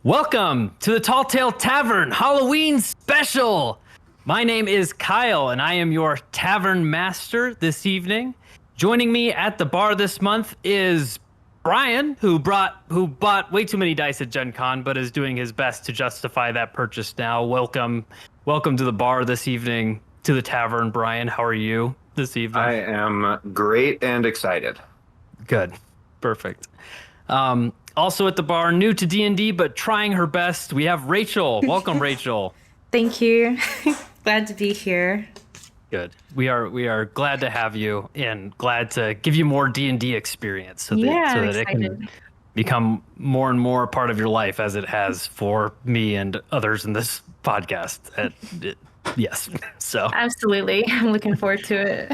Welcome to the Tall Tale Tavern Halloween special. My name is Kyle, and I am your tavern master this evening. Joining me at the bar this month is Brian, who bought way too many dice at Gen Con, but is doing his best to justify that purchase now. Welcome to the bar this evening, to the tavern, Brian. How are you this evening? I am great and excited. Good. Perfect. Also at the bar, new to D&D, but trying her best, we have Rachel. Welcome, Rachel. Thank you. Glad to be here. Good. We are glad to have you and glad to give you more D&D experience so that it can become more and more a part of your life as it has for me and others in this podcast. Yes. So absolutely. I'm looking forward to it.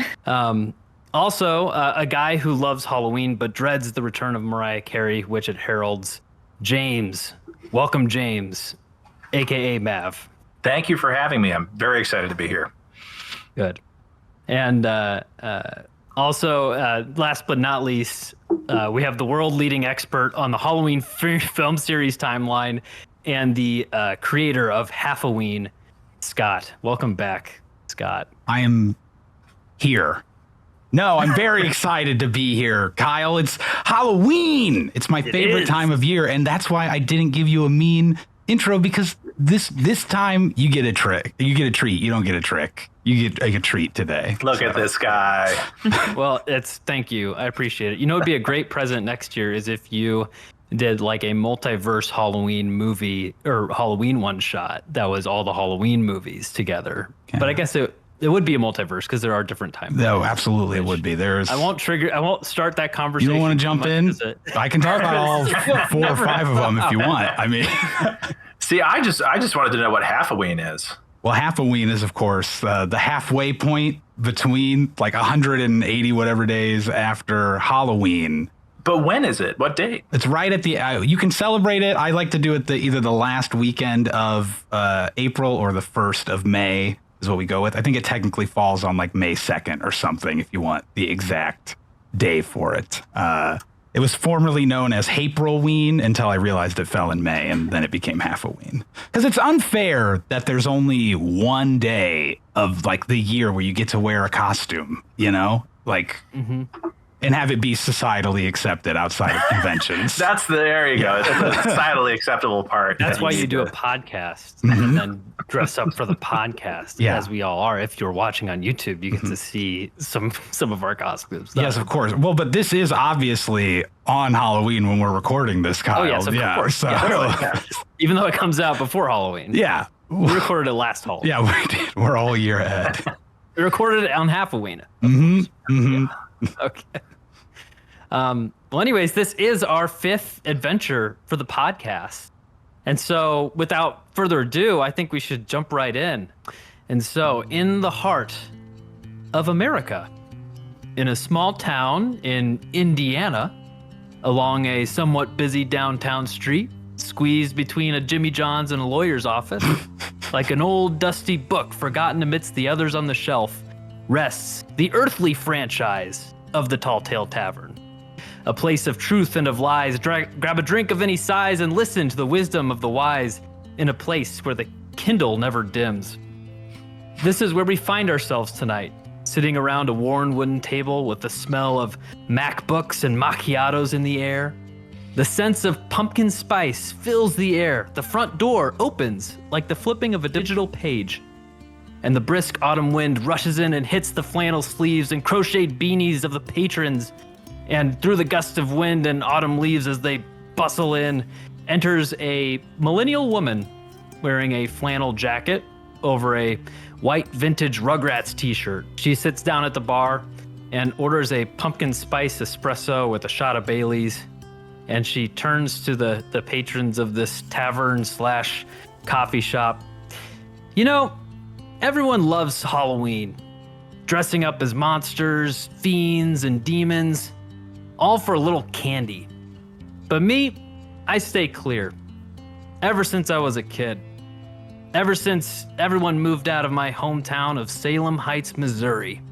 Also, a guy who loves Halloween but dreads the return of Mariah Carey, which it heralds, James. Welcome, James, a.k.a. Mav. Thank you for having me. I'm very excited to be here. Good. And also, last but not least, we have the world-leading expert on the Halloween film series timeline and the creator of Half-a-Ween, Scott. Welcome back, Scott. I am here. No, I'm very excited to be here, Kyle. It's Halloween. It's my favorite time of year, and that's why I didn't give you a mean intro, because this time you get a trick. You get a treat. You don't get a trick. You get a treat today. Look at this guy. Well, thank you. I appreciate it. You know, it'd be a great present next year is if you did like a multiverse Halloween movie or Halloween one shot that was all the Halloween movies together. Okay. But I guess it would be a multiverse because there are different timelines. No, absolutely it would be. I won't start that conversation. You don't want to jump in? I can talk about all 4 or 5 of them if you want. I mean, see, I just wanted to know what Half-a-Ween is. Well, Half-a-Ween is, of course, the halfway point between like 180 whatever days after Halloween. But when is it? What date? It's right at the. You can celebrate it. I like to do it either the last weekend of April or the 1st of May. Is what we go with. I think it technically falls on like May 2nd or something if you want the exact day for it. It was formerly known as April-ween until I realized it fell in May, and then it became Half-a-Ween. Because it's unfair that there's only one day of like the year where you get to wear a costume, you know? Like, and have it be societally accepted outside of conventions. There you go. It's the societally acceptable part. That's why you do a podcast and then dress up for the podcast, as we all are. If you're watching on YouTube, you get to see some of our costumes. Yes, of course. Well, but this is obviously on Halloween when we're recording this, Kyle. Oh, yes, of course. So. Yes. Even though it comes out before Halloween. Yeah. We recorded it last Halloween. Yeah, we did. We're all a year ahead. We recorded it on Half-a-Ween. Okay. Well, anyways, this is our 5th adventure for the podcast. And so without further ado, I think we should jump right in. And so in the heart of America, in a small town in Indiana, along a somewhat busy downtown street, squeezed between a Jimmy John's and a lawyer's office, like an old dusty book forgotten amidst the others on the shelf, rests the earthly franchise of the Tall Tale Tavern. A place of truth and of lies. Grab a drink of any size and listen to the wisdom of the wise in a place where the Kindle never dims. This is where we find ourselves tonight, sitting around a worn wooden table with the smell of MacBooks and macchiatos in the air. The sense of pumpkin spice fills the air. The front door opens like the flipping of a digital page. And the brisk autumn wind rushes in and hits the flannel sleeves and crocheted beanies of the patrons. And through the gust of wind and autumn leaves as they bustle in, enters a millennial woman wearing a flannel jacket over a white vintage Rugrats t-shirt. She sits down at the bar and orders a pumpkin spice espresso with a shot of Bailey's. And she turns to the patrons of this tavern/coffee shop. You know, everyone loves Halloween. Dressing up as monsters, fiends, and demons. All for a little candy. But me, I stay clear. Ever since I was a kid. Ever since everyone moved out of my hometown of Salem Heights, Missouri.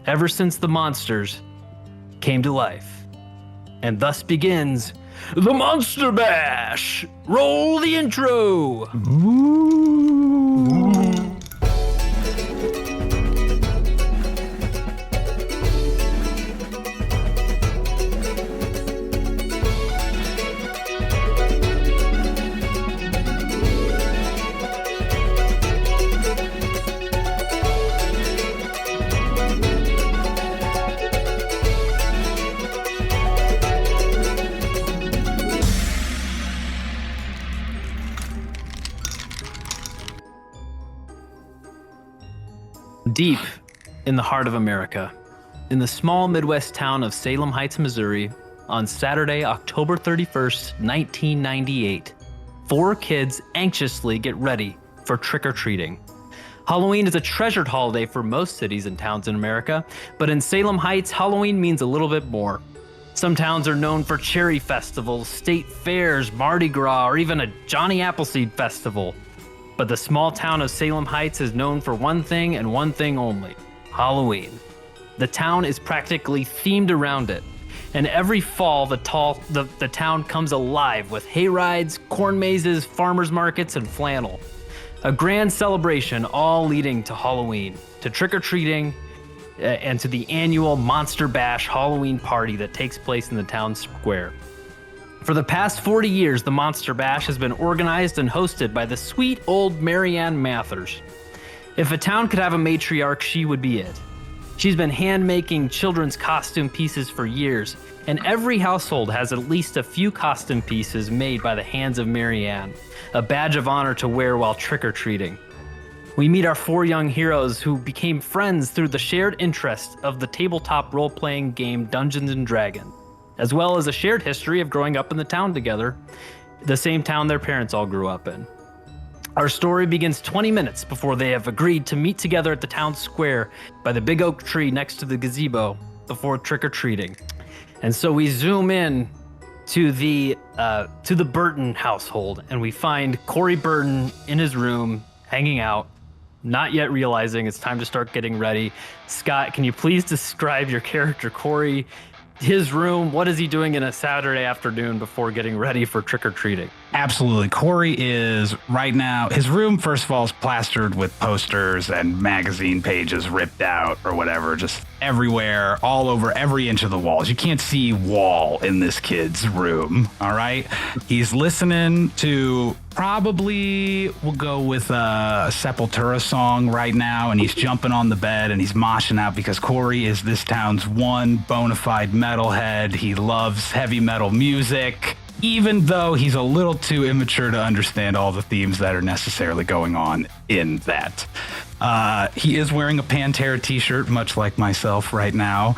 Ever since the monsters came to life. And thus begins the Monster Bash. Roll the intro. Deep in the heart of America, in the small Midwest town of Salem Heights, Missouri, on Saturday, October 31st, 1998, 4 kids anxiously get ready for trick-or-treating. Halloween is a treasured holiday for most cities and towns in America, but in Salem Heights, Halloween means a little bit more. Some towns are known for cherry festivals, state fairs, Mardi Gras, or even a Johnny Appleseed festival. But the small town of Salem Heights is known for one thing and one thing only: Halloween. The town is practically themed around it, and every fall the town comes alive with hayrides, corn mazes, farmers markets, and flannel. A grand celebration all leading to Halloween, to trick-or-treating, and to the annual Monster Bash Halloween party that takes place in the town square. For the past 40 years, the Monster Bash has been organized and hosted by the sweet old Marianne Mathers. If a town could have a matriarch, she would be it. She's been hand-making children's costume pieces for years, and every household has at least a few costume pieces made by the hands of Marianne, a badge of honor to wear while trick-or-treating. We meet our 4 young heroes who became friends through the shared interest of the tabletop role-playing game Dungeons & Dragons, as well as a shared history of growing up in the town together, the same town their parents all grew up in. Our story begins 20 minutes before they have agreed to meet together at the town square by the big oak tree next to the gazebo before trick-or-treating. And so we zoom in to the Burton household, and we find Corey Burton in his room, hanging out, not yet realizing it's time to start getting ready. Scott, can you please describe your character, Corey, his room? What is he doing in a Saturday afternoon before getting ready for trick-or-treating? Absolutely. Corey is right now, his room, first of all, is plastered with posters and magazine pages ripped out or whatever, just everywhere, all over every inch of the walls. You can't see wall in this kid's room, all right? He's listening to, probably we'll go with a Sepultura song right now, and he's jumping on the bed and he's moshing out because Corey is this town's one bona fide metalhead. He loves heavy metal music, even though he's a little too immature to understand all the themes that are necessarily going on in that. He is wearing a Pantera t-shirt, much like myself right now,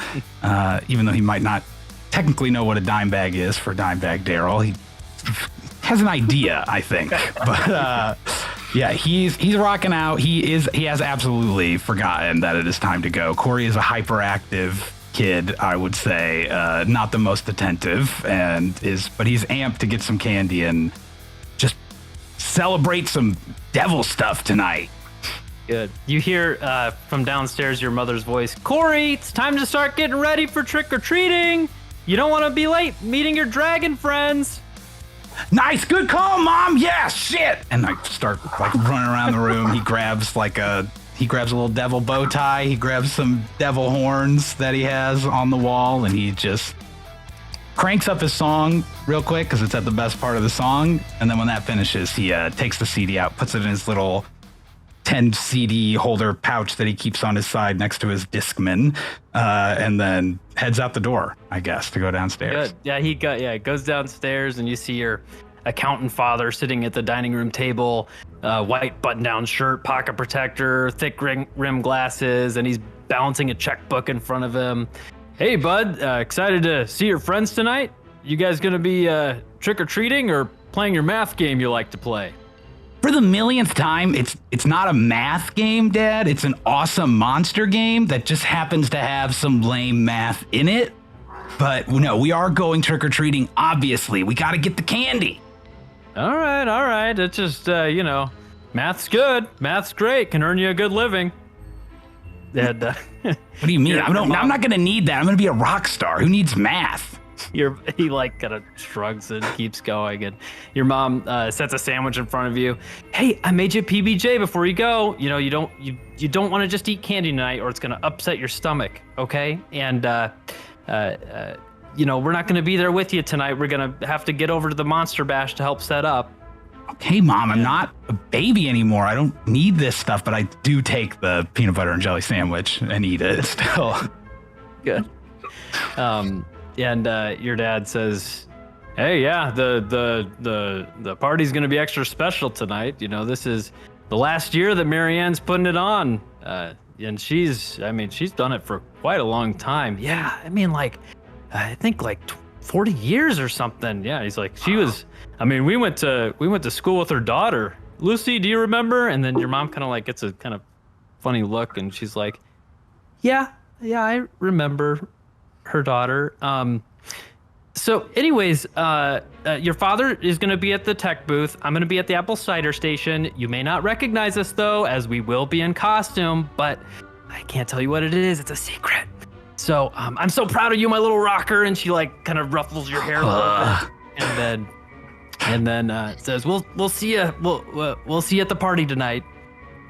even though he might not technically know what a dime bag is for Dimebag Daryl. He has an idea, I think. But yeah, he's rocking out. He has absolutely forgotten that it is time to go. Corey is a hyperactive kid, I would say, not the most attentive, but he's amped to get some candy and just celebrate some devil stuff tonight. Good. You hear from downstairs your mother's voice, Corey, it's time to start getting ready for trick-or-treating. You don't want to be late meeting your dragon friends. Nice, good call, Mom. Yeah, shit. And I start running around the room. He grabs a little devil bow tie. He grabs some devil horns that he has on the wall, and he just cranks up his song real quick because it's at the best part of the song. And then when that finishes, he takes the CD out, puts it in his little 10 CD holder pouch that he keeps on his side next to his Discman, and then heads out the door, I guess, to go downstairs. Good. Yeah, he goes downstairs, and you see your accountant father sitting at the dining room table, white button-down shirt, pocket protector, thick rim glasses, and he's balancing a checkbook in front of him. Hey, bud, excited to see your friends tonight? You guys gonna be trick-or-treating or playing your math game you like to play? For the millionth time, it's not a math game, Dad. It's an awesome monster game that just happens to have some lame math in it. But no, we are going trick-or-treating, obviously. We got to get the candy. All right. It's just, math's good. Math's great. Can earn you a good living. And, what do you mean? I'm not going to need that. I'm going to be a rock star. Who needs math? He like kind of shrugs and keeps going, and your mom sets a sandwich in front of you. Hey, I made you a PBJ before you go. You know, you don't want to just eat candy tonight, or it's gonna upset your stomach. Okay, and you know, we're not gonna be there with you tonight. We're gonna have to get over to the Monster Bash to help set up. Okay, Mom, I'm not a baby anymore. I don't need this stuff, but I do take the peanut butter and jelly sandwich and eat it still. Good. And your dad says, "Hey, yeah, the party's gonna be extra special tonight. You know, this is the last year that Marianne's putting it on, and she's done it for quite a long time. Yeah, I mean, like, I think like 40 years or something. Yeah." He's like, "She was. I mean, we went to school with her daughter, Lucy. Do you remember?" And then your mom kind of like gets a kind of funny look, and she's like, "Yeah, I remember her daughter." So anyways, your father is going to be at the tech booth. I'm going to be at the apple cider station. You may not recognize us though, as we will be in costume, but I can't tell you what it is. It's a secret. So I'm so proud of you, my little rocker. And she like kind of ruffles your hair a little bit, and then says, "We'll see you. We'll see you at the party tonight."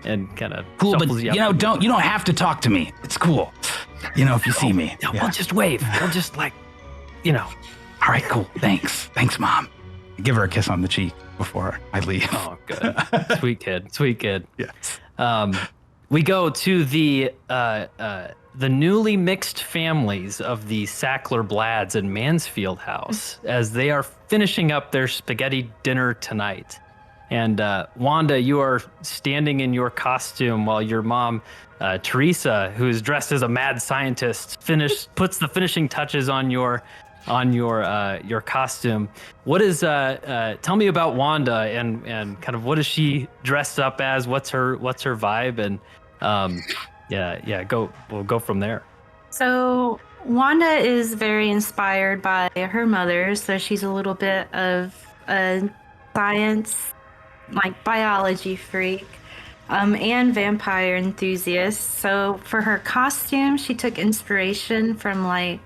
And kind of cool, but you know, you don't have to talk to me. It's cool. You know, if you see me. No, we'll just wave. We'll just like, you know. All right, cool. Thanks, Mom. I give her a kiss on the cheek before I leave. Oh, good. Sweet kid. Yes. We go to the newly mixed families of the Sackler Blads in Mansfield House as they are finishing up their spaghetti dinner tonight. And Wanda, you are standing in your costume while your mom, Teresa, who is dressed as a mad scientist, puts the finishing touches on your costume. What is tell me about Wanda and kind of what is she dressed up as? What's her vibe? And we'll go from there. So Wanda is very inspired by her mother, so she's a little bit of a science, like biology freak, and vampire enthusiast. So for her costume, she took inspiration from like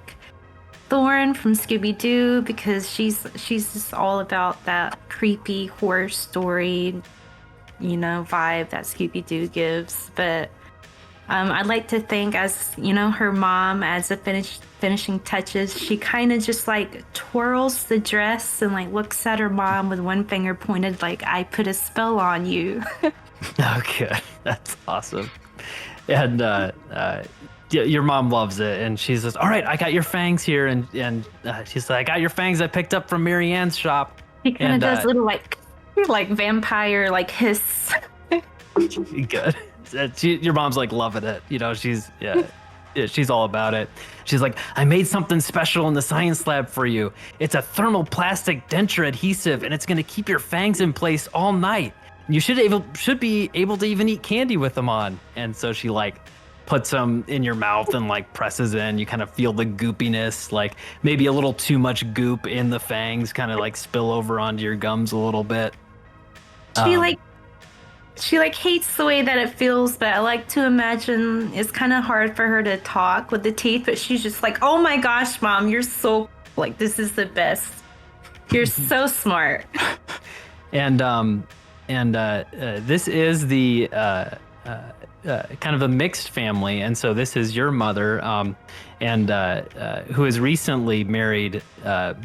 Thorn from Scooby-Doo, because she's just all about that creepy horror story, you know, vibe that Scooby-Doo gives. But I'd like to think, as you know, her mom, as the finishing touches, she kind of just like twirls the dress and like looks at her mom with one finger pointed, like, "I put a spell on you." Okay, that's awesome. And your mom loves it, and she says, "All right, I got your fangs here," and she's like, "I got your fangs I picked up from Marianne's shop." He kind of does little like vampire like hiss. Good. Your mom's like loving it. You know, she's all about it. She's like, "I made something special in the science lab for you. It's a thermoplastic denture adhesive, and it's going to keep your fangs in place all night. You should be able to even eat candy with them on." And so she like puts them in your mouth and like presses in. You kind of feel the goopiness, like maybe a little too much goop in the fangs, kind of like spill over onto your gums a little bit. She hates the way that it feels, but I like to imagine it's kind of hard for her to talk with the teeth, but she's just like, "Oh my gosh, Mom, you're so, like, this is the best. You're so smart." And this is the kind of a mixed family, and so this is your mother, who has recently married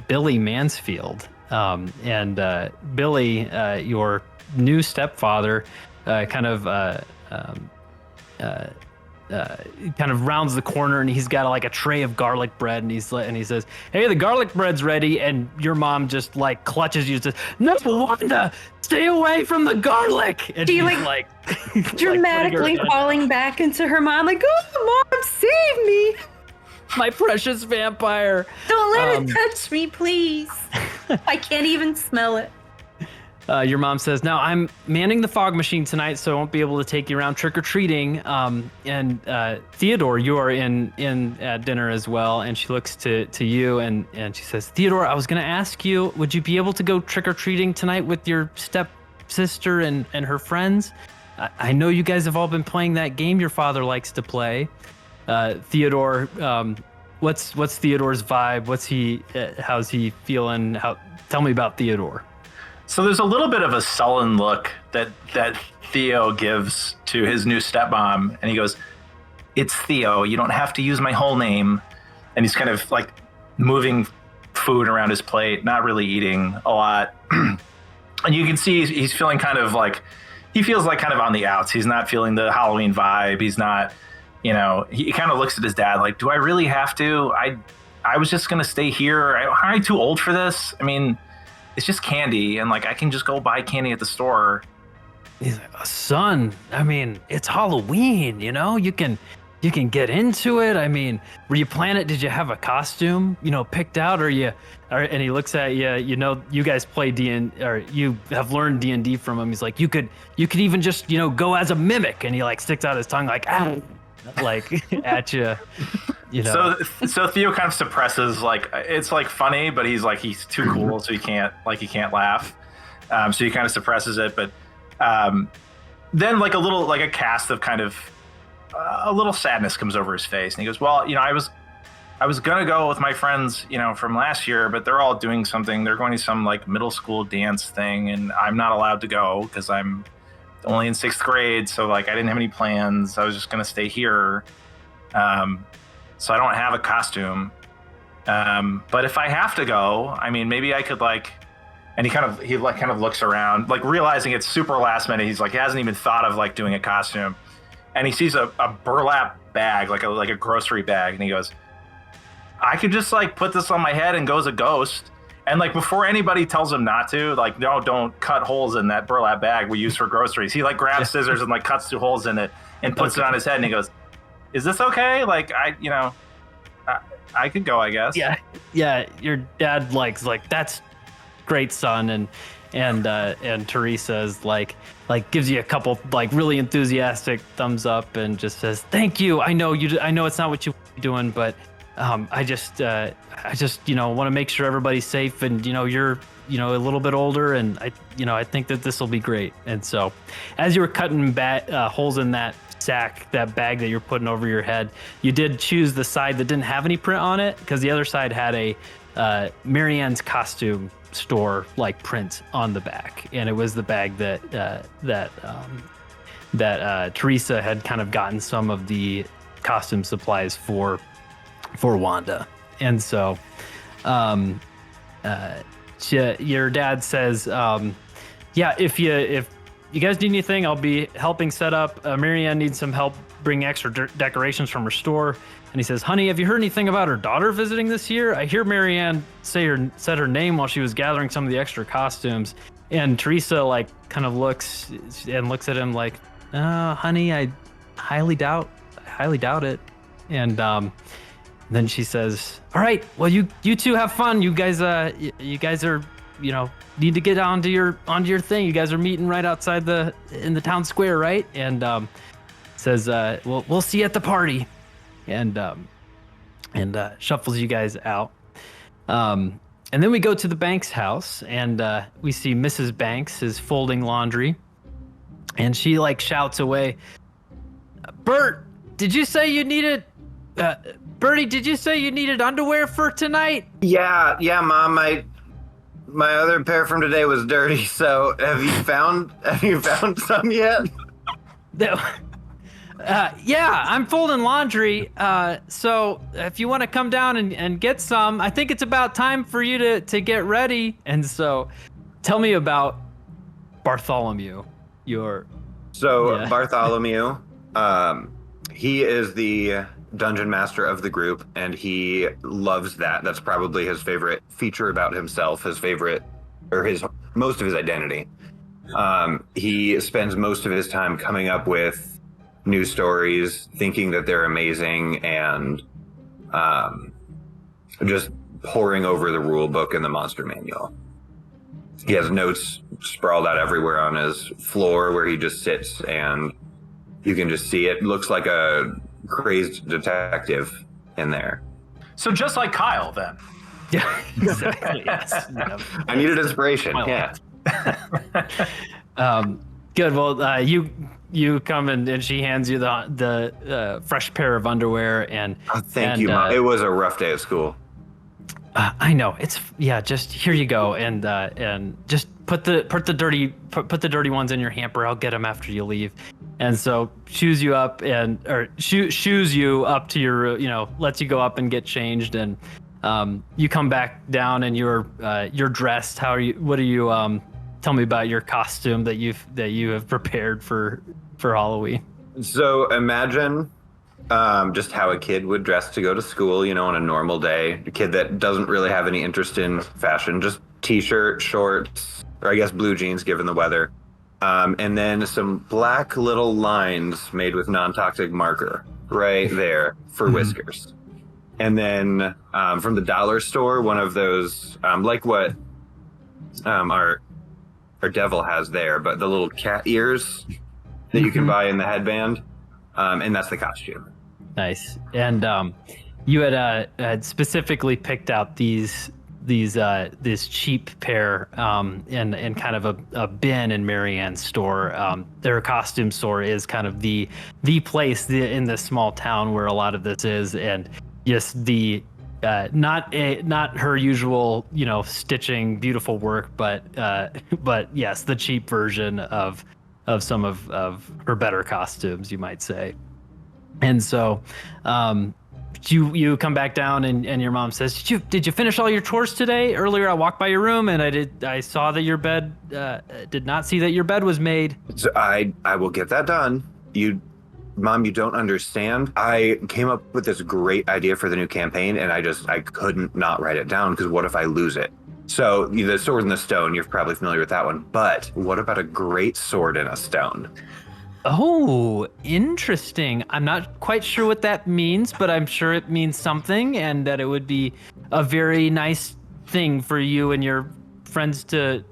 Billy Mansfield, and Billy, your new stepfather, kind of rounds the corner, and he's got like a tray of garlic bread, and he says, "Hey, the garlic bread's ready." And your mom just like clutches you and says, "No, Wanda, stay away from the garlic." And she she's like dramatically falling back into her mom, like, "Oh, Mom, save me, my precious vampire. Don't let it touch me, please. I can't even smell it." Your mom says, "Now I'm manning the fog machine tonight, so I won't be able to take you around trick-or-treating." And Theodore, you are in at dinner as well. And she looks to you and she says, "Theodore, I was going to ask you, would you be able to go trick-or-treating tonight with your stepsister and her friends? I know you guys have all been playing that game your father likes to play." Theodore what's Theodore's vibe? How's he feeling? Tell me about Theodore. So there's a little bit of a sullen look that Theo gives to his new stepmom, and he goes, "It's Theo. You don't have to use my whole name." And he's kind of like moving food around his plate, not really eating a lot. And you can see he's feeling kind of like, he feels like kind of on the outs. He's not feeling the Halloween vibe. He's not, he kind of looks at his dad like, do I really have to? I was just going to stay here. Am I too old for this? I mean, it's just candy, and like I can just go buy candy at the store. He's like, son, I mean, it's Halloween, you can get into it. I mean, were you planning? Did you have a costume, picked out, and he looks at you, you guys play D&D, or you have learned D&D from him. He's like, you could even just, go as a mimic, and he like sticks out his tongue like, ah, like at you. So Theo kind of suppresses, like, it's like funny, but he's too cool, so he can't laugh. So he kind of suppresses it, but then like a cast of kind of a little sadness comes over his face, and he goes, well, I was gonna go with my friends, from last year, but they're all doing something. They're going to some like middle school dance thing, and I'm not allowed to go because I'm only in 6th grade. So like I didn't have any plans. I was just gonna stay here. So I don't have a costume. But if I have to go, I mean, maybe I could like, and he kind of looks around, like realizing it's super last minute. He's like, he hasn't even thought of like doing a costume, and he sees a burlap bag, like a grocery bag. And he goes, I could just like put this on my head and go as a ghost. And like, before anybody tells him not to, like, no, don't cut holes in that burlap bag we use for groceries. He like grabs scissors and like cuts 2 holes in it and puts it on his head. And he goes, is this okay? Like, I could go, I guess. Yeah. Your dad like that's great, son. And Teresa's like gives you a couple like really enthusiastic thumbs up and just says, thank you. I know it's not what you're doing, but I just want to make sure everybody's safe, and you're a little bit older, and I think that this will be great. And so as you were cutting holes in that bag that you're putting over your head, you did choose the side that didn't have any print on it, because the other side had a Marianne's costume store like print on the back, and it was the bag that Teresa had kind of gotten some of the costume supplies for Wanda. And so your dad says, if you guys need anything, I'll be helping set up. Marianne needs some help bringing extra decorations from her store. And he says, honey, have you heard anything about her daughter visiting this year? I hear Marianne said her name while she was gathering some of the extra costumes. And Teresa like kind of looks at him like, honey, I highly doubt it. And then she says, all right, well, you two have fun. You guys are, need to get onto your thing. You guys are meeting right outside in the town square, right? And says, we'll see you at the party. And shuffles you guys out. And then we go to the Banks house, and we see Mrs. Banks is folding laundry, and she like shouts away, Bert, did you say you needed Bertie, did you say you needed underwear for tonight? Yeah, Mom. My other pair from today was dirty. So have you found some yet? Yeah, I'm folding laundry. So if you want to come down and get some, I think it's about time for you to get ready. And so, tell me about Bartholomew. Bartholomew, he is the dungeon master of the group, and he loves that. That's probably his favorite feature about himself, most of his identity. He spends most of his time coming up with new stories, thinking that they're amazing, and just poring over the rule book and the monster manual. He has notes sprawled out everywhere on his floor where he just sits, and you can just see it. Looks like a crazed detective in there. So just like Kyle, then. Yeah, exactly. Yes. I needed inspiration. Yeah. Good. Well, you you come and she hands you the fresh pair of underwear and Thank you, Mom. It was a rough day at school. I know it's just here you go and just put the dirty ones in your hamper. I'll get them after you leave. And so shoes you up shoes you up to your lets you go up and get changed and you come back down and you're dressed. How are you? What are you? Tell me about your costume that you have prepared for Halloween. So imagine just how a kid would dress to go to school, on a normal day. A kid that doesn't really have any interest in fashion, just t-shirt, shorts, or I guess blue jeans given the weather. And then some black little lines made with non-toxic marker right there for whiskers. And then from the dollar store, one of those, like what our devil has there, but the little cat ears that you can buy in the headband, and that's the costume. Nice. And you had specifically picked out this cheap pair in kind of a bin in Marianne's store. Their costume store is kind of the place in this small town where a lot of this is, and just the not her usual stitching beautiful work, but yes, the cheap version of some of her better costumes, you might say. And so you come back down and your mom says, did you finish all your chores today? Earlier I walked by your room and I saw that your bed did not see that your bed was made. So I will get that done. Mom, you don't understand. I came up with this great idea for the new campaign, and I couldn't not write it down, because what if I lose it? So the sword in the stone, you're probably familiar with that one. But what about a great sword in a stone? Oh, interesting. I'm not quite sure what that means, but I'm sure it means something, and that it would be a very nice thing for you and your friends to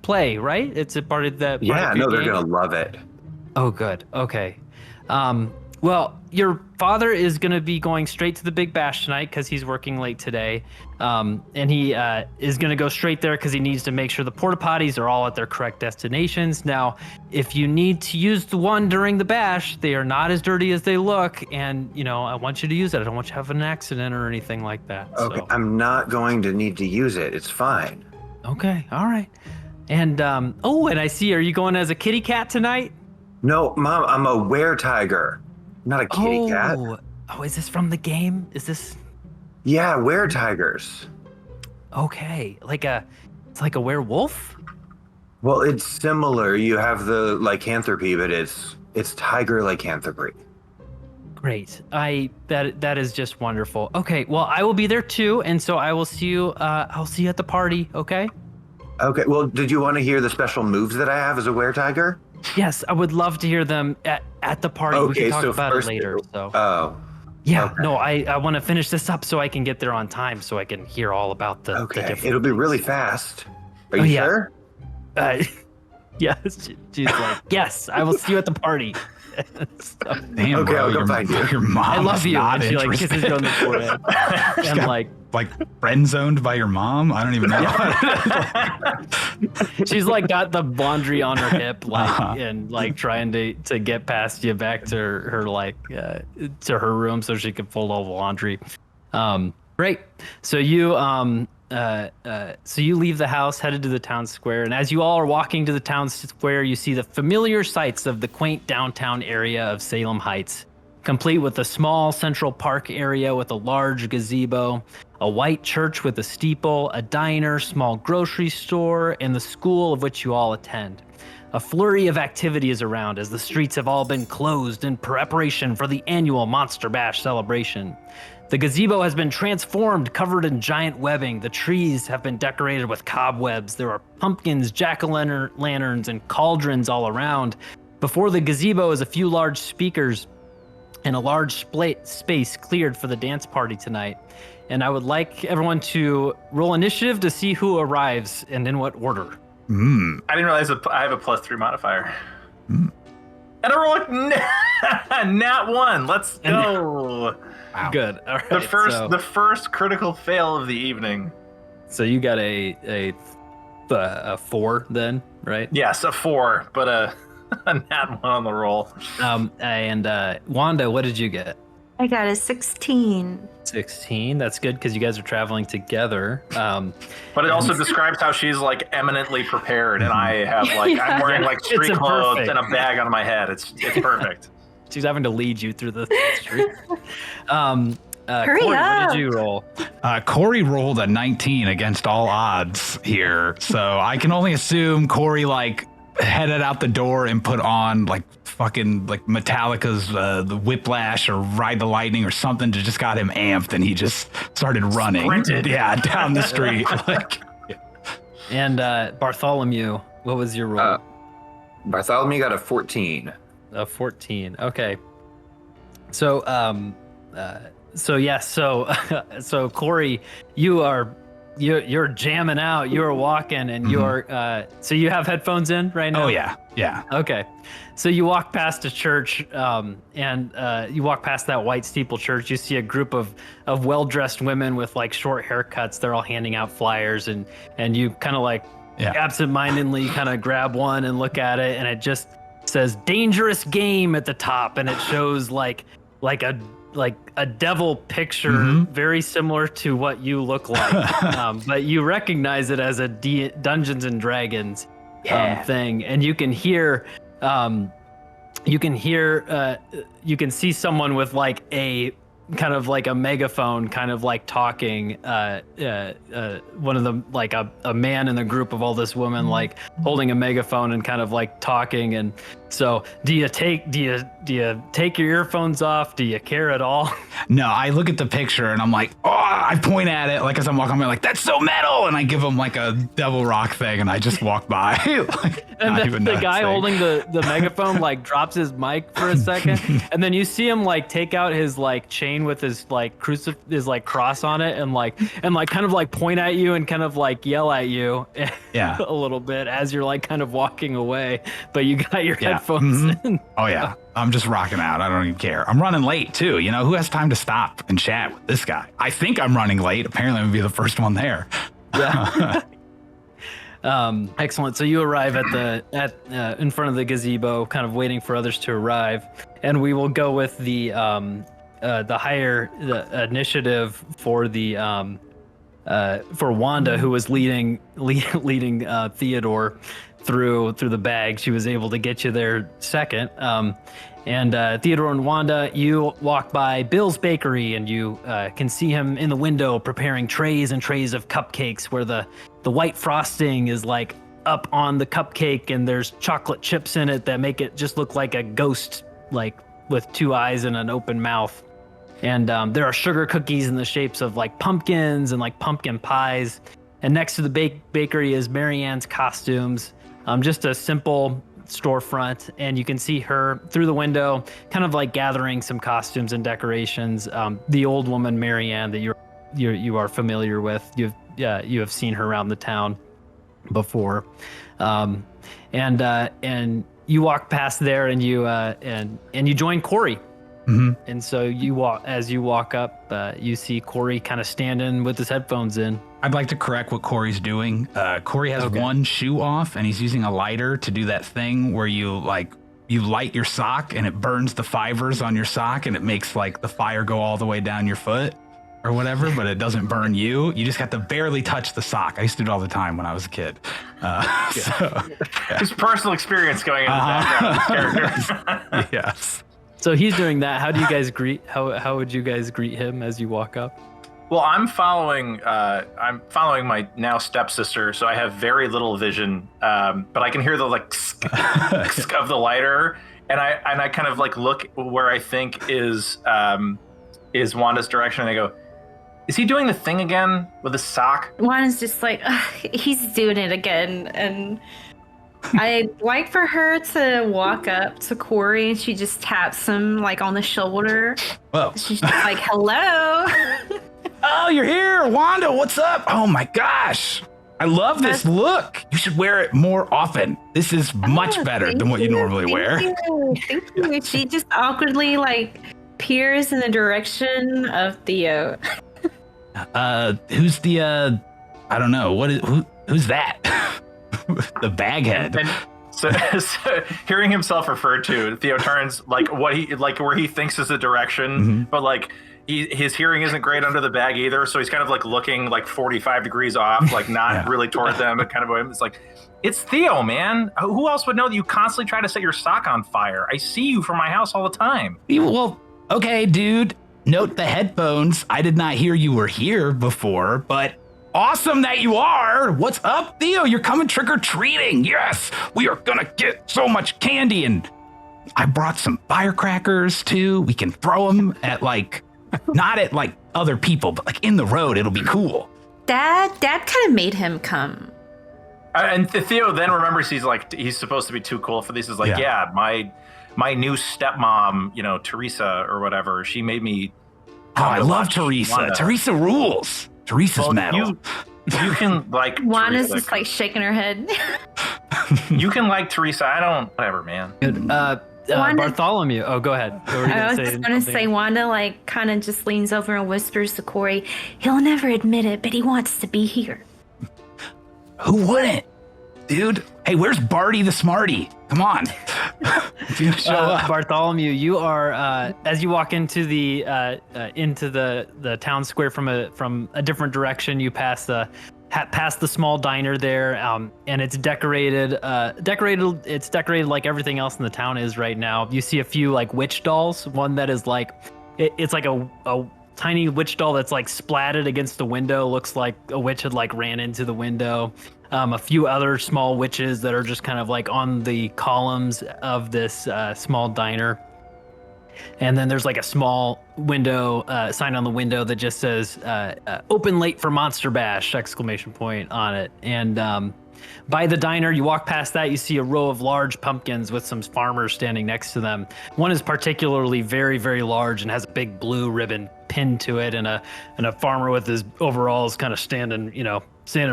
play, right? It's a part of that. Yeah, no, they're gonna love it. Oh, good. Okay. Well, your father is going to be going straight to the Big Bash tonight because he's working late today. And he is going to go straight there because he needs to make sure the porta potties are all at their correct destinations. Now, if you need to use the one during the bash, they are not as dirty as they look. And, I want you to use it. I don't want you to have an accident or anything like that. Okay, so. I'm not going to need to use it. It's fine. Okay, all right. And, and I see, are you going as a kitty cat tonight? No, Mom, I'm a were-tiger, not a kitty cat. Oh, is this from the game? Is this? Yeah, were-tigers. Okay, it's like a werewolf? Well, it's similar. You have the lycanthropy, but it's tiger lycanthropy. Great. That is just wonderful. Okay, well, I will be there too, and so I will see you. I'll see you at the party. Okay. Okay. Well, did you want to hear the special moves that I have as a were-tiger? Yes, I would love to hear them at the party. Okay, we can talk so about first, it later. So. Oh. Yeah. Okay. No, I want to finish this up so I can get there on time, so I can hear all about the. Okay. The different It'll be really fast. Are you sure? Yes. She's like, yes, I will see you at the party. So, damn, okay, bro, I'll go find you. Your mom I love you. Not And she kisses you on the forehead. And like friend zoned by your mom. I don't even know. She's got the laundry on her hip, and trying to get past you back to her to her room so she can fold all the laundry. Great. So you leave the house, headed to the town square, and as you all are walking to the town square, you see the familiar sights of the quaint downtown area of Salem Heights, complete with a small central park area with a large gazebo, a white church with a steeple, a diner, small grocery store, and the school of which you all attend. A flurry of activity is around as the streets have all been closed in preparation for the annual Monster Bash celebration. The gazebo has been transformed, covered in giant webbing. The trees have been decorated with cobwebs. There are pumpkins, jack-o'-lanterns, and cauldrons all around. Before the gazebo is a few large speakers and a large space cleared for the dance party tonight. And I would like everyone to roll initiative to see who arrives and in what order. I didn't realize I have a +3 modifier. And I rolled nat 1. Let's go. Wow. Good. All right. The first critical fail of the evening. So you got a 4 then, right? Yes, a 4, but A nat 1 on the roll. And Wanda, what did you get? I got a 16. 16. That's good because you guys are traveling together. But it also describes how she's like eminently prepared, and I have like I'm wearing like street It's clothes perfect. and a bag on my head. It's perfect. She's having to lead you through the street. Hurry Corey, up. what did you roll? Corey rolled a 19 against all odds here, so I can only assume Corey like headed out the door and put on like fucking like Metallica's the Whiplash or Ride the Lightning or something to just got him amped, and he just started running. Sprinted. Yeah, down the street. Like, And Bartholomew, what was your roll? Bartholomew got a 14. A 14. Okay. So so Corey, you're jamming out, you're walking, and you're so you have headphones in right now? oh yeah. Okay. So you walk past a church, and you walk past that white steeple church. You see a group of well-dressed women with like short haircuts. They're all handing out flyers, and you kind of like absentmindedly kind of grab one and look at it, and it just says "dangerous game" at the top, and it shows like a devil picture, very similar to what you look like, but you recognize it as a Dungeons and Dragons thing, and you can hear. You can see someone with like a kind of like a megaphone, kind of like talking. One of them, like a man in the group of all this women, like holding a megaphone and kind of like talking. And so, do you take your earphones off? Do you care at all? No, I look at the picture and I'm like, oh, I point at it like as I'm walking by, like that's so metal, and I give him like a devil rock thing, and I just walk by. Like, And not then even the noticing. guy holding the megaphone like drops his mic for a second, and then you see him like take out his like chain with his like his like cross on it, and like kind of like point at you and kind of like yell at you, Yeah. a little bit as you're like kind of walking away, but you got your headphones in. Oh yeah, I'm just rocking out. I don't even care. I'm running late too. You know, who has time to stop and chat with this guy? I think I'm running late. Apparently, I'm gonna be the first one there. Yeah. Excellent. So you arrive at in front of the gazebo, kind of waiting for others to arrive, and we will go with the initiative for for Wanda, who was leading Theodore through the bag. She was able to get you there second. And Theodore and Wanda, you walk by Bill's Bakery, and you can see him in the window preparing trays and trays of cupcakes, where the white frosting is like up on the cupcake, and there's chocolate chips in it that make it just look like a ghost, like with two eyes and an open mouth. And there are sugar cookies in the shapes of like pumpkins and like pumpkin pies. And next to the bakery is Marianne's costumes, just a simple storefront, and you can see her through the window, kind of like gathering some costumes and decorations. The old woman Marianne that you are familiar with. You have seen her around the town before, and you walk past there, and you join Corey. And so you walk up, you see Corey kind of standing with his headphones in. I'd like to correct what Corey's doing. Corey has one shoe off, and he's using a lighter to do that thing where you light your sock, and it burns the fibers on your sock, and it makes like the fire go all the way down your foot or whatever, but it doesn't burn you. You just got to barely touch the sock. I used to do it all the time when I was a kid. Just personal experience going into the background of this character. Yes. So he's doing that. How do you guys greet? How would you guys greet him as you walk up? Well, I'm following my now stepsister, so I have very little vision, but I can hear the like of the lighter, and I kind of like look where I think is Wanda's direction, and I go, is he doing the thing again with the sock? Wanda's just like, he's doing it again, and I'd like for her to walk up to Corey, and she just taps him like on the shoulder. Whoa. She's just like, hello. Oh, you're here, Wanda. What's up? Oh my gosh. I love this look. You should wear it more often. This is much better than what you normally wear. Thank you. She just awkwardly like peers in the direction of Theo. Who's the I don't know. Who's that? The baghead. And So hearing himself referred to, Theo turns like where he thinks is the direction, but like his hearing isn't great under the bag either. So he's kind of like looking like 45 degrees off, like not really toward them, but kind of it's like, it's Theo, man. Who else would know that you constantly try to set your sock on fire? I see you from my house all the time. Well, okay, dude. Note the headphones. I did not hear you were here before, but awesome that you are. What's up, Theo? You're coming trick-or-treating. Yes, we are gonna get so much candy, and I brought some firecrackers too. We can throw them at not at other people, but like in the road. It'll be cool. Dad kind of made him come. And Theo then remembers he's supposed to be too cool for this. He's like, yeah, my new stepmom, Teresa or whatever, she made me. Oh, I love Teresa. Wanda. Teresa rules. Teresa's metal. You can like. Wanda's Teresa. just like shaking her head. You can like Teresa. I don't. Whatever, man. Bartholomew. Oh, go ahead. I was just going to say, Wanda like kind of just leans over and whispers to Corey, he'll never admit it, but he wants to be here. Who wouldn't? Dude, hey, where's Barty the Smarty? Come on. Show up. Bartholomew, you are as you walk into the town square from a different direction. You pass the small diner there, and it's decorated. It's decorated like everything else in the town is right now. You see a few like witch dolls. One that is like it's like a tiny witch doll that's like splatted against the window. Looks like a witch had like ran into the window. A few other small witches that are just kind of like on the columns of this small diner. And then there's like a small window sign on the window that just says open late for Monster Bash ! On it. And by the diner, you walk past that, you see a row of large pumpkins with some farmers standing next to them. One is particularly very, very large and has a big blue ribbon pinned to it, and a farmer with his overalls kind of standing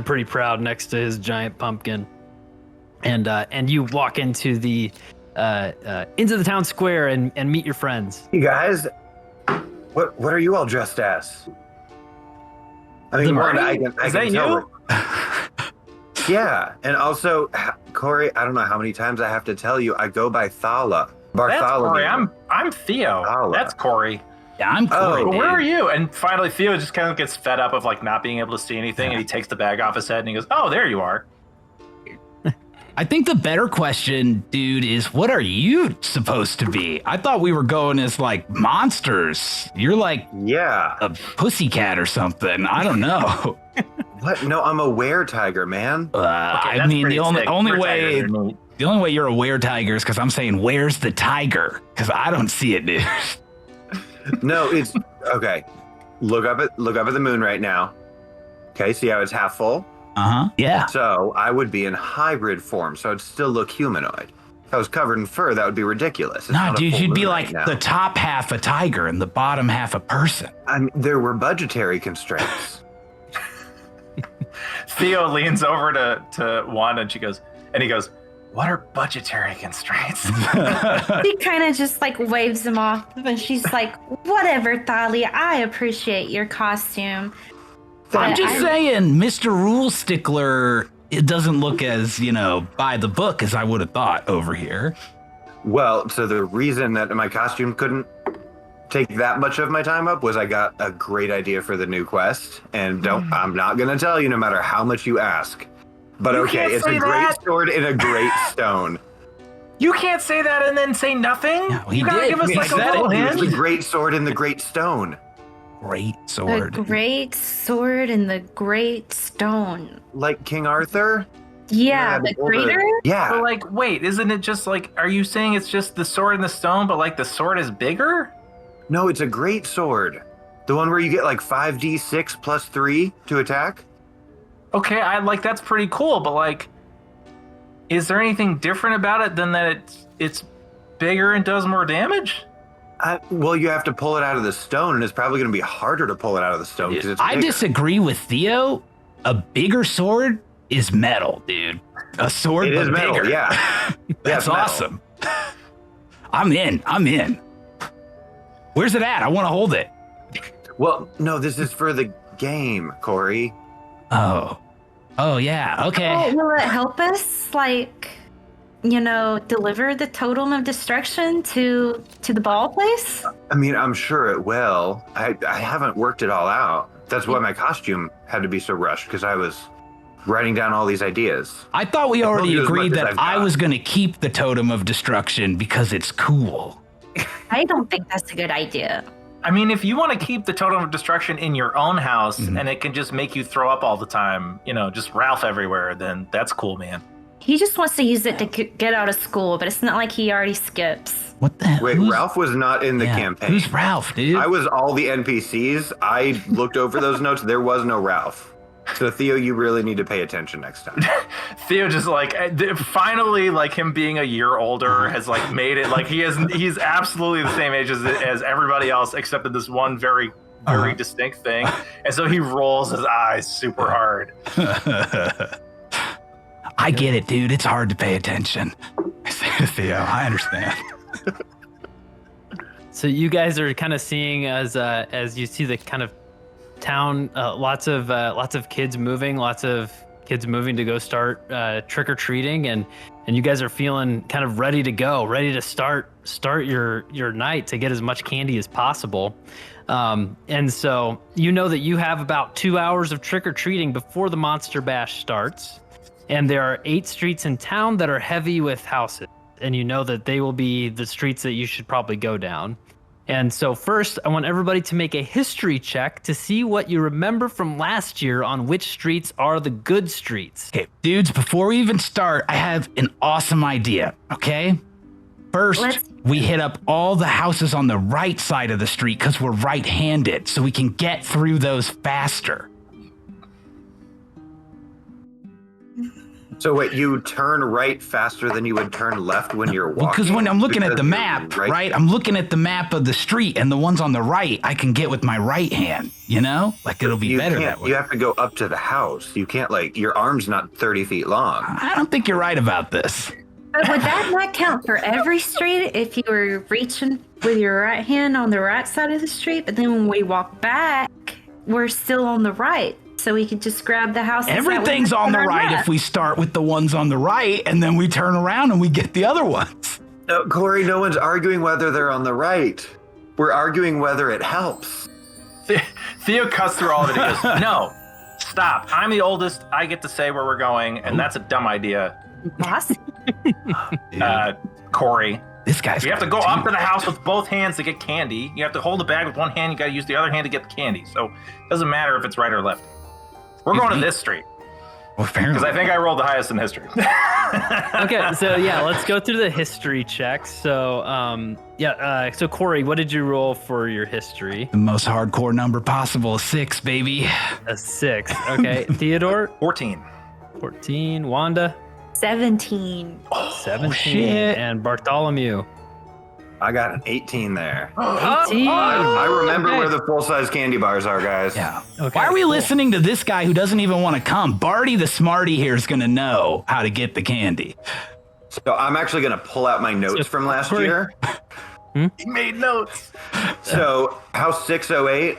pretty proud next to his giant pumpkin. And you walk into the town square and meet your friends. Hey guys, what are you all dressed as? I mean, Wanda, I can tell. Yeah, and also Corey, I don't know how many times I have to tell you, I go by Thola. Bartholomew. That's Corey. I'm Theo. Thola. That's Corey. Yeah, I'm Corey. Where are you? And finally, Theo just kind of gets fed up of like not being able to see anything, and he takes the bag off his head and he goes, "Oh, there you are." I think the better question, dude, is what are you supposed to be? I thought we were going as like monsters. You're like a pussycat or something. I don't know. What? No, I'm a were-tiger, man. I mean, the only way you're a were-tiger is because I'm saying, where's the tiger? Because I don't see it, dude. No, it's okay. Look up at the moon right now. Okay, see how it's half full? Yeah. So I would be in hybrid form, so I'd still look humanoid. If I was covered in fur, that would be ridiculous. No, dude, you'd be like the top half a tiger and the bottom half a person. There were budgetary constraints. Theo leans over to Wanda and he goes, what are budgetary constraints? She kind of just like waves him off, and she's like, whatever, Thalia, I appreciate your costume. I'm just saying, Mr. Rule Stickler, it doesn't look as, by the book as I would have thought over here. Well, so the reason that my costume couldn't take that much of my time up was I got a great idea for the new quest, and I'm not going to tell you no matter how much you ask. But okay, it's a great sword in a great stone. You can't say that and then say nothing. No, he you gotta did. give us like a little hint. It's a great sword in the great stone. Great sword. The great sword and the great stone. Like King Arthur? Yeah, the greater? Yeah. But like, wait, isn't it just like, are you saying it's just the sword and the stone, but like the sword is bigger? No, it's a great sword. The one where you get like 5d6 plus 3 to attack? Okay, that's pretty cool, but like, is there anything different about it than that it's bigger and does more damage? Well, you have to pull it out of the stone, and it's probably going to be harder to pull it out of the stone because it's bigger. I disagree with Theo. A bigger sword is metal, dude. A sword it but is metal, bigger. yeah. That's awesome. I'm in. Where's it at? I want to hold it. Well, no, this is for the game, Corey. Oh, yeah. Okay. Oh, will it help us? Like, deliver the totem of destruction to the ball place? I mean, I'm sure it will. I haven't worked it all out. That's why my costume had to be so rushed, because I was writing down all these ideas. I thought we already you as agreed much as that I've I got. was going to keep the totem of destruction because it's cool. I don't think that's a good idea. I mean, if you want to keep the totem of destruction in your own house and it can just make you throw up all the time, just Ralph everywhere, then that's cool, man. He just wants to use it to get out of school, but it's not like he already skips. What the hell? Wait, Ralph was not in the Yeah, campaign. who's Ralph, dude? I was all the NPCs. I looked over those notes. There was no Ralph. So Theo, you really need to pay attention next time. Theo just finally, him being a year older has made it he's absolutely the same age as everybody else, except in this one very distinct thing. And so he rolls his eyes super hard. I get it, dude. It's hard to pay attention. Theo, I understand. So you guys are kind of seeing as you see the kind of town, lots of kids moving to go start trick or treating, and you guys are feeling kind of ready to go, ready to start your night to get as much candy as possible. And so that you have about 2 hours of trick or treating before the Monster Bash starts, and there are 8 streets in town that are heavy with houses, and that they will be the streets that you should probably go down. And so first, I want everybody to make a history check to see what you remember from last year on which streets are the good streets. Okay, dudes, before we even start, I have an awesome idea, okay? First, we hit up all the houses on the right side of the street because we're right-handed, so we can get through those faster. So wait, you turn right faster than you would turn left when you're walking? Because when I'm looking at the Because map, you're right? I'm looking at the map of the street, and the ones on the right, I can get with my right hand, it'll be better that way. You have to go up to the house. You can't, your arm's not 30 feet long. I don't think you're right about this. But would that not count for every street if you were reaching with your right hand on the right side of the street? But then when we walk back, we're still on the right. So we could just grab the house. Everything's on the right if we start with the ones on the right, and then we turn around and we get the other ones. No, Corey, no one's arguing whether they're on the right. We're arguing whether it helps. Theo cuts through all of it and goes, no, stop. I'm the oldest. I get to say where we're going, and that's a dumb idea. Boss? Corey. This guy's You have to go up to the house with both hands to get candy. You have to hold the bag with one hand. You got to use the other hand to get the candy. So it doesn't matter if it's right or left. We're going to this street. Well, Because I think I rolled the highest in history. Okay, so let's go through the history checks. So so Corey, what did you roll for your history? The most hardcore number possible, 6, baby. A 6. Okay, Theodore? 14. 14. Wanda? 17. 17. shit. And Bartholomew? I got an 18 there. 18. I remember Okay. where the full-size candy bars are, guys. Yeah. Okay, Why are we cool. listening to this guy who doesn't even want to come? Barty the smarty here is going to know how to get the candy. So I'm actually going to pull out my notes from last Corey- year. He made notes. So House 608,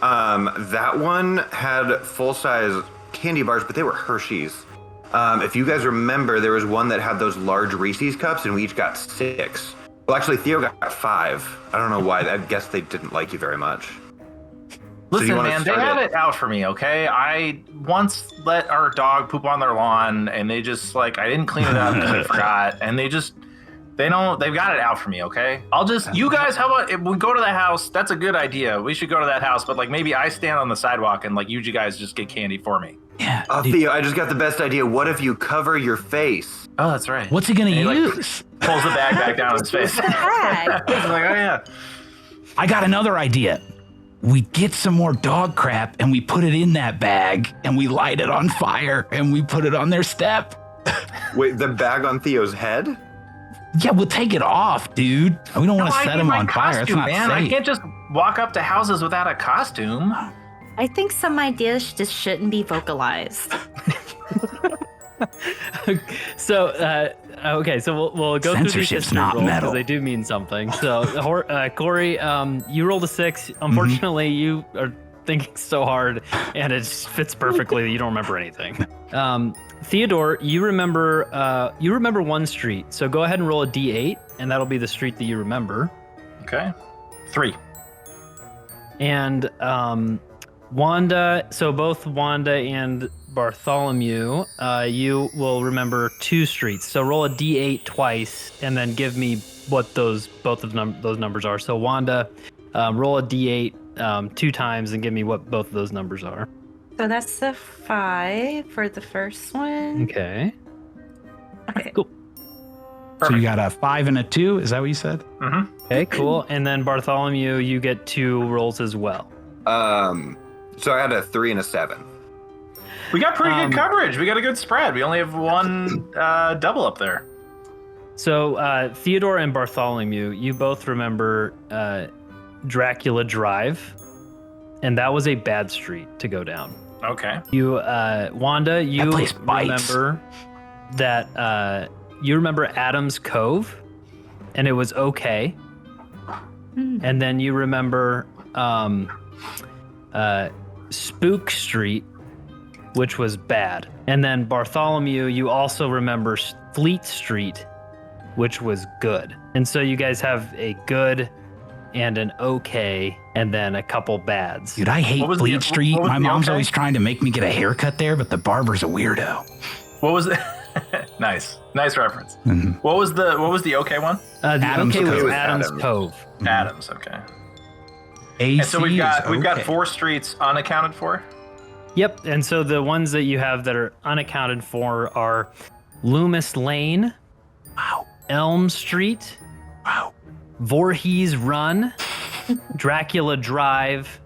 that one had full-size candy bars, but they were Hershey's. If you guys remember, there was one that had those large Reese's cups, and we each got 6. Well, actually, Theo got 5. I don't know why. I guess they didn't like you very much. Listen, wanna man, they start have it? it out for me, okay? I once let our dog poop on their lawn, and they just, I didn't clean it up because I forgot, and they've got it out for me, okay? You guys, how about if we go to the house? That's a good idea. We should go to that house, but, maybe I stand on the sidewalk and, you guys just get candy for me. Yeah. Oh, dude, Theo, I just got the best idea. What if you cover your face? Oh, that's right. what's he going to And he, use? Pulls the bag back down his face. Bag. He's like, oh, yeah. I got another idea. We get some more dog crap and we put it in that bag and we light it on fire and we put it on their step. Wait, the bag on Theo's head? Yeah, we'll take it off, dude. We don't want to I set need him my on fire. It's costume, not man. I safe. can't just walk up to houses without a costume. I think some ideas just shouldn't be vocalized. So, okay, so we'll go through these Censorship's history not rolls metal. because they do mean something. So, Corey, you rolled a 6. Unfortunately, you are thinking so hard, and it just fits perfectly that you don't remember anything. Theodore, you remember one street. So go ahead and roll a d8, and that'll be the street that you remember. Okay. 3. And Wanda, so both Wanda and Bartholomew, you will remember 2 streets. So roll a d8 twice, and then give me what those numbers are. So Wanda, roll a d8 2 times, and give me what both of those numbers are. So that's the 5 for the first one. Okay. Okay. Cool. So you got a 5 and a 2. Is that what you said? Mm-hmm. Okay, cool. And then Bartholomew, you get 2 rolls as well. So I had a 3 and a 7. We got pretty good coverage. We got a good spread. We only have one double up there. So Theodore and Bartholomew, you both remember Dracula Drive, and that was a bad street to go down. Okay. You, Wanda, you That place bites. remember that you remember Addams Cove, and it was okay. And then you remember Spook Street, which was bad. And then Bartholomew, you also remember Fleet Street, which was good. And so you guys have a good and an okay, and then a couple bads. Dude, I hate Fleet Street. what was My the mom's okay? always trying to make me get a haircut there, but the barber's a weirdo. What was it? Nice reference. Mhm. What was the okay one? The Addams okay was Cove. Addams Cove. Adams. Okay. AC And so we've got okay. 4 streets unaccounted for. Yep. And so the ones that you have that are unaccounted for are Loomis Lane, Wow. Elm Street, Wow. Voorhees Run, Dracula Drive.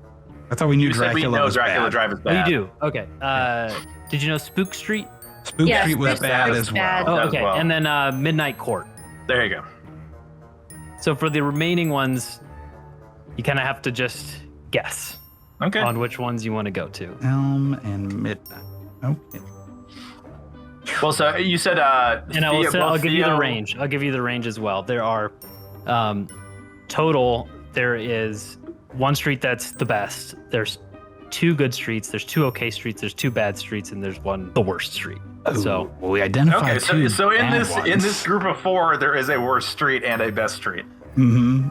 I thought we knew You said we Dracula know was Dracula bad. Drive is Oh, bad. you do? Okay. Did you know Spook Street? Spook Yeah, Street was Spook bad Street as was bad. well. Oh, as okay. well. And then Midnight Court. There you go. So for the remaining ones, you kind of have to just guess Okay. on which ones you want to go to. Elm and Midnight. Okay. Well, so you said And I'll give you the Theo- range. I'll give you the range as well. There are total. There is 1 street that's the best. There's 2 good streets. There's 2 okay streets. There's 2 bad streets, and there's 1 the worst street. So well, we identified Okay, two so in bad this ones. group of 4, there is a worst street and a best street.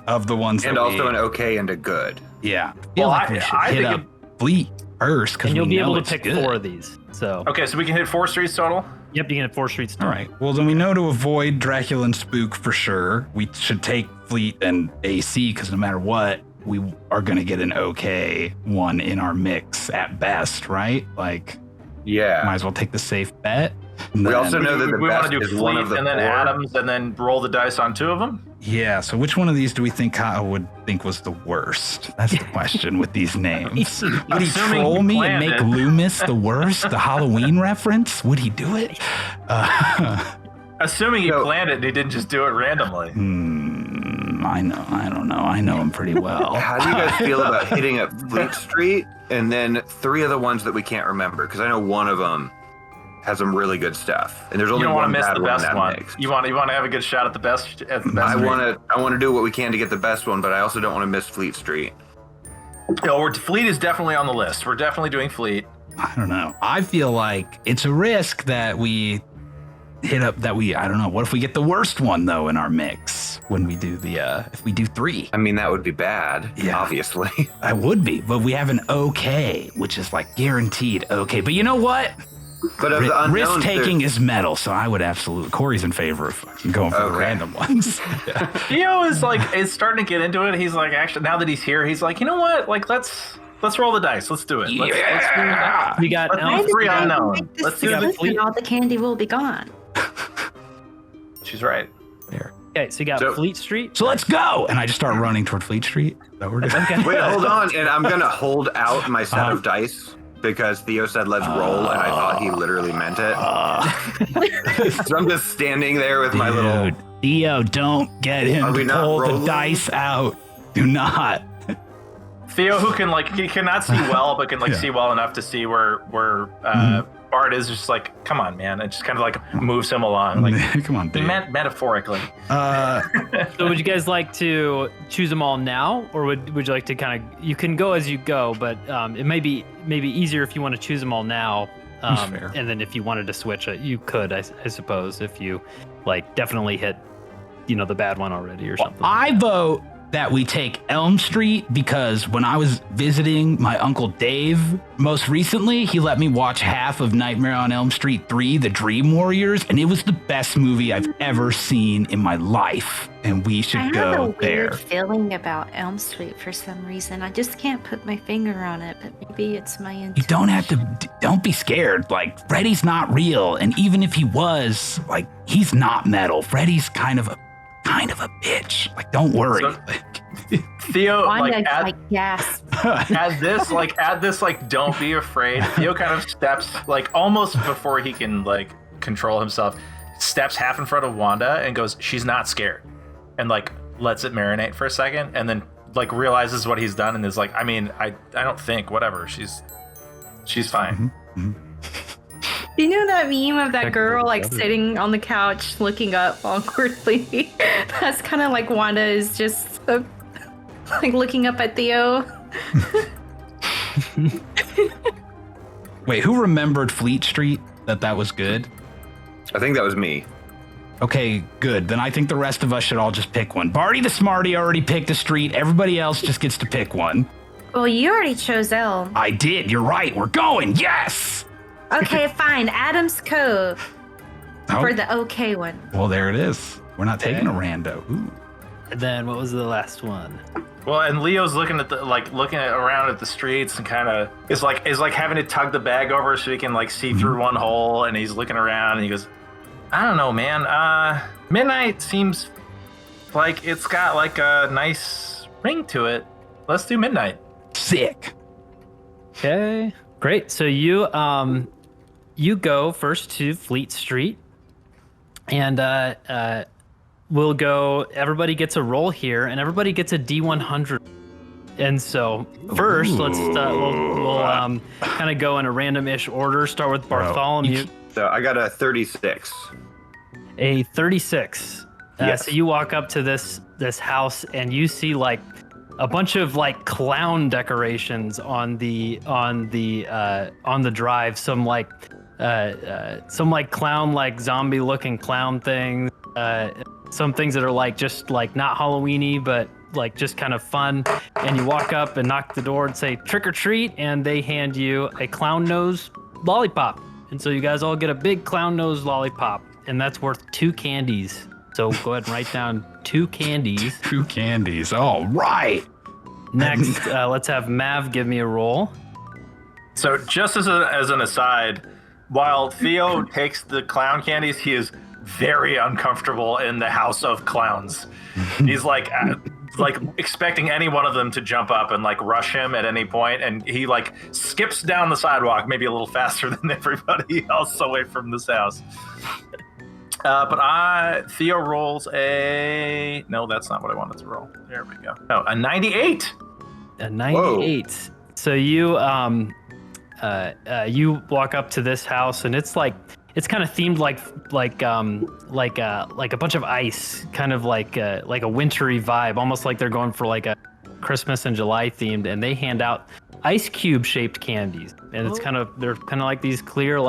Of the ones And that also we, an okay and a good. yeah. I feel Well, like we should I hit think up Fleet first because and you'll be able to it's pick good. 4 of these. So Okay, so we can hit 4 streets total. yep, you can have 4 streets. All right. Well, then we know to avoid Dracula and Spook for sure. We should take Fleet and AC because no matter what, we are going to get an okay one in our mix at best, right? Like, Yeah. might as well take the safe bet. And We then- also know that the we want best to do is one Fleet of the and then 4. Adams and then roll the dice on 2 of them. Yeah. So which one of these do we think Kyle would think was the worst? That's the question with these names. Would he Assuming troll he me and planned make it. Loomis the worst? The Halloween reference? Would he do it? Assuming he So- planned it and he didn't just do it randomly. I know. I don't know. I know him pretty well. How do you guys feel about hitting up Fleet Street and then 3 of the ones that we can't remember? Because I know one of them has some really good stuff, and there's You only don't want one to miss bad the one best that one. makes. You want to have a good shot at the best. I street. want to do what we can to get the best one, but I also don't want to miss Fleet Street. Fleet is definitely on the list. We're definitely doing Fleet. I don't know. I feel like it's a risk that we hit up I don't know. What if we get the worst one though in our mix when we do if we do 3? I mean, that would be bad, Yeah. obviously. I would be, but we have an okay, which is like guaranteed okay. But you know what? But of the unknowns, Risk taking there's- is metal, so I would absolutely. Corey's in favor of going for the Okay. random ones. Theo is starting to get into it. He's like, actually, now that he's here, he's like, you know what? Like, let's roll the dice. Let's do it. Let's do Yeah. You got Let's Elm do 3 Street. unknown. Make this Let's do got the decision, all the candy will be gone. She's right. There. Okay, so you got So- Fleet Street. So let's go, and I just start running toward Fleet Street. Is that what we're doing? Okay. Wait, hold on, and I'm gonna hold out my set of dice because Theo said let's roll, and I thought he literally meant it. So I'm just standing there with my little. Dude, Theo, don't get him Are we to not pull the rolling? dice out. Do not. Theo, who can he cannot see well, but can Yeah. see well enough to see where Bart is, just like, come on, man. It just kind of like moves him along, like Come on, dude. metaphorically. So would you guys like to choose them all now, or would you like to kind of? You can go as you go, but it may be easier if you want to choose them all now. fair. And then if you wanted to switch it, you could, I suppose, if you like definitely hit, the bad one already or something. I vote that we take Elm Street because when I was visiting my Uncle Dave most recently, he let me watch half of Nightmare on Elm Street 3, The Dream Warriors, and it was the best movie I've ever seen in my life. And we should I have go a there. weird feeling about Elm Street for some reason. I just can't put my finger on it, but maybe it's my intuition. You don't be scared. Like, Freddy's not real. And even if he was, like, he's not metal. Freddy's kind of a bitch. Like, don't worry. So, Theo, Wanda, gasp. gasp. At this, don't be afraid. Theo kind of steps, almost before he can, control himself, steps half in front of Wanda and goes, she's not scared. And, lets it marinate for a second and then, realizes what he's done and is like, I don't think, whatever. She's fine. Mm-hmm. You know that meme of that girl sitting on the couch looking up awkwardly? That's kind of like Wanda is just looking up at Theo. Wait, who remembered Fleet Street? That was good? I think that was me. Okay, good. Then I think the rest of us should all just pick one. Barty the Smarty already picked a street. Everybody else just gets to pick one. Well, you already chose Elm. I did. You're right. We're going. Yes! Okay, fine. Addams Cove for the okay one. Well, there it is. We're not taking a rando. Ooh. And then what was the last one? Well, and Leo's looking at around at the streets and kind of is having to tug the bag over so he can see through one hole, and he's looking around and he goes, I don't know, man. Midnight seems like it's got a nice ring to it. Let's do midnight. Sick. Okay, great. So you go first to Fleet Street, and we'll go. Everybody gets a roll here, and everybody gets a D100. And so first, let's we'll kind of go in a random-ish order. Start with Bartholomew. So I got a 36. A 36. Yes. So you walk up to this house, and you see a bunch of clown decorations on the drive. Some clown zombie looking clown things. Some things that are just not Halloweeny, but just kind of fun. And you walk up and knock the door and say trick or treat, and they hand you a clown nose lollipop. And so you guys all get a big clown nose lollipop, and that's worth 2 candies. So go ahead and write down 2 candies. 2 candies. All right. Next, let's have Mav give me a roll. So just as an aside, while Theo takes the clown candies, he is very uncomfortable in the house of clowns. He's expecting any one of them to jump up and rush him at any point, and he skips down the sidewalk maybe a little faster than everybody else away from this house. But Theo rolls no, that's not what I wanted to roll. There we go. No, a 98. A 98. Whoa. So you you walk up to this house, and it's kind of themed like a bunch of ice, kind of like a wintry vibe, almost like they're going for a Christmas and July themed, and they hand out ice cube shaped candies, and it's they're kind of like these clear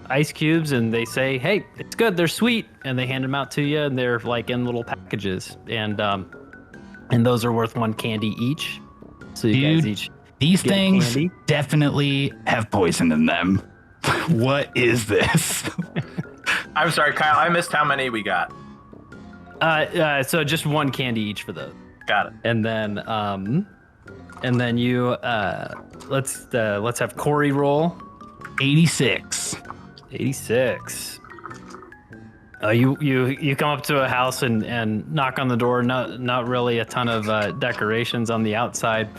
ice cubes, and they say, hey, it's good, they're sweet, and they hand them out to you, and they're in little packages, and those are worth 1 candy each. So you guys each these things candy. Definitely have poison in them. What is this? I'm sorry, Kyle, I missed how many we got. So just 1 candy each for those. Got it. And then you let's have Corey roll. 86. 86. You come up to a house and knock on the door. Not really a ton of decorations on the outside,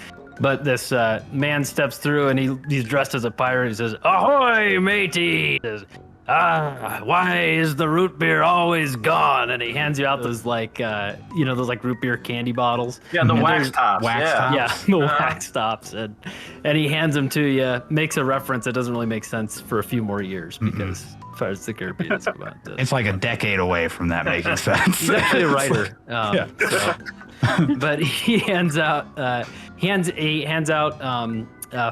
but this man steps through, and he's dressed as a pirate. He says, "Ahoy, matey!" He says, why is the root beer always gone? And he hands you out those those root beer candy bottles. Yeah, the wax tops. Yeah, the wax tops. And he hands them to you, makes a reference that doesn't really make sense for a few more years because Pirates of the Caribbean is about it's like a decade away from that making sense. He's actually a writer. But he hands out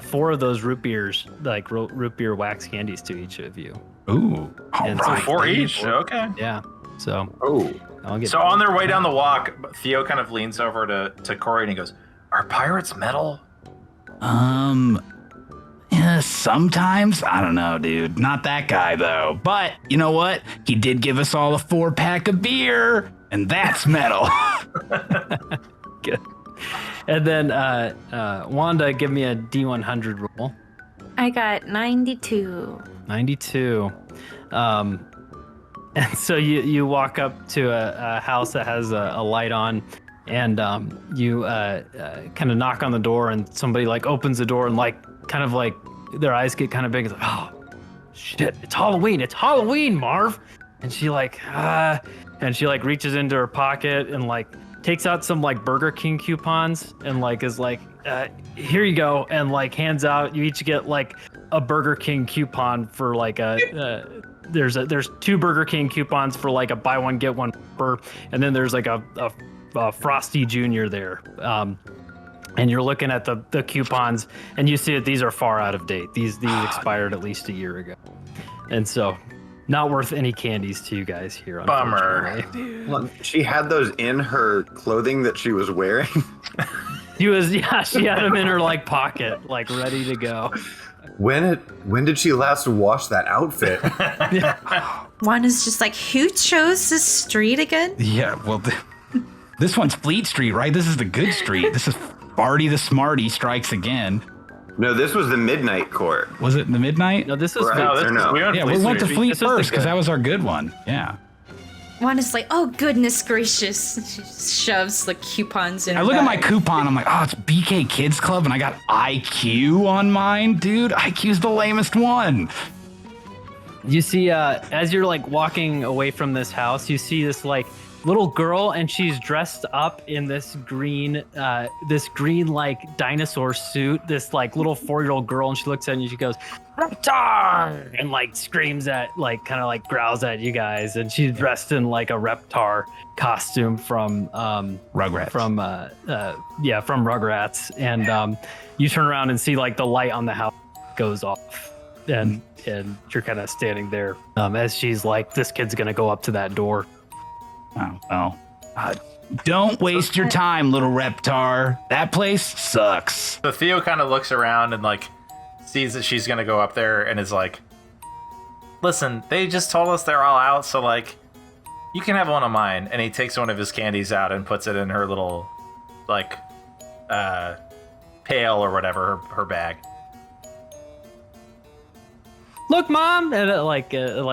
4 of those root beers, like root beer wax candies to each of you. Ooh. All And right. 4 each. Okay. Yeah. So Oh, I'll get. So on their way down the walk, Theo kind of leans over to Corey and he goes, "Are pirates metal?" Yeah, sometimes. I don't know, dude. Not that guy, though. But you know what? He did give us all a 4-pack of beer, and that's metal. Good. And then Wanda, give me a D100 roll. I got 92. 92. And so you walk up to a house that has a light on, and you kind of knock on the door, and somebody like opens the door and like kind of like their eyes get kind of big. It's like, oh shit, it's Halloween, Marv. And she like and she like reaches into her pocket and like takes out some like Burger King coupons and like is like, here you go, and like hands out. You each get like a Burger King coupon for like a. There's 2 Burger King coupons for like a buy one get one per, and then there's like a Frosty Junior there. And you're looking at the coupons, and you see that these are far out of date. These expired at least a year ago, and so not worth any candies to you guys here. Bummer. well, she had those in her clothing that she was wearing. She had them in her like pocket, like ready to go. When did she last wash that outfit? Wanda's just like, who chose this street again? Yeah, well, this one's Fleet Street, right? This is the good street. This is Barty the Smarty strikes again. No, this was the Midnight Court. Was it the Midnight? No, this is Right. No, Or this, no. we went Yeah, Fleet we went to Street. Fleet This was the first because good- that was our good one. Yeah. Wanda's like, oh, goodness gracious. She shoves the coupons in I her look at my bag. coupon. I'm like, oh, it's BK Kids Club, and I got IQ on mine, dude. IQ's the lamest one. You see, as you're like walking away from this house, you see this like little girl, and she's dressed up in this green like dinosaur suit. This like little 4-year-old girl, and she looks at you and she goes, "Reptar!" and like screams at, like kind of like growls at you guys. And she's dressed in like a Reptar costume from Rugrats. from Rugrats. And you turn around and see like the light on the house goes off, and you're kind of standing there as she's like, this kid's gonna go up to that door. Oh, well. Don't waste your time, little Reptar. That place sucks. So Theo kind of looks around and like sees that she's gonna go up there and is like, "Listen, they just told us they're all out, so like, you can have one of mine." And he takes one of his candies out and puts it in her little, like, pail or whatever, her bag. Look, Mom! And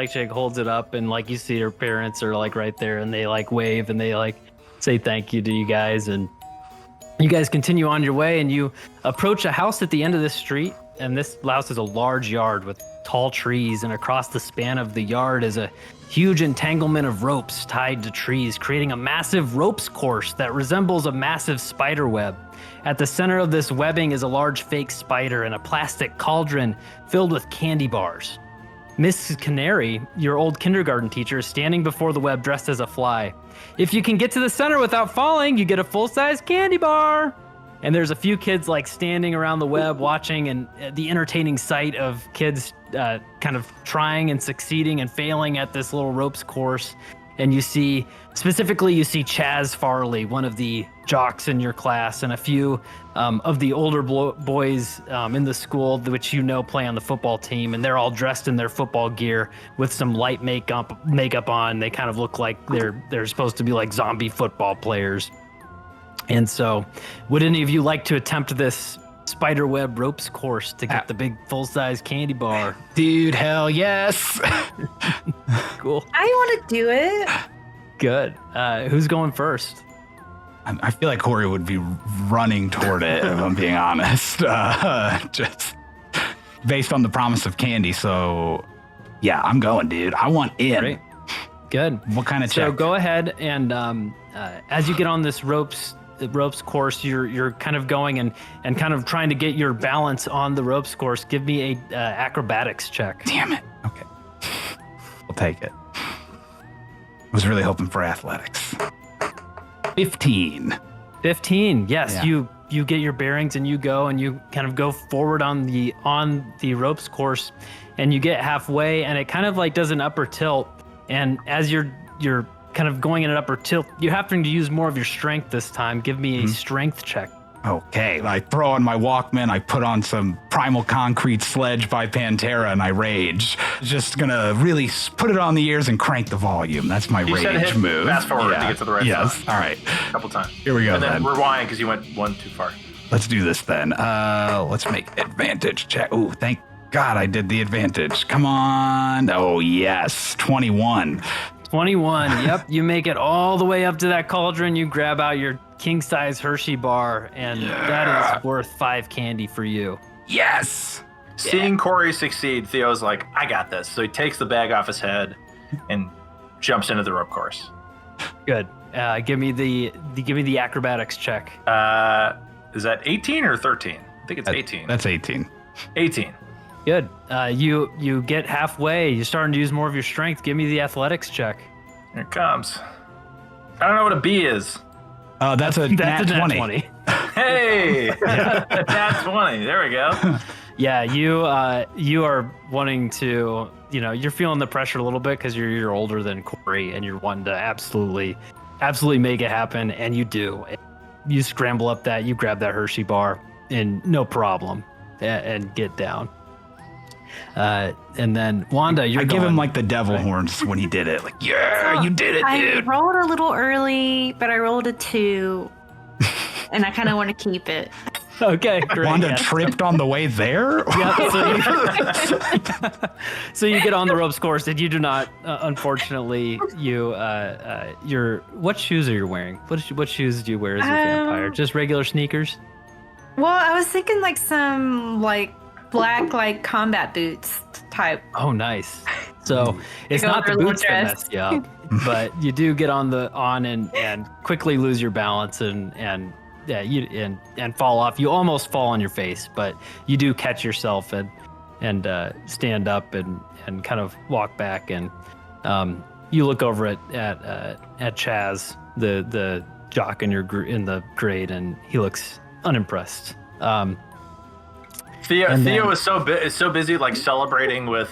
she holds it up, and like you see her parents are like right there, and they like wave and they like say thank you to you guys, and you guys continue on your way, and you approach a house at the end of this street, and this house is a large yard with tall trees, and across the span of the yard is a huge entanglement of ropes tied to trees, creating a massive ropes course that resembles a massive spider web. At the center of this webbing is a large fake spider and a plastic cauldron filled with candy bars. Miss Canary, your old kindergarten teacher, is standing before the web dressed as a fly. If you can get to the center without falling, you get a full-size candy bar. And there's a few kids like standing around the web watching, and the entertaining sight of kids kind of trying and succeeding and failing at this little ropes course. And you see Chaz Farley, one of the jocks in your class, and a few of the older boys in the school, which you know play on the football team, and they're all dressed in their football gear with some light makeup on. They kind of look like they're supposed to be like zombie football players. And so, would any of you like to attempt this spiderweb ropes course to get the big full-size candy bar? Dude, hell yes. Cool. I want to do it. Good. Who's going first? I feel like Corey would be running toward it, if I'm being honest. Just based on the promise of candy. So, yeah, I'm going, dude. I want in. Great. Good. What kind of check? So go ahead and as you get on this ropes course, you're kind of going and kind of trying to get your balance on the ropes course. Give me a acrobatics check. Damn it. Okay. We'll take it. I was really hoping for athletics. 15. 15. Yes, Yeah. you get your bearings and you go and you kind of go forward on the ropes course, and you get halfway and it kind of like does an upper tilt, and as you're kind of going in an upper tilt, you're having to use more of your strength this time. Give me a strength check. Okay, I throw on my Walkman, I put on some Primal Concrete Sledge by Pantera, and I rage. Just gonna really put it on the ears and crank the volume. That's my You said rage hit move. fast forward to get to the right Yes, side. all right. A couple times. Here we go And then then. rewind because you went one too far. Let's do this then. Let's make advantage check. Oh, thank God I did the advantage. Come on. Oh, yes. 21. 21. Yep, you make it all the way up to that cauldron. You grab out your king-size Hershey bar, and that is worth 5 candy for you. Yes. Seeing Corey succeed, Theo's like, I got this. So he takes the bag off his head and jumps into the rope course. Good. Give me the acrobatics check. Is that 18 or 13? I think it's 18. That's 18. 18. Good. You get halfway. You're starting to use more of your strength. Give me the athletics check. Here it comes. I don't know what a B is. That's a That's nat a nat 20. 20. Hey, nat 20. There we go. Yeah, you are wanting to, you're feeling the pressure a little bit because you're older than Corey, and you're wanting to absolutely make it happen, and you do. You scramble up that, you grab that Hershey bar, and no problem, and get down. And then Wanda, I give him like the devil horns when he did it. Like, yeah, you did it, I dude. rolled a little early, but I rolled a 2, and I kind of want to keep it. Okay, great. Wanda yeah. tripped on the way there? Yeah, so you get on the ropes course, and you do not, unfortunately, what shoes are you wearing? What shoes do you wear as a vampire? Just regular sneakers? Well, I was thinking like some black combat boots type. Oh, nice. So it's Go not the for a little boots that dress. mess you up, but you do get on and quickly lose your balance and fall off. You almost fall on your face, but you do catch yourself and stand up and kind of walk back, and you look over at Chaz, the jock in the grade, and he looks unimpressed. Theo is so busy like celebrating with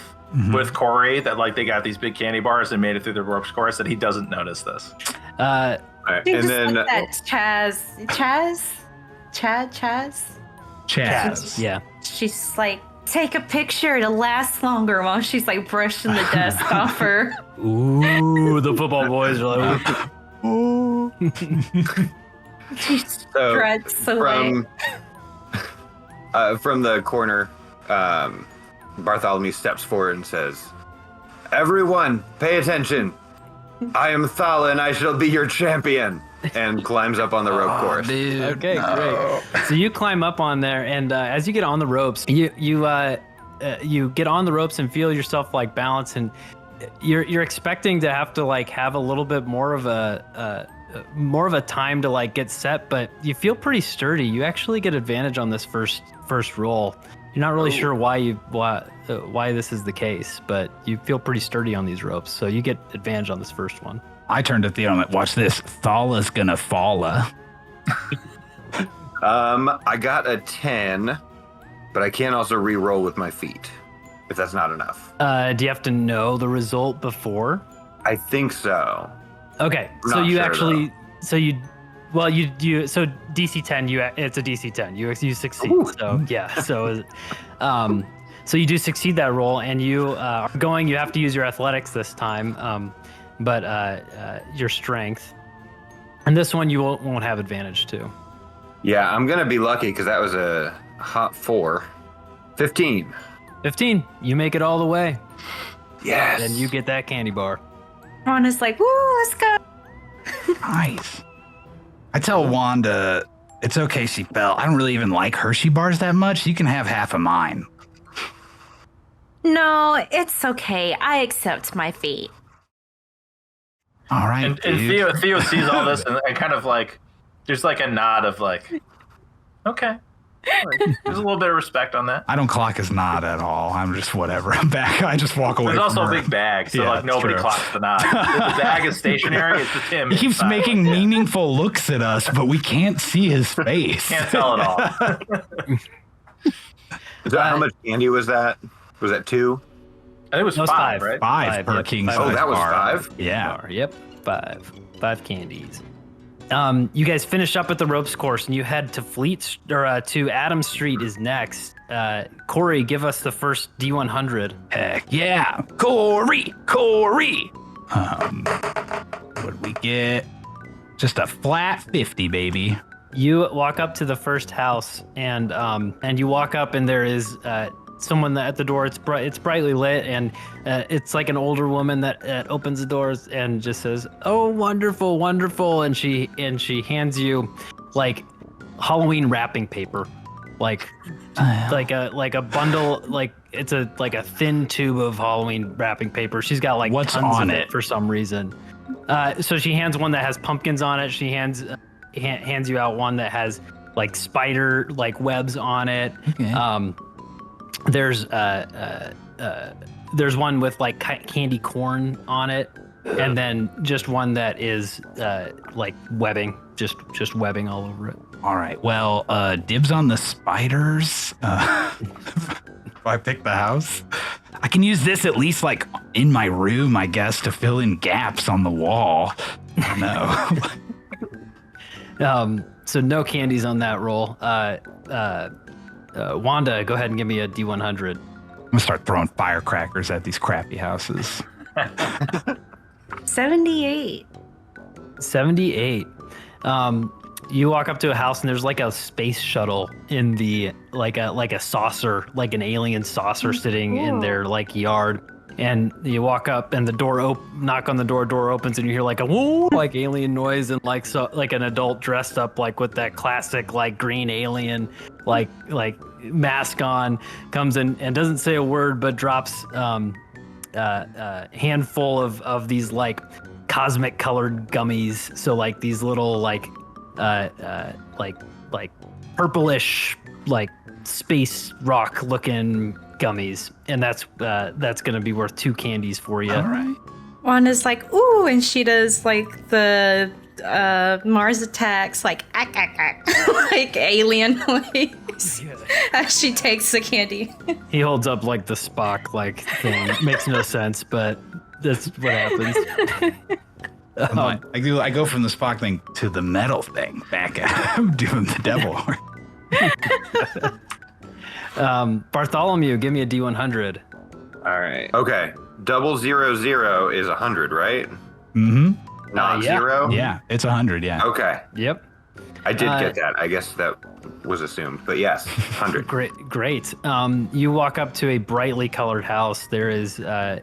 Corey that like they got these big candy bars and made it through the ropes course that he doesn't notice this. All right, Dude, and just then like that Chaz. Chaz. Yeah. She's like, take a picture to last longer while she's like brushing the dust off her. Ooh, the football boys are like, ooh. She struts away. From the corner, Bartholomew steps forward and says, "Everyone, pay attention. I am Thola, and I shall be your champion." And climbs up on the rope course. Dude, Okay, great. So you climb up on there, and as you get on the ropes, you get on the ropes and feel yourself like balance, and you're expecting to have to like have a little bit more of a time to like get set, but you feel pretty sturdy. You actually get advantage on this first roll. You're not really sure why this is the case, but you feel pretty sturdy on these ropes, so you get advantage on this first one. I turned to Theo and went, watch this. Thala's gonna falla. I got a 10, but I can also re-roll with my feet, if that's not enough. Do you have to know the result before? I think so. Okay, so Not you sure, actually, so DC 10, it's a DC 10. You succeed. Ooh. So yeah, so you do succeed that roll, and you are going. You have to use your athletics this time, but your strength, and this one you won't have advantage to. Yeah, I'm gonna be lucky because that was a hot 4. 15. 15. You make it all the way, Yes. and you get that candy bar. Wanda's like, woo, let's go. Nice. I tell Wanda, it's okay she fell. I don't really even like Hershey bars that much. You can have half of mine. No, it's okay. I accept my fate. All right, And dude. Theo sees all this and kind of like there's like a nod of like, okay. There's a little bit of respect on that. I don't clock his nod at all. I'm just whatever. I'm back. I just walk away. There's also from a her. big bag, so Yeah, like nobody true. clocks the nod. If the bag is stationary, it's just him. He keeps inside. making meaningful looks at us, but we can't see his face. Can't tell at all. Is that how much candy was that? Was that 2? I think it was No, it's 5, five. right? Five per Yep. king Five. size Oh, that was bar. 5? Yeah. Yep, 5 candies. You guys finish up at the ropes course and you head to to Addams Street is next. Corey, give us the first D100. Heck yeah. Corey. What did we get? Just a flat 50, baby. You walk up to the first house and you walk up and there is someone at the door. It's brightly lit and it's like an older woman that opens the doors and just says, "Oh, wonderful, wonderful," and she hands you like Halloween wrapping paper, like a bundle, like it's a thin tube of Halloween wrapping paper. She's got like What's tons on of it? for some reason. So she hands one that has pumpkins on it. She hands you out one that has like spider like webs on it. Okay. There's one with like candy corn on it, and then just one that is like webbing, just webbing all over it. All right. Well, dibs on the spiders. If I pick the house, I can use this at least like in my room, I guess, to fill in gaps on the wall. I don't know. So no candies on that roll. Wanda, go ahead and give me a D100. I'm gonna start throwing firecrackers at these crappy houses. 78. 78. You walk up to a house and there's like a space shuttle in the like a saucer, like an alien saucer sitting in their like yard. And you walk up and the door knock on the door opens and you hear like a woo, like alien noise and like an adult dressed up like with that classic like green alien like mask on comes in and doesn't say a word but drops handful of these like cosmic colored gummies. So like these little like purplish like space rock looking gummies, and that's gonna be worth 2 candies for you. All right. Wanda's like, ooh, and she does like the Mars attacks, like ack, ack, ack, like alien noise as she takes the candy. He holds up like the Spock like thing. Makes no sense, but that's what happens. I go from the Spock thing to the metal thing. Back at I'm doing the devil. Bartholomew, give me a D100. All right. Okay. 000 is 100, right? Mm-hmm. Not yeah. 0? Yeah, it's 100. Yeah. Okay. Yep. I did get that. I guess that was assumed. But yes, 100. Great. You walk up to a brightly colored house. There is a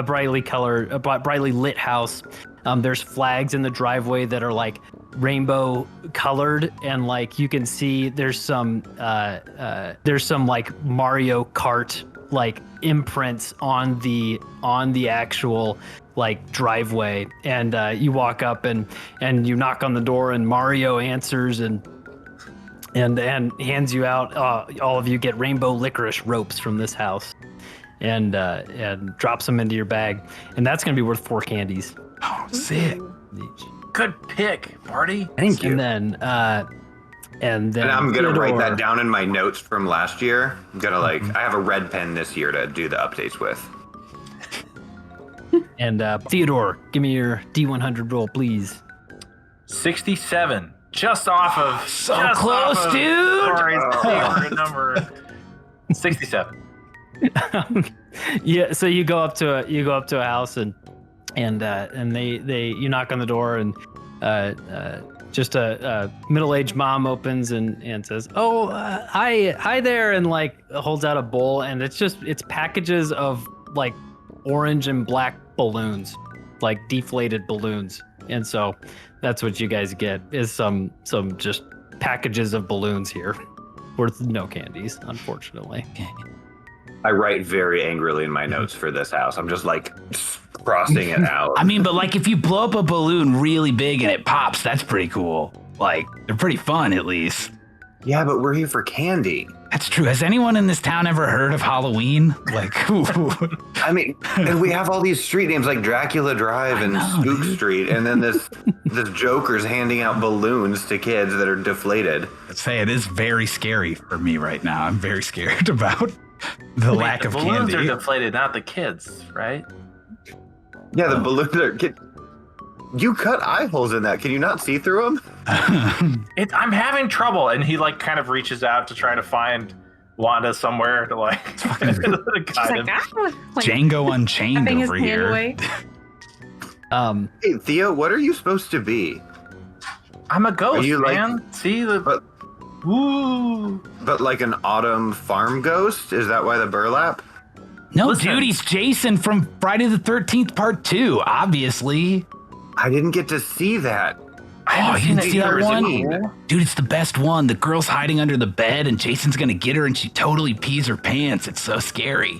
brightly lit house. There's flags in the driveway that are like rainbow colored, and like you can see there's some like Mario Kart like imprints on the actual like driveway. And you walk up and you knock on the door, and Mario answers and hands you out. All of you get rainbow licorice ropes from this house, and drops them into your bag, and that's gonna be worth 4 candies. Oh, sick. Each. Good pick, Marty. Thank you. And then And I'm going to write Theodore- that down in my notes from last year. I'm going to I have a red pen this year to do the updates with. And Theodore, give me your D100 roll, please. 67. Just off of So just close, off of dude. Corey's favorite number. 67. Yeah, so you go up to a house and you knock on the door, and just a middle-aged mom opens and says, "Oh, hi there," and like holds out a bowl, and it's packages of like orange and black balloons, like deflated balloons. And so that's what you guys get, is some just packages of balloons here worth no candies, unfortunately. I write very angrily in my notes for this house. I'm just like crossing it out. I mean, but like if you blow up a balloon really big and it pops, that's pretty cool. Like they're pretty fun, at least. Yeah, but we're here for candy. That's true. Has anyone in this town ever heard of Halloween? Like, I mean, and we have all these street names like Dracula Drive and Spook Street, and then this Joker's handing out balloons to kids that are deflated. Let's say it is very scary for me right now. I'm very scared about the lack of balloons candy. are deflated, not the kids, right? Yeah, the balloons are. You cut eye holes in that. Can you not see through them? I'm having trouble, and he like kind of reaches out to try to find Wanda somewhere to like guide him. Django Unchained Tapping over his hand here. away. Hey, Theo, what are you supposed to be? I'm a ghost, you, like- man. See the But, woo. but like an autumn farm ghost? Is that why the burlap? No, Listen. dude, he's Jason from Friday the 13th Part 2, obviously. I didn't get to see that. Oh, you didn't see that one? Either. Dude, it's the best one. The girl's hiding under the bed, and Jason's gonna get her, and she totally pees her pants. It's so scary.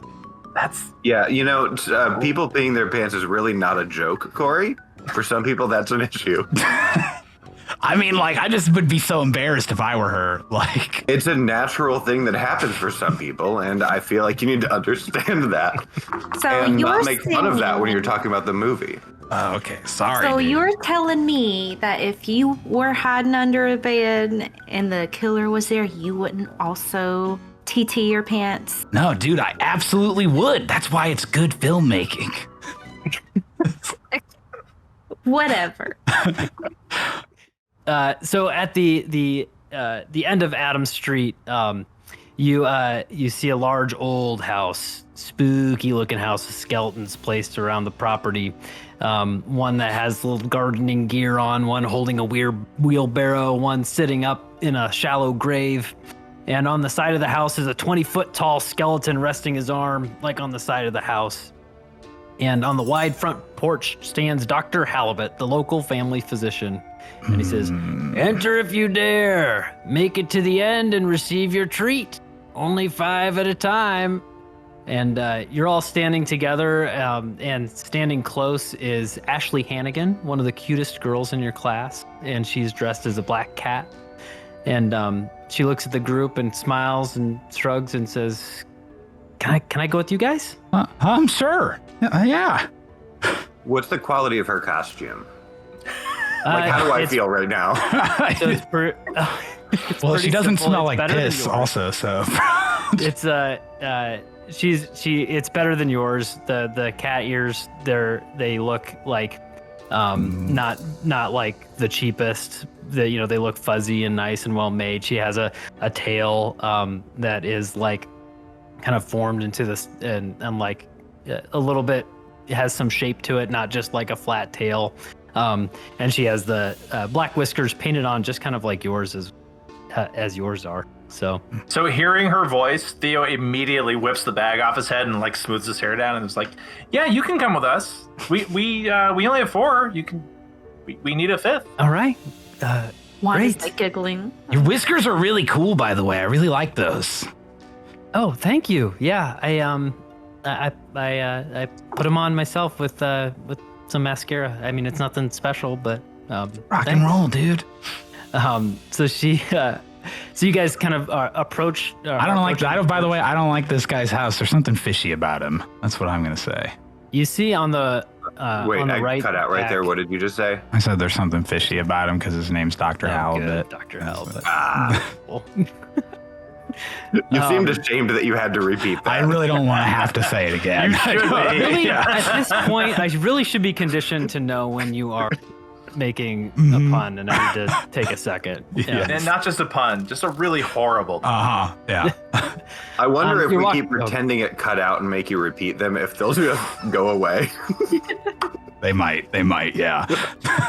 That's Yeah, people peeing their pants is really not a joke, Corey. For some people, that's an issue. I mean, like, I just would be so embarrassed if I were her. Like, It's a natural thing that happens for some people, and I feel like you need to understand that So and you're not make fun of that when saying- you're talking about the movie. oh, okay, sorry. So dude. you're telling me that if you were hiding under a bed and the killer was there, you wouldn't also TT your pants? No, dude, I absolutely would. That's why it's good filmmaking. Whatever. So at the end of Addams Street, you see a large old house, spooky looking house with skeletons placed around the property. One that has little gardening gear on, one holding a weird wheelbarrow, one sitting up in a shallow grave. And on the side of the house is a 20-foot tall skeleton resting his arm like on the side of the house. And on the wide front porch stands Dr. Halibut, the local family physician. And he says, "Enter if you dare. Make it to the end and receive your treat. Only 5 at a time." And you're all standing together, and standing close is Ashley Hannigan, one of the cutest girls in your class. And she's dressed as a black cat. And she looks at the group and smiles and shrugs and says, Can I go with you guys? I'm sure. Yeah. What's the quality of her costume? Like, how do I feel right now? So it's it's Well, pretty she doesn't simple. smell It's like better than piss, yours. also. So It's it's better than yours. The cat ears, they look like not like the cheapest. They look fuzzy and nice and well made. She has a tail that is like kind of formed into this and like a little bit, it has some shape to it, not just like a flat tail. And she has the black whiskers painted on just kind of like yours as yours are. So hearing her voice, Theo immediately whips the bag off his head and like smooths his hair down and is like, "Yeah, you can come with us. We only have 4. You can. We need a 5th." all right. Wanda's Great. like giggling. your whiskers are really cool, by the way. I really like those. Oh, thank you. Yeah, I put them on myself with some mascara. I mean, it's nothing special, but Rock thanks. and roll, dude. So you guys kind of approach. I don't like that. By the way, I don't like this guy's house. There's something fishy about him. That's what I'm gonna say. You see on the Wait, on the I right cut out right back- there. What did you just say? I said there's something fishy about him because his name's Dr. Halibut. Dr. Halibut. Ah, you seemed ashamed that you had to repeat that. I really don't want to have to say it again. You should be. Really, Yeah. at this point, I really should be conditioned to know when you are making a pun, and I need to take a second. And not just a pun, just a really horrible pun. Yeah. I wonder if you're we walking- keep pretending it cut out and make you repeat them, if they'll just go away. They might, yeah.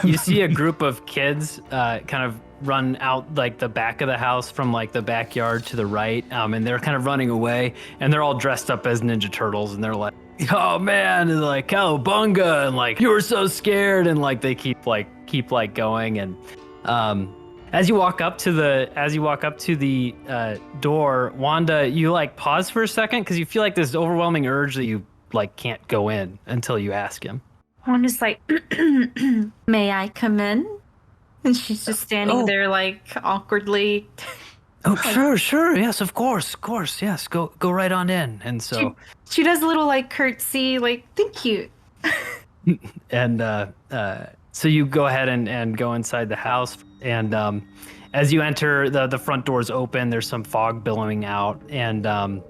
You see a group of kids kind of run out like the back of the house from like the backyard to the right, and they're kind of running away, and they're all dressed up as Ninja Turtles, and they're like, "Oh man," and like "Cowabunga," and like "You were so scared," and like they keep going, and as you walk up to the door, Wanda, you like pause for a second because you feel like this overwhelming urge that you like can't go in until you ask him. Wanda's like, "May I come in?" And she's just standing there like awkwardly Oh, sure, yes, of course, yes. Go right on in. And so, She does a little like curtsy, like thank you. and so you go ahead and go inside the house, and as you enter, the front doors open. There's some fog billowing out, and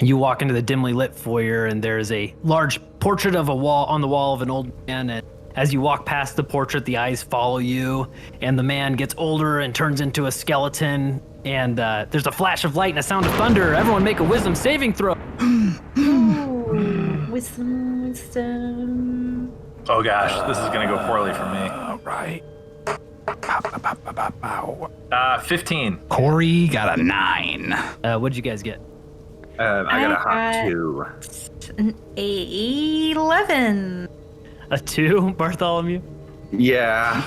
you walk into the dimly lit foyer, and there's a large portrait of on the wall of an old man. And as you walk past the portrait, the eyes follow you, and the man gets older and turns into a skeleton. And there's a flash of light and a sound of thunder. Everyone make a wisdom saving throw. Ooh, wisdom. Oh gosh, this is gonna go poorly for me. All right. 15. Corey got a 9. What'd you guys get? I got a hot got 2. An 11. A 2, Bartholomew? Yeah.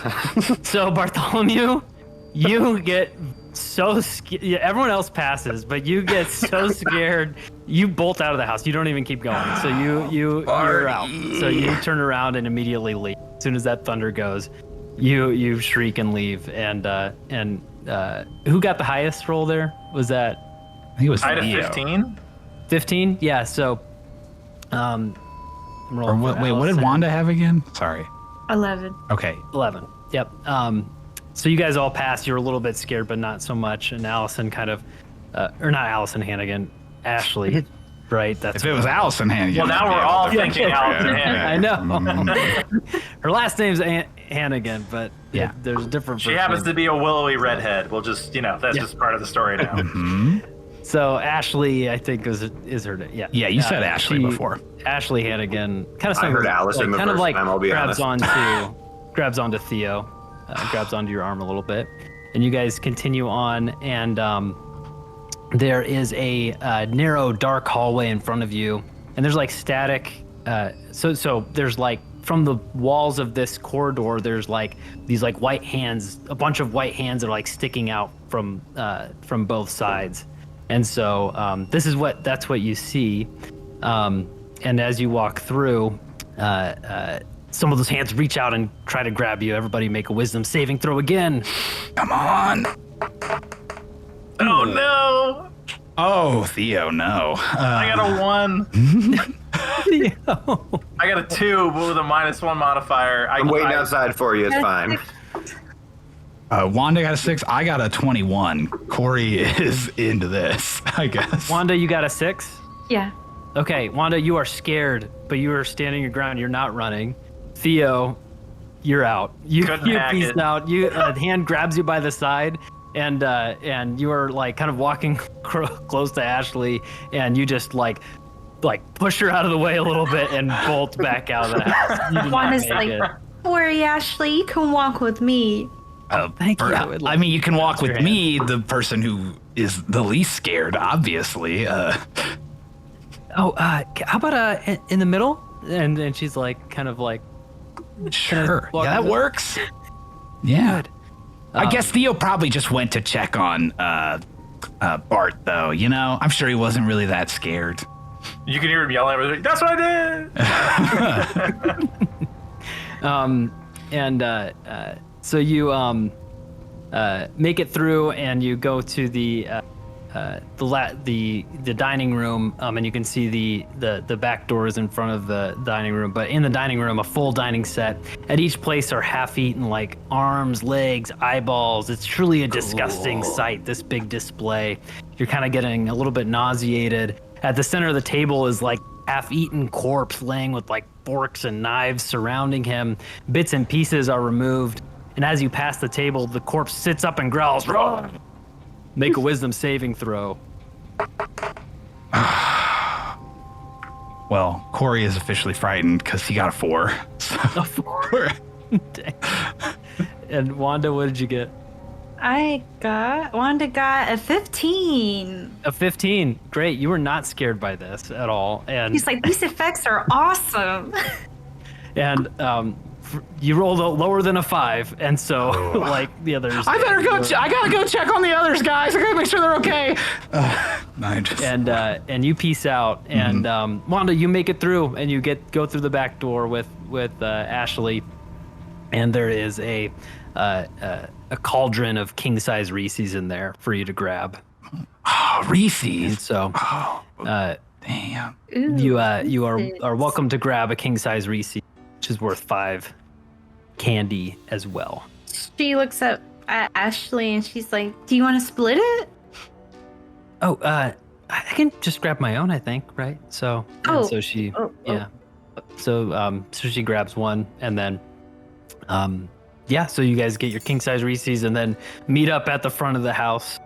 So, Bartholomew, you get so scared. Yeah, everyone else passes, but you get so scared. You bolt out of the house. You don't even keep going. So you're out. So you turn around and immediately leave. As soon as that thunder goes, you shriek and leave. And who got the highest roll there? Was that? I think it was I had a Theo. 15. 15? Yeah. So, Or wait, what did Wanda have again? Sorry. 11. Okay. 11. Yep. So you guys all passed. You were a little bit scared, but not so much. And Allison kind of, or not Allison Hannigan, Ashley, right? That's If it was Allison Hannigan. Well, now we're all thinking Allison Hannigan. I know. Her last name's Hannigan, but Yeah. there's a different. She happens to be a willowy redhead. We'll just, that's just part of the story now. So Ashley, I think is her name. Yeah. Yeah, you said Ashley before. Ashley Hannigan, kind of. I heard Allison the kind of first like time, I'll be grabs honest. grabs onto Theo, grabs onto your arm a little bit, and you guys continue on, and there is a narrow, dark hallway in front of you, and there's like static. So there's like from the walls of this corridor, there's like these like white hands, a bunch of white hands that are like sticking out from both sides. And so that's what you see. And as you walk through, some of those hands reach out and try to grab you. Everybody make a wisdom saving throw again. Come on. Oh no! Oh, Theo, no. I got a 1. I got a 2, but with a -1 modifier. I'm waiting outside for you. It's fine. Wanda got a 6. I got a 21. Corey is into this, I guess. Wanda, you got a 6? Yeah. Okay, Wanda, you are scared, but you are standing your ground. You're not running. Theo, you're out. You pieced out. A hand grabs you by the side, and you are like kind of walking close to Ashley, and you just like push her out of the way a little bit and bolt back out of the house. You did not Wanda's make like, it. don't worry, Ashley, you can walk with me. Oh, thank you. I mean, you can walk your with hand. me, the person who is the least scared, obviously. How about in the middle? And she's like, kind of like, Sure. walk Yeah, that with it. works. Yeah. Good. I guess Theo probably just went to check on Bart, though. I'm sure he wasn't really that scared. You can hear him yelling at me, that's what I did! So you make it through, and you go to the dining room, and you can see the back doors in front of the dining room. But in the dining room, a full dining set. At each place are half-eaten like arms, legs, eyeballs. It's truly a disgusting sight. This big display. You're kind of getting a little bit nauseated. At the center of the table is like half-eaten corpse laying with like forks and knives surrounding him. Bits and pieces are removed. And as you pass the table, the corpse sits up and growls. "Roar!" Make a wisdom saving throw. Well, Corey is officially frightened because he got a 4. A 4. Dang. And Wanda, what did you get? Wanda got a 15. A 15. Great. You were not scared by this at all. And He's like, these effects are awesome. and you rolled lower than a 5, and so like the others. I better go. I gotta go check on the others, guys. I gotta make sure they're okay. And you peace out, and Wanda, you make it through, and you go through the back door with Ashley, and there is a cauldron of king-size Reese's in there for you to grab. Oh, And Reese's. so Damn. you are welcome to grab a king-size Reese's, which is worth 5 candy as well. She looks up at Ashley and she's like, "Do you want to split it?" Oh, I can just grab my own, I think, right? So, and so she, yeah. So she grabs one, and then, so you guys get your king-size Reese's, and then meet up at the front of the house,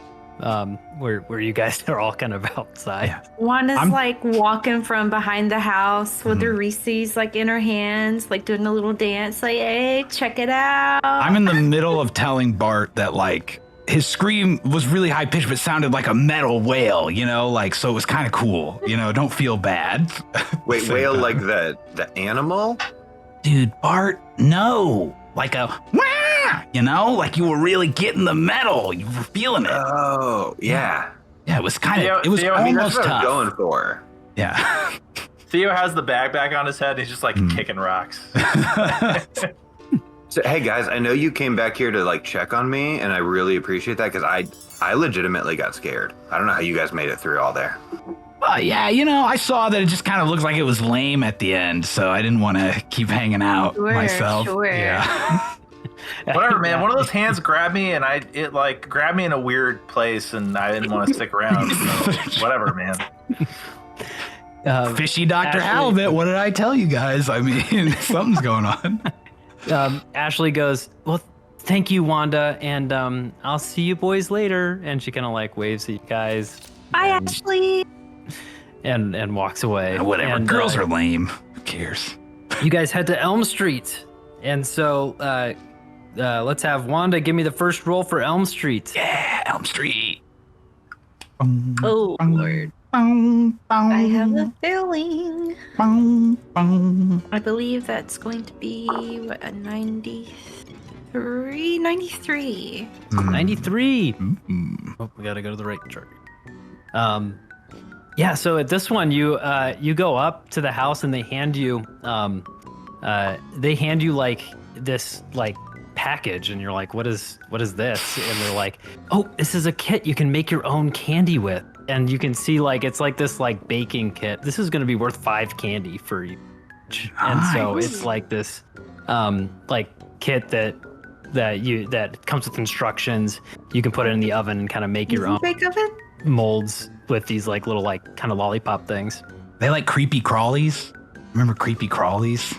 where you guys are all kind of outside. Yeah. Wanda's like walking from behind the house with her Reese's like in her hands, like doing a little dance, like, "Hey, check it out." I'm in the middle of telling Bart that like his scream was really high pitched, but sounded like a metal wail, like, so it was kind of cool, don't feel bad. Wait, whale like the animal? Dude, Bart, no, like a wah, like you were really getting the metal, you were feeling it. Oh, yeah. Yeah, it was kind of, it was Theo, almost That's what tough. I was going for. Yeah. Theo has the bag back on his head. And he's just like kicking rocks. So, hey guys, I know you came back here to like check on me, and I really appreciate that because I legitimately got scared. I don't know how you guys made it through all there. Yeah, I saw that it just kind of looked like it was lame at the end, so I didn't want to keep hanging out myself. Sure. Yeah. Whatever, man. One of those hands grabbed me, and it like grabbed me in a weird place, and I didn't want to stick around. So whatever, man. Fishy Dr. Ashley- Halibut, what did I tell you guys? I mean, something's going on. Ashley goes, "Well, thank you, Wanda, and I'll see you boys later." And she kind of like waves at you guys. Bye, Ashley. And walks away. Whatever, And, girls are lame. Who cares? You guys head to Elm Street, and so let's have Wanda give me the first roll for Elm Street. Yeah, Elm Street. Oh, Lord. I have a feeling. I believe that's going to be a 93. 93. 93. Oh, we gotta go to the right chart. Yeah. So at this one, you go up to the house and they hand you like this like package, and you're like, what is this? And they're like, "Oh, this is a kit you can make your own candy with." And you can see like it's like this like baking kit. This is going to be worth 5 candy for you. And so it's like this like kit that comes with instructions. You can put it in the oven and kind of make your own Bake oven? molds with these like little like kind of lollipop things. They like creepy crawlies. Remember creepy crawlies?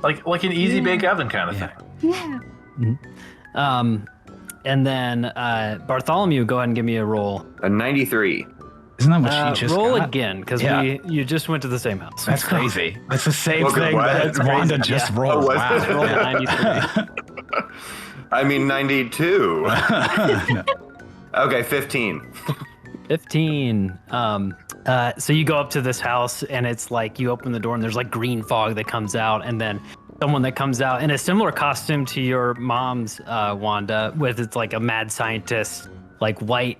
Like an easy bake oven kind of thing. Yeah. And then Bartholomew, go ahead and give me a roll. A 93. Isn't that what she just roll got? again, because Yeah. you just went to the same house. That's crazy. That's the same Well, thing what? that That's Wanda crazy. just Yeah. rolled. Oh, was Wow. it? Roll a Yeah. 93. I mean 92. Okay, 15. 15. So you go up to this house, and it's like you open the door, and there's like green fog that comes out, and then someone that comes out in a similar costume to your mom's, Wanda, with it's like a mad scientist, like white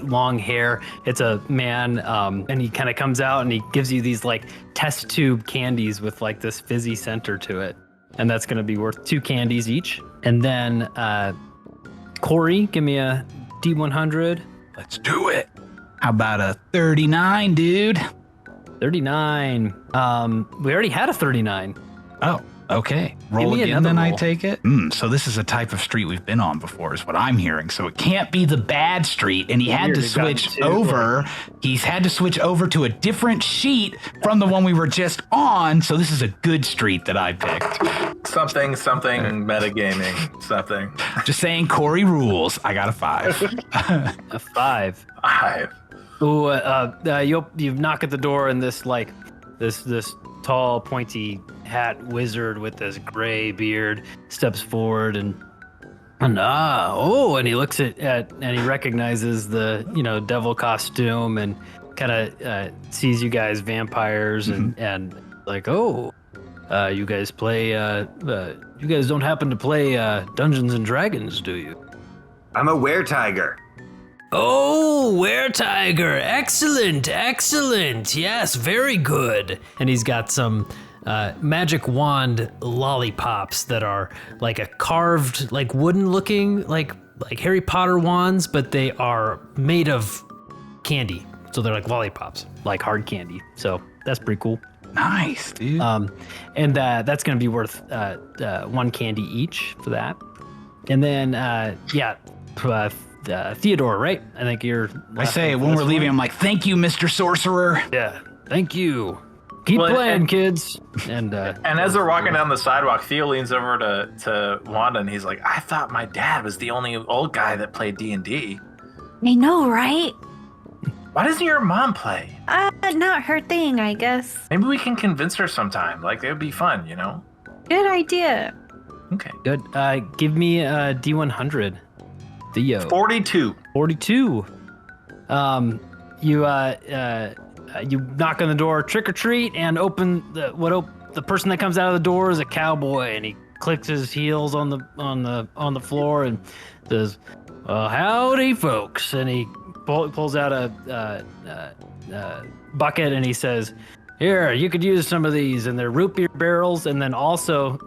long hair. It's a man, and he kind of comes out and he gives you these like test tube candies with like this fizzy center to it, and that's going to be worth 2 candies each. And then Corey, give me a D100. Let's do it. How about a 39, dude? 39. We already had a 39. Oh, okay. Roll me again, another then I roll. take it. So this is a type of street we've been on before, is what I'm hearing. So it can't be the bad street, and he had to Weird, we've gotten switch 2. over. He's had to switch over to a different sheet from the one we were just on. So this is a good street that I picked. Something metagaming, something. Just saying, Corey rules. I got a 5. A 5. 5. Ooh, you knock at the door, and this like this tall, pointy hat wizard with this gray beard steps forward and he looks at and he recognizes the devil costume and kind of sees you guys vampires and like, "Oh, you guys play you guys don't happen to play Dungeons and Dragons, do you?" I'm a were-tiger. "Oh, were-tiger. Excellent. Yes, very good." And he's got some magic wand lollipops that are like a carved, like wooden looking, like Harry Potter wands, but they are made of candy. So they're like lollipops, like hard candy. So that's pretty cool. Nice, dude. And that's going to be worth 1 candy each for that. And then, Theodore, right? I think you're. I say when we're leaving, I'm like, thank you, Mr. Sorcerer. Yeah, thank you. Keep playing, kids. And as they're walking down the sidewalk, Theo leans over to Wanda and he's like, I thought my dad was the only old guy that played D&D. I know, right? Why doesn't your mom play? Not her thing, I guess. Maybe we can convince her sometime. Like, it would be fun, you know? Good idea. Okay. good. Give me a D100. Theo. 42. 42. You knock on the door, trick or treat, and open the person that comes out of the door is a cowboy, and he clicks his heels on the floor and says, "Howdy, folks," and he pulls out a bucket and he says, "Here, you could use some of these," and they're root beer barrels, and then also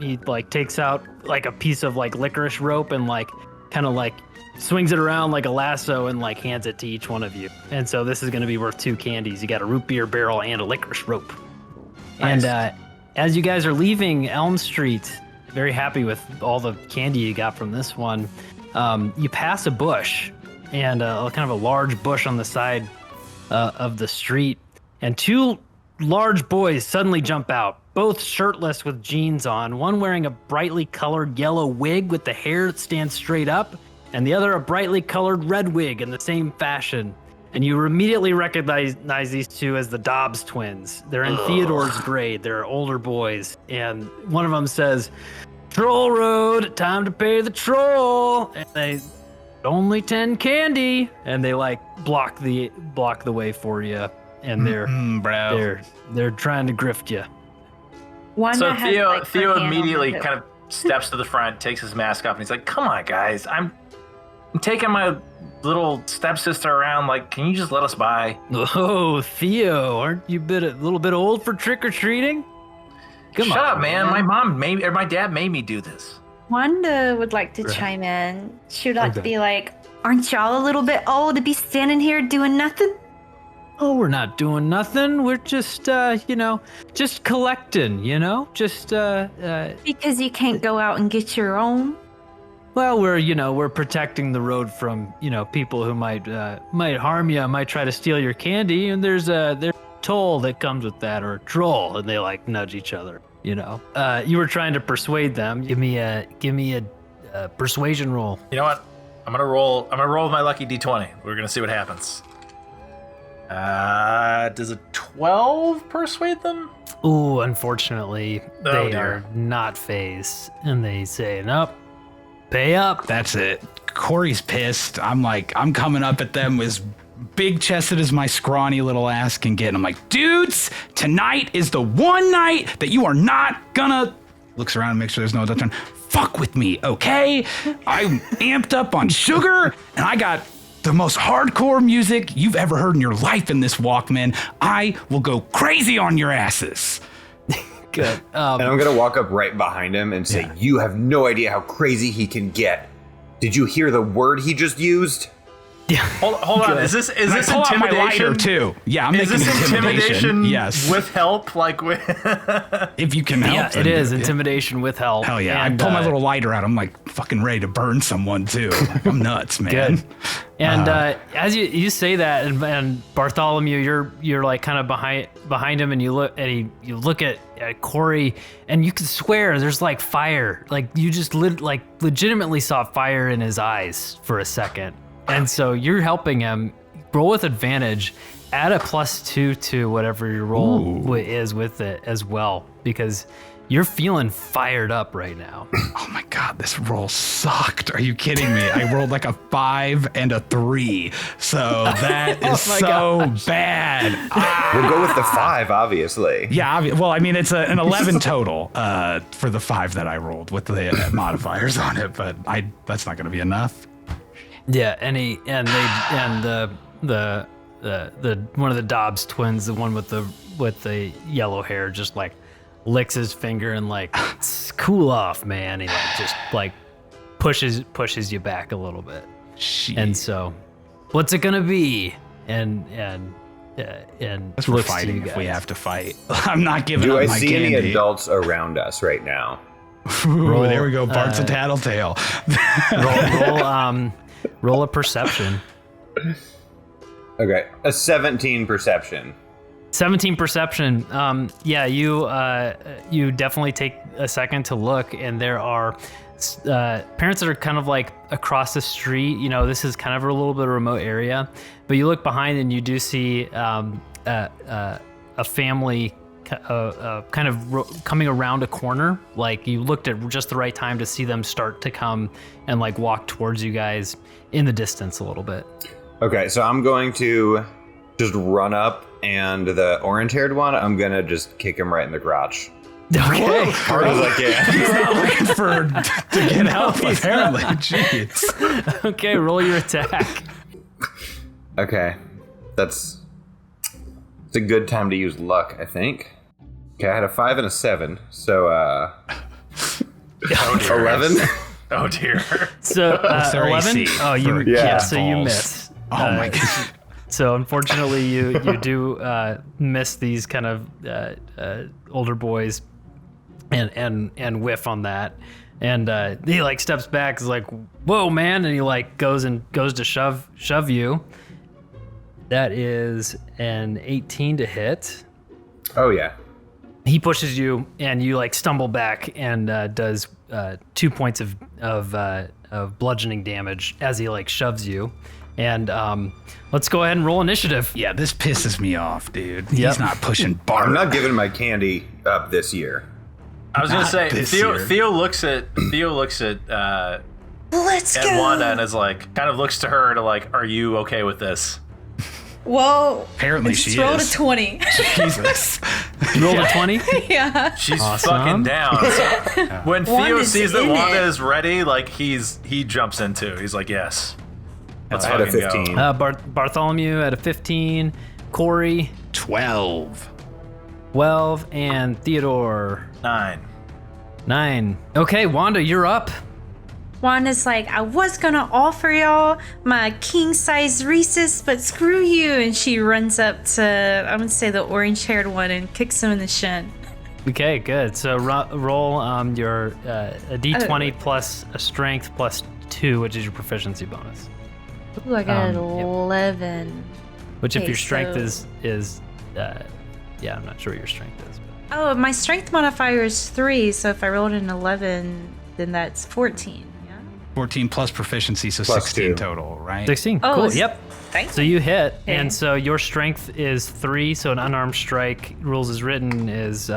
he like takes out like a piece of like licorice rope and like kind of like swings it around like a lasso and like hands it to each one of you. And so this is going to be worth 2 candies. You got a root beer barrel and a licorice rope. Nice. And as you guys are leaving Elm Street, very happy with all the candy you got from this one, you pass a bush and kind of a large bush on the side of the street, and 2 large boys suddenly jump out, both shirtless with jeans on, one wearing a brightly colored yellow wig with the hair that stands straight up, and the other a brightly colored red wig in the same fashion. And you immediately recognize these 2 as the Dobbs twins. They're in Theodore's grade. They're older boys. And one of them says, "Troll Road, time to pay the troll." And they, "Only 10 candy." And they like block the way for you. And they're trying to grift you. Wanda So has, Theo like, her hand on immediately her hip. kind of steps to the front, takes his mask off, and he's like, "Come on, guys, I'm taking my little stepsister around. Like, can you just let us by?" Oh, Theo, aren't you a little bit old for trick or treating? Shut up, man. My dad made me do this. Wanda would like to chime in. She would like to be like, "Aren't y'all a little bit old to be standing here doing nothing?" Oh, we're not doing nothing. We're just, just collecting, just, Because you can't go out and get your own. well, we're protecting the road from, people who might harm you, might try to steal your candy. And there's a toll that comes with that, or a troll, and they like nudge each other, you were trying to persuade them. Give me a persuasion roll. You know what? I'm gonna roll with my lucky D20. We're gonna see what happens. Does a 12 persuade them? Ooh, unfortunately, Oh, they dear. are not phased, and they say, "Nope, pay up." That's it. Corey's pissed. I'm coming up at them as big chested as my scrawny little ass can get. And I'm like, "Dudes, tonight is the one night that you are not gonna," looks around and makes sure there's no other turn, "fuck with me, okay? I'm amped up on sugar, and I got the most hardcore music you've ever heard in your life in this Walkman. I will go crazy on your asses." Good. And I'm gonna walk up right behind him and say, "You have no idea how crazy he can get. Did you hear the word he just used?" Hold on. Is this And I pull out my intimidation? lighter too. Yeah, I'm Is making this intimidation? Yes, With help, like with. if you can help. Yeah, then it is do intimidation with help. Hell yeah! And, I pull my little lighter out. I'm like fucking ready to burn someone too. Like, I'm nuts, man. Good. And as you say that, and Bartholomew, you're like kind of behind him, and you look at Corey, and you can swear there's like fire. Like you just legitimately saw fire in his eyes for a second. And so you're helping him. Roll with advantage. Add a +2 to whatever your roll is with it as well, because you're feeling fired up right now. Oh my god, this roll sucked. Are you kidding me? I rolled like a 5 and a 3. So that is my so gosh. bad. We'll go with the 5, obviously. Yeah, well, I mean, it's an 11 total for the 5 that I rolled with the modifiers on it, but that's not going to be enough. Yeah, and the one of the Dobbs twins, the one with the yellow hair, just like licks his finger and like, cool off, man. He like just like pushes you back a little bit. Shit. And so, what's it gonna be? And Guess we're looks to fighting you if we guys. have to fight. I'm not giving Do up I my see candy. any adults around us right now? Ooh, there we go. Bart's a tattletale. Roll a perception. Okay, a 17 perception. 17 perception. Yeah, you definitely take a second to look, and there are parents that are kind of like across the street. You know, this is kind of a little bit of a remote area, but you look behind and you do see a family kind of coming around a corner. Like you looked at just the right time to see them start to come and like walk towards you guys in the distance a little bit. Okay, so I'm going to just run up, and the orange-haired one, I'm gonna just kick him right in the crotch. Okay. Hard as I can. He's not looking to get help, apparently. Jeez. Okay, roll your attack. Okay, it's a good time to use luck, I think. Okay, I had a 5 and a 7, so 11. Oh dear. So their 11. AC Oh, you for yeah. Yeah. So you balls? miss. Oh my god. So unfortunately, you do miss these kind of older boys, and whiff on that, and he like steps back, is like, "Whoa, man!" and he like goes to shove you. That is an 18 to hit. Oh yeah. He pushes you, and you like stumble back, and does 2 points of bludgeoning damage as he like shoves you. And let's go ahead and roll initiative. Yeah, this pisses me off, dude. Yep. He's not pushing Bart. I'm not giving my candy up this year. I was gonna Not say this Theo. year. Theo looks at Let's and go. Wanda and is like, kind of looks to her to like, are you okay with this? Well, Apparently just she rolled is. a 20. Jesus. You rolled a 20. Yeah. She's Awesome. fucking down. So when Theo Wanda's sees that in Wanda it. is ready, like he jumps in too. He's like, yes. Let's I had a fucking go. 15. Bartholomew at a 15. Corey 12. 12, and Theodore 9. Okay, Wanda, you're up. Wanda's like, I was gonna offer y'all my king-size Reese's, but screw you. And she runs up to, I'm gonna say the orange-haired one, and kicks him in the shin. Okay, good. So roll your a d20 plus a strength plus 2, which is your proficiency bonus. Ooh, I got an Yep. 11. Which, if Okay, your strength so- is yeah, I'm not sure what your strength is. But. Oh, my strength modifier is 3, so if I rolled an 11, then that's 14. Yeah. 14 plus proficiency, so Plus 16 2. total, right? 16. Oh, Cool. it's- Yep. Thanks. So you hit, Okay. and so your strength is 3. So an unarmed strike, rules as written, is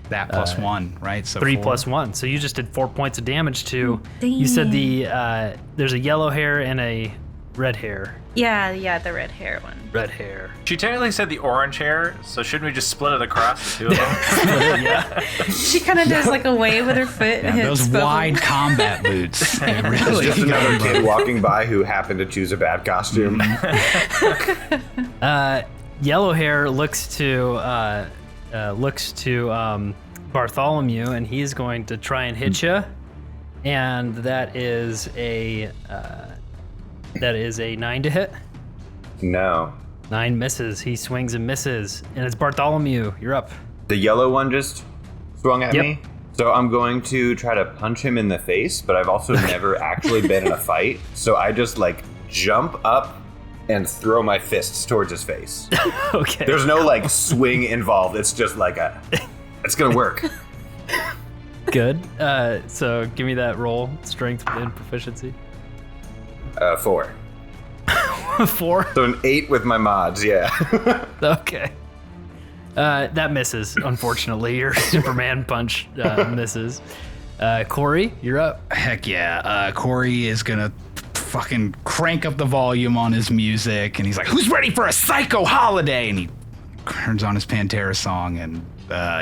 That plus 1, right? So 3 4. plus 1. So you just did 4 points of damage to. You said there's a yellow hair and a red hair. Yeah, the red hair one. Red hair. She technically said the orange hair, so shouldn't we just split it across the two of them? Yeah. She kind of does like a wave with her foot. Yeah, and those hits both of wide them. combat boots. They It's really just got another them kid both. walking by who happened to choose a bad costume. Yellow hair looks to Bartholomew, and he's going to try and hit you, and that is a 9 to hit. No. 9 misses. He swings and misses, and it's Bartholomew. You're up. The yellow one just swung at Yep. me. So I'm going to try to punch him in the face, but I've also never actually been in a fight. So I just like jump up and throw my fists towards his face. Okay. There's no like swing involved. It's just like it's gonna work. Good. So give me that roll, strength and proficiency. 4. 4. So an 8 with my mods, yeah. Okay. That misses, unfortunately. Your Superman punch misses. Corey, you're up. Heck yeah. Corey is going to fucking crank up the volume on his music, and he's like, who's ready for a psycho holiday? And he turns on his Pantera song, and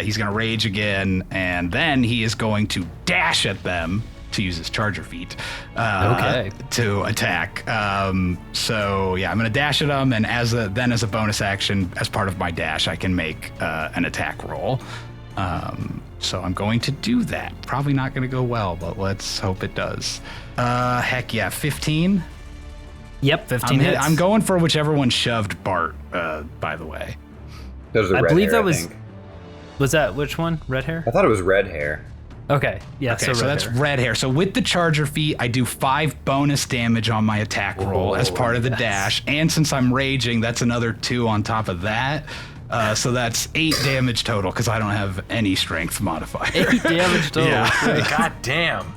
he's going to rage again, and then he is going to dash at them to use his charger feet to attack. So yeah, I'm going to dash at them, and as a bonus action, as part of my dash, I can make an attack roll. So I'm going to do that. Probably not going to go well, but let's hope it does. Heck yeah, 15. Yep, 15 hits. I'm going for whichever one shoved Bart, by the way. Those are I red believe hair, that was. think. Was that which one? Red hair? I thought it was red hair. Okay, yeah. Okay, so red that's hair. red hair. So with the charger feat, I do 5 bonus damage on my attack roll as part of the dash. And since I'm raging, that's another 2 on top of that. So that's 8 damage total because I don't have any strength modifier. 8 damage total. Yeah. God damn.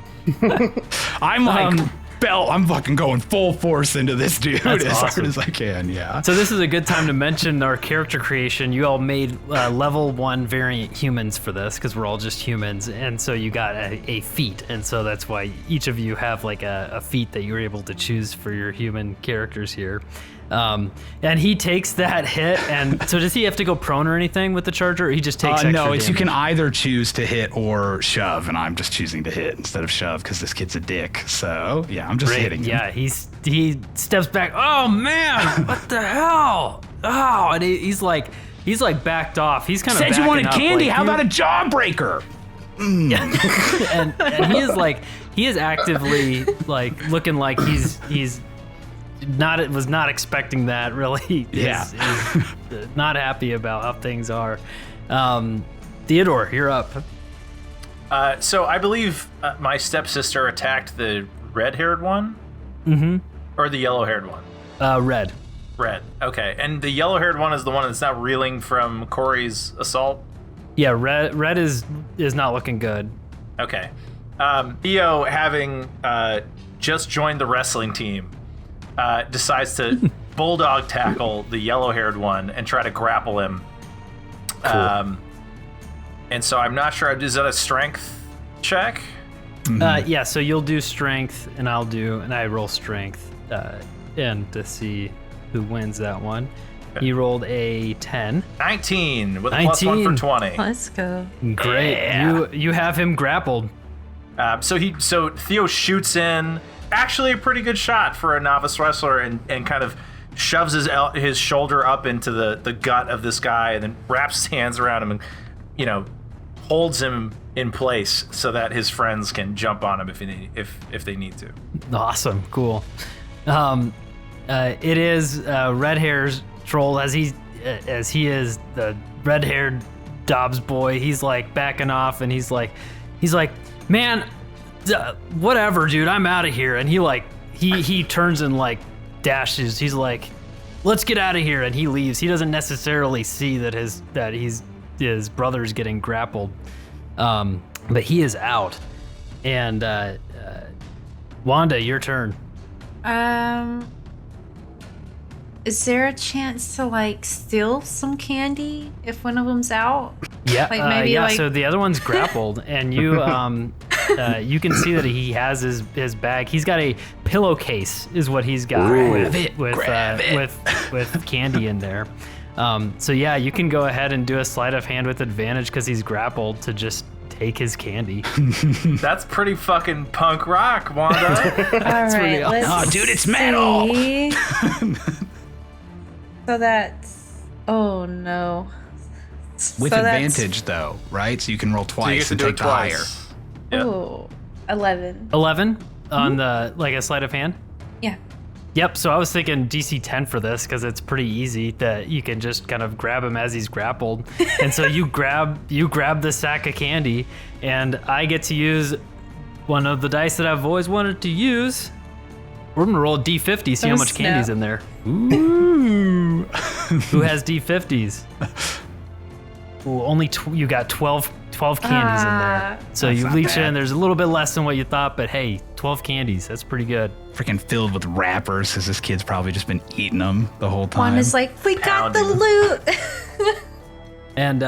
I'm like, I'm fucking going full force into this dude That's as awesome. hard as I can. Yeah. So this is a good time to mention our character creation. You all made level 1 variant humans for this because we're all just humans, and so you got a feat, and so that's why each of you have like a feat that you were able to choose for your human characters here. And he takes that hit, and so does he have to go prone or anything with the charger, or he just takes extra No, it's you damage? can either choose to hit or shove, and I'm just choosing to hit instead of shove because this kid's a dick. So yeah, I'm just Great. hitting him. Yeah, he steps back. Oh man, what the hell? Oh, and he's like backed off. He's kind of Said you wanted up, candy. like, How about a jawbreaker? and he is actively like looking like he's was not expecting that, really. Is not happy about how things are. Theodore, you're up. So I believe my stepsister attacked the red-haired one? Or the yellow-haired one? Red. Red. Okay. And the yellow-haired one is the one that's not reeling from Corey's assault? Yeah, red is not looking good. Okay. Theo, having just joined the wrestling team, decides to bulldog tackle the yellow-haired one and try to grapple him. Cool. And so I'm not sure, is that a strength check? Yeah, so you'll do strength, and I roll strength, and to see who wins that one. He rolled a 10. 19 with a plus 1 for 20. Let's go. Great. Yeah. You have him grappled. So Theo shoots in, actually a pretty good shot for a novice wrestler, and kind of shoves his shoulder up into the gut of this guy, and then wraps his hands around him and, holds him in place so that his friends can jump on him if they need to. Awesome. Cool. It is red hair's troll as he is the red-haired Dobbs boy. He's like backing off, and he's like, man, whatever, dude, I'm out of here. And he turns and like dashes. He's like, let's get out of here, and he leaves. He doesn't necessarily see that his brother's getting grappled, but he is out. And Wanda, your turn. Is there a chance to like steal some candy if one of them's out? Yeah, Like, maybe, yeah. like- So the other one's grappled, and you you can see that he has his bag. He's got a pillowcase, is what he's got with candy in there. So yeah, you can go ahead and do a sleight of hand with advantage because he's grappled to just take his candy. That's pretty fucking punk rock, Wanda. All pretty right, awesome. let's Oh, dude, it's metal. see. So that's no. With So that's- advantage, though, right? So you can roll So you get twice to and do take it the higher. twice. Yeah. Ooh, 11. 11 on the like a sleight of hand. Yeah. Yep. So I was thinking DC 10 for this because it's pretty easy that you can just kind of grab him as he's grappled, and so you grab the sack of candy, and I get to use one of the dice that I've always wanted to use. We're gonna roll a D50, see how Oh, much candy's snap. in there. Ooh. Who has D50s? Ooh, only you got 12 candies in there. So you not leach bad. in. There's a little bit less than what you thought, but hey, 12 candies. That's pretty good. Freaking filled with wrappers because this kid's probably just been eating them the whole time. One is like, we got the Pounding. loot. And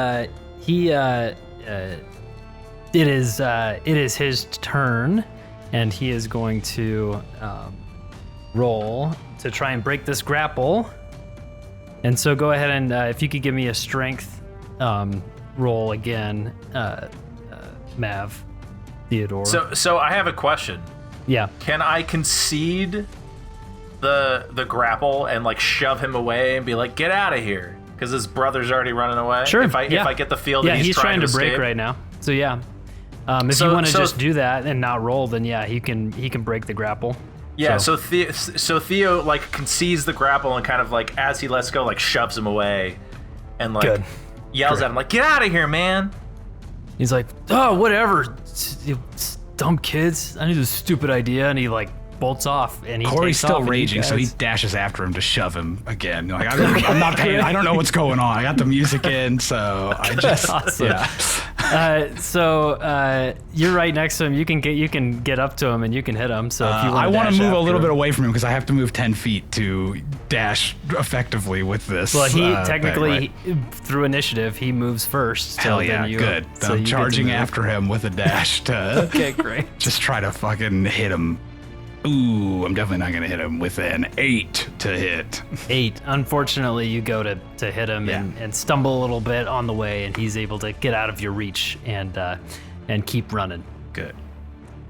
it is his turn, and he is going to roll to try and break this grapple. And so go ahead and if you could give me a strength roll again, Mav, Theodore. So I have a question. yeah. Can I concede the grapple and like shove him away and be like, get out of here? Because his brother's already running away. Sure. If I get the feel that he's trying to break escape. right now. So yeah. If you want to just do that and not roll, then yeah, he can break the grapple. Yeah, so Theo like sees the grapple and kind of like as he lets go, like shoves him away, and like yells at him like, "Get out of here, man!" He's like, "Oh, whatever, you dumb kids. I knew this stupid idea," and he like bolts off. And Corey's takes still off, raging, so he dashes after him to shove him again. Like, I'm not paying. I don't know what's going on. I got the music in, so I just awesome. Yeah. So you're right next to him. You can get up to him and you can hit him. So if you I want to move a little him. bit away from him because I have to move 10 feet to dash effectively with this. Well, he technically thing, right? through initiative he moves first. Hell so yeah, then good. So I'm you charging get to move. after him with a dash to Okay, great. just try to fucking hit him. Ooh, I'm definitely not gonna hit him with an 8 to hit. 8. Unfortunately, you go to hit him and stumble a little bit on the way, and he's able to get out of your reach and keep running. Good.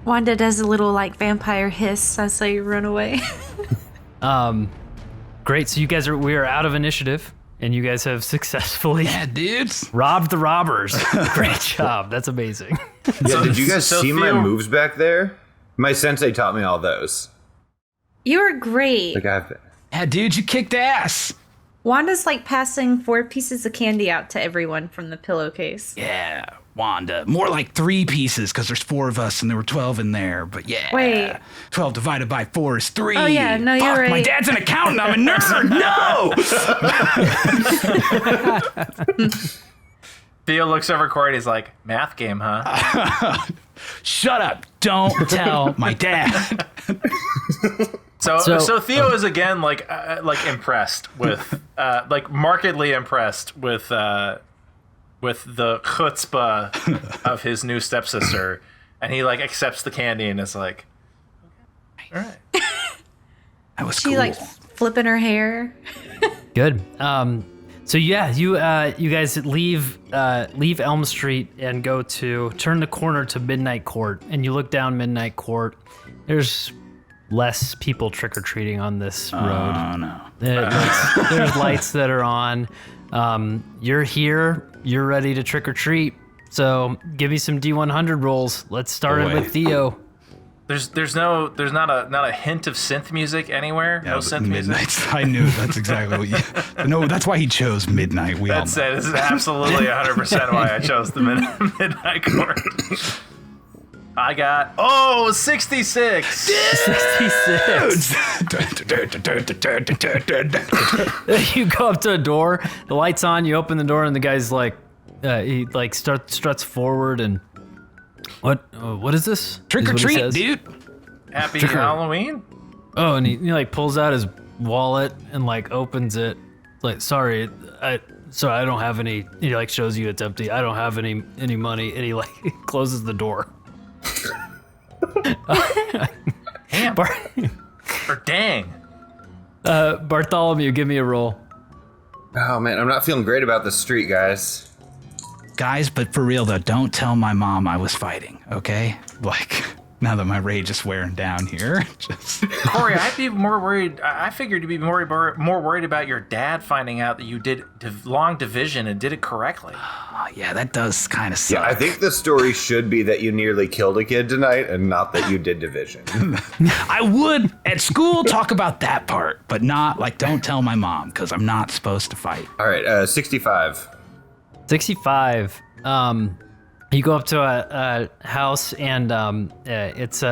Wanda does a little like vampire hiss as they run away. Great. So we are out of initiative, and you guys have successfully dudes. robbed the robbers. Great job. That's amazing. Yeah, did you guys see my Theo- moves back there? My sensei taught me all those. You are great. Like Yeah, dude, you kicked ass. Wanda's like passing 4 pieces of candy out to everyone from the pillowcase. Yeah, Wanda. More like 3 pieces because there's 4 of us and there were 12 in there. But yeah. Wait. 12 divided by 4 is 3. Oh, yeah, no, Fuck, you're right. My dad's an accountant. I'm a nerd. No. Theo looks over Corey and he's like, "Math game, huh?" Shut up. Don't tell my dad. So Theo is again like impressed with like markedly impressed with the chutzpah of his new stepsister, and he like accepts the candy and is like, "All right." That was She cool. like flipping her hair. Good. So yeah, you guys leave Elm Street and turn the corner to Midnight Court, and you look down Midnight Court. There's less people trick-or-treating on this road. Oh, no. There's lights that are on. You're here. You're ready to trick-or-treat. So give me some D100 rolls. Let's start it with Theo. There's not a hint of synth music anywhere. Yeah, No but synth music. Midnight's. I knew that's exactly what you. No, that's why he chose Midnight. We all That's know. it. This is absolutely 100% why I chose the Midnight Court. I got 66. 66. You go up to a door. The light's on. You open the door, and the guy's like, he like struts forward and. What is this? Trick or Is what he treat, says. dude. Happy Trick or- Halloween. Oh, and he like pulls out his wallet and like opens it. Like, sorry, I don't have any. He like shows you it's empty. I don't have any money, and he like closes the door. Damn. Or dang. Bartholomew, give me a roll. Oh man, I'm not feeling great about this street, guys. Guys, but for real though, don't tell my mom I was fighting, okay? Like, now that my rage is wearing down here, just Corey, I'd be more worried. I figured you'd be more worried about your dad finding out that you did long division and did it correctly. yeah, that does kind of suck. Yeah, I think the story should be that you nearly killed a kid tonight and not that you did division. I would at school talk about that part, but not like don't tell my mom because I'm not supposed to fight. All right, 65. 65. You go up to a house and it's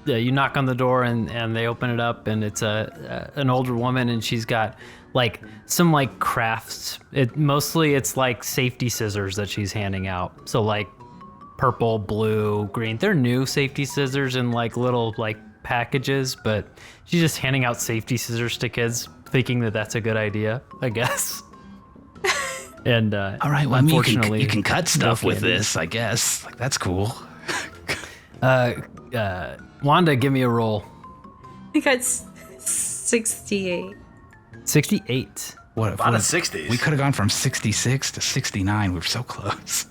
you knock on the door and they open it up and it's an older woman and she's got like some like crafts. It's like safety scissors that she's handing out. So like purple, blue, green. They're new safety scissors in like little like packages, but she's just handing out safety scissors to kids, thinking that that's a good idea, I guess. And All right, well, I mean, unfortunately, you can cut stuff no with candy. this, I guess. Like that's cool. Wanda, give me a roll. I got 68. 68. What A lot of 60s. We could have gone from 66 to 69. We were so close.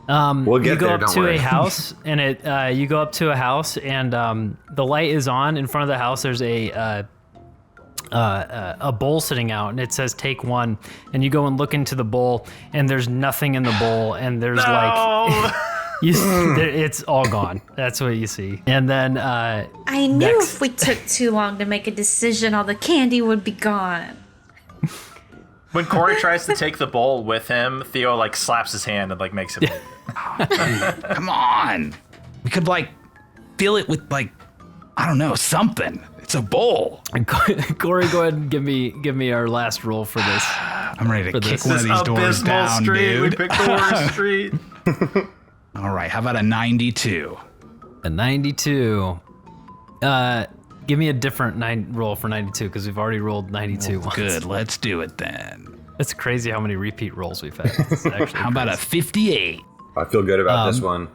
We'll get You go there, up don't to worry. a house, and you go up to a house, and the light is on in front of the house. There's a a bowl sitting out, and it says take one, and you go and look into the bowl, and there's nothing in the bowl, and there's like it's all gone. That's what you see. And then I knew if we took too long to make a decision, all the candy would be gone. When Corey tries to take the bowl with him, Theo like slaps his hand and like makes him. Come on. We could like fill it with like, I don't know, something. It's a bowl. Corey, go ahead and give me our last roll for this. I'm ready to kick this. one of these doors down, street. dude. We picked the worst street. All right, how about a 92? A 92. Give me a different roll for 92 because we've already rolled 92 once. Good, let's do it then. It's crazy how many repeat rolls we've had. It's actually How about a 58? I feel good about this one.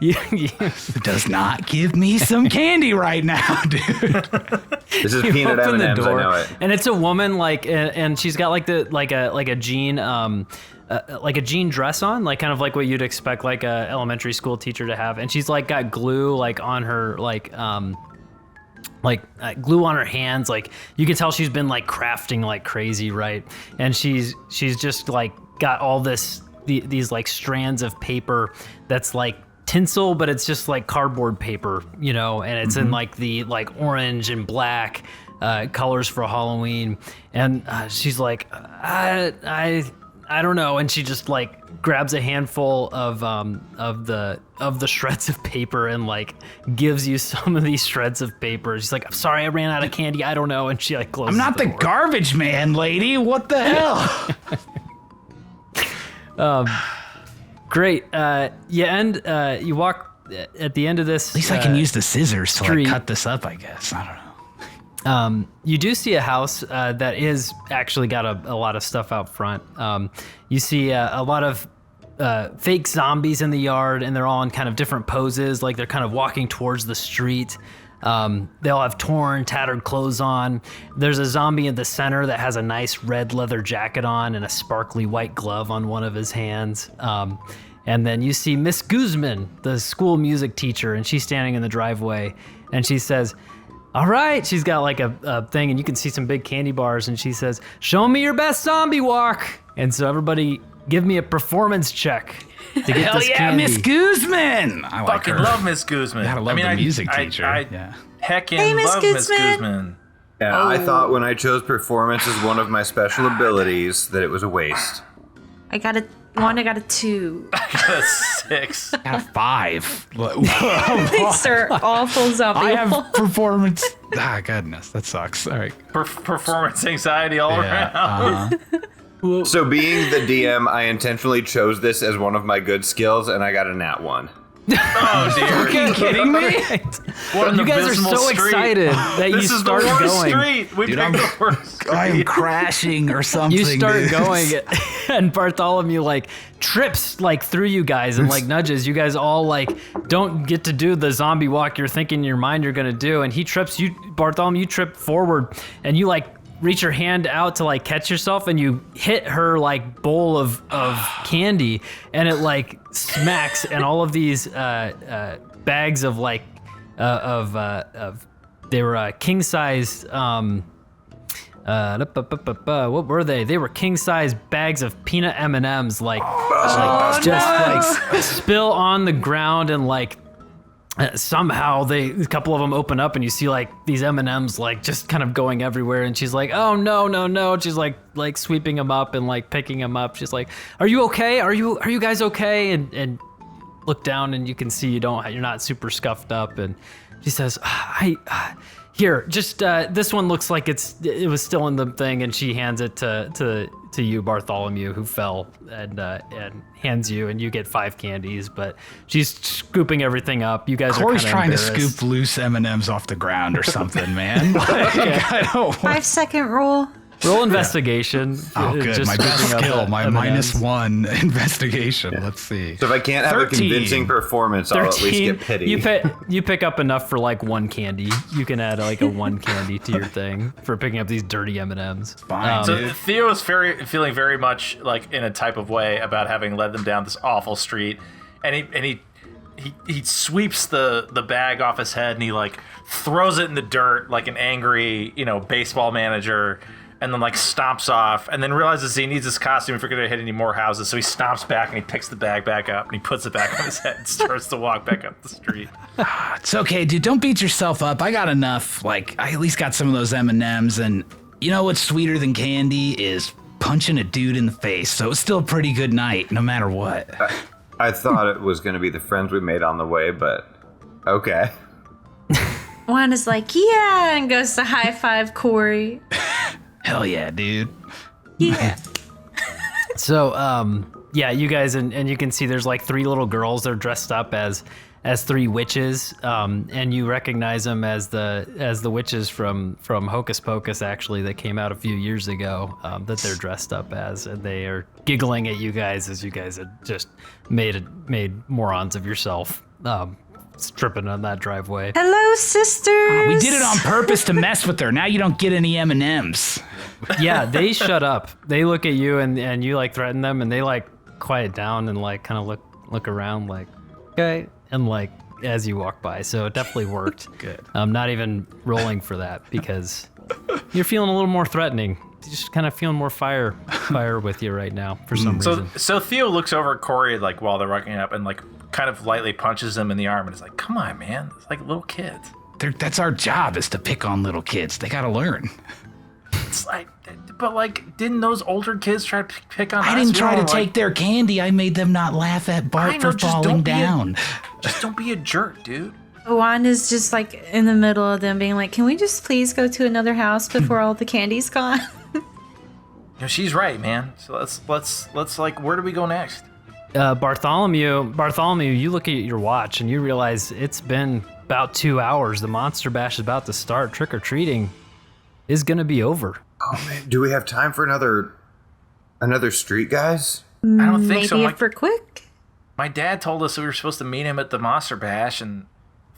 It does not give me some candy right now, dude. This is You peanut open the M&Ms. I door, know it. and it's a woman and she's got like a jean like a jean dress on, like kind of like what you'd expect like a elementary school teacher to have, and she's like got glue like on her glue on her hands, like you can tell she's been like crafting like crazy, right? And she's just like got all these like strands of paper that's like tinsel, but it's just like cardboard paper, you know, and it's in like the like orange and black colors for Halloween. And she's like, I don't know, and she just like grabs a handful of the shreds of paper and like gives you some of these shreds of paper. She's like, I'm sorry, I ran out of candy. I don't know, and she like closes. I'm not the door. garbage man, lady. What the hell? Great. You walk at the end of this. At least I can use the scissors to street. like cut this up, I guess. I don't know. You do see a house that is actually got a lot of stuff out front. You see a lot of fake zombies in the yard, and they're all in kind of different poses, like they're kind of walking towards the street. They all have torn, tattered clothes on. There's a zombie in the center that has a nice red leather jacket on and a sparkly white glove on one of his hands. And then you see Miss Guzman, the school music teacher, and she's standing in the driveway, and she says, all right, she's got like a thing, and you can see some big candy bars, and she says, show me your best zombie walk. And so everybody give me a performance check to get Hell this yeah, candy. Miss Guzman! I like Fucking her. love Miss Guzman. Gotta love the music teacher. I heckin' Hey, Miss love Miss Guzman. Guzman. Yeah, I thought when I chose performance as one of my special abilities that it was a waste. Wanda got a 2. A 6. I got a 5. These are awful zombie I have walls. performance. Ah, goodness, that sucks. All right. Performance anxiety all around. So being the DM, I intentionally chose this as one of my good skills, and I got a nat 1. Oh dear. Are you kidding me? What an You guys are abysmal so street. excited that This you is start the worst going. street. We Dude, picked I'm- the worst street. I am crashing or something. You start dude. going, and Bartholomew like trips like through you guys and like nudges. You guys all like don't get to do the zombie walk you're thinking in your mind you're gonna do, and he trips. Bartholomew, you trip forward, and you like reach your hand out to like catch yourself, and you hit her like bowl of candy, and it like smacks, and all of these bags of like they were king size. What were they? They were king size bags of peanut M&Ms, like spill on the ground, and like somehow a couple of them open up, and you see like these M&Ms like just kind of going everywhere. And she's like, "Oh no!" She's like sweeping them up and like picking them up. She's like, "Are you okay? Are you guys okay?" And look down, and you can see you're not super scuffed up. And she says, Here, just this one looks like it was still in the thing," and she hands it to you, Bartholomew, who fell, and hands you, and you get 5 candies. But she's scooping everything up. You guys Corey's are trying to embarrassed. scoop loose M&Ms off the ground or something, man. Like, I don't want 5-second rule. Roll investigation. Oh, good. Just My best scooping up skill, the my M&Ms. -1 investigation. Let's see. So if I can't have a 13. convincing performance, I'll at least get pity. You pick up enough for like 1 candy. You can add like a 1 candy to your thing for picking up these dirty M&Ms. Fine, So dude. Theo is feeling very much like in a type of way about having led them down this awful street, and he he sweeps the bag off his head and he like throws it in the dirt like an angry, baseball manager, and then like stomps off, and then realizes he needs his costume if we're gonna hit any more houses. So he stomps back and he picks the bag back up and he puts it back on his head and starts to walk back up the street. It's okay, dude. Don't beat yourself up. I got enough. Like, I at least got some of those M&Ms, and you know what's sweeter than candy is punching a dude in the face. So it's still a pretty good night, no matter what. I thought it was going to be the friends we made on the way, but okay. Wanda's like, yeah, and goes to high five Corey. Hell yeah, dude. Yeah. So, yeah, you guys, and you can see there's like 3 little girls. They're dressed up as 3 witches, and you recognize them as the witches from Hocus Pocus, actually, that came out a few years ago, that they're dressed up as, and they are giggling at you guys as you guys had just made morons of yourself, stripping on that driveway. Hello, sisters. We did it on purpose to mess with her. Now you don't get any M&Ms. Yeah, they shut up. They look at you and you like threaten them, and they like quiet down and like kind of look around like, okay, and like as you walk by. So it definitely worked. Good. I'm not even rolling for that because you're feeling a little more threatening. You're just kind of feeling more fire with you right now for some reason. So Theo looks over at Corey like while they're walking up and like kind of lightly punches him in the arm and is like, "Come on, man! It's like little kids." That's our job, is to pick on little kids. They gotta learn. It's like, but like, didn't those older kids try to pick on us? I didn't try to take their candy. I made them not laugh at Bart for falling down. Just don't be a jerk, dude. Wanda's just like in the middle of them being like, can we just please go to another house before all the candy's gone? She's right, man. So let's like, where do we go next? Bartholomew, you look at your watch and you realize it's been about 2 hours. The Monster Bash is about to start. Trick or treating is gonna be over. Oh man, do we have time for another street, guys? I don't think so. Maybe if we're quick. My dad told us we were supposed to meet him at the Monster Bash, and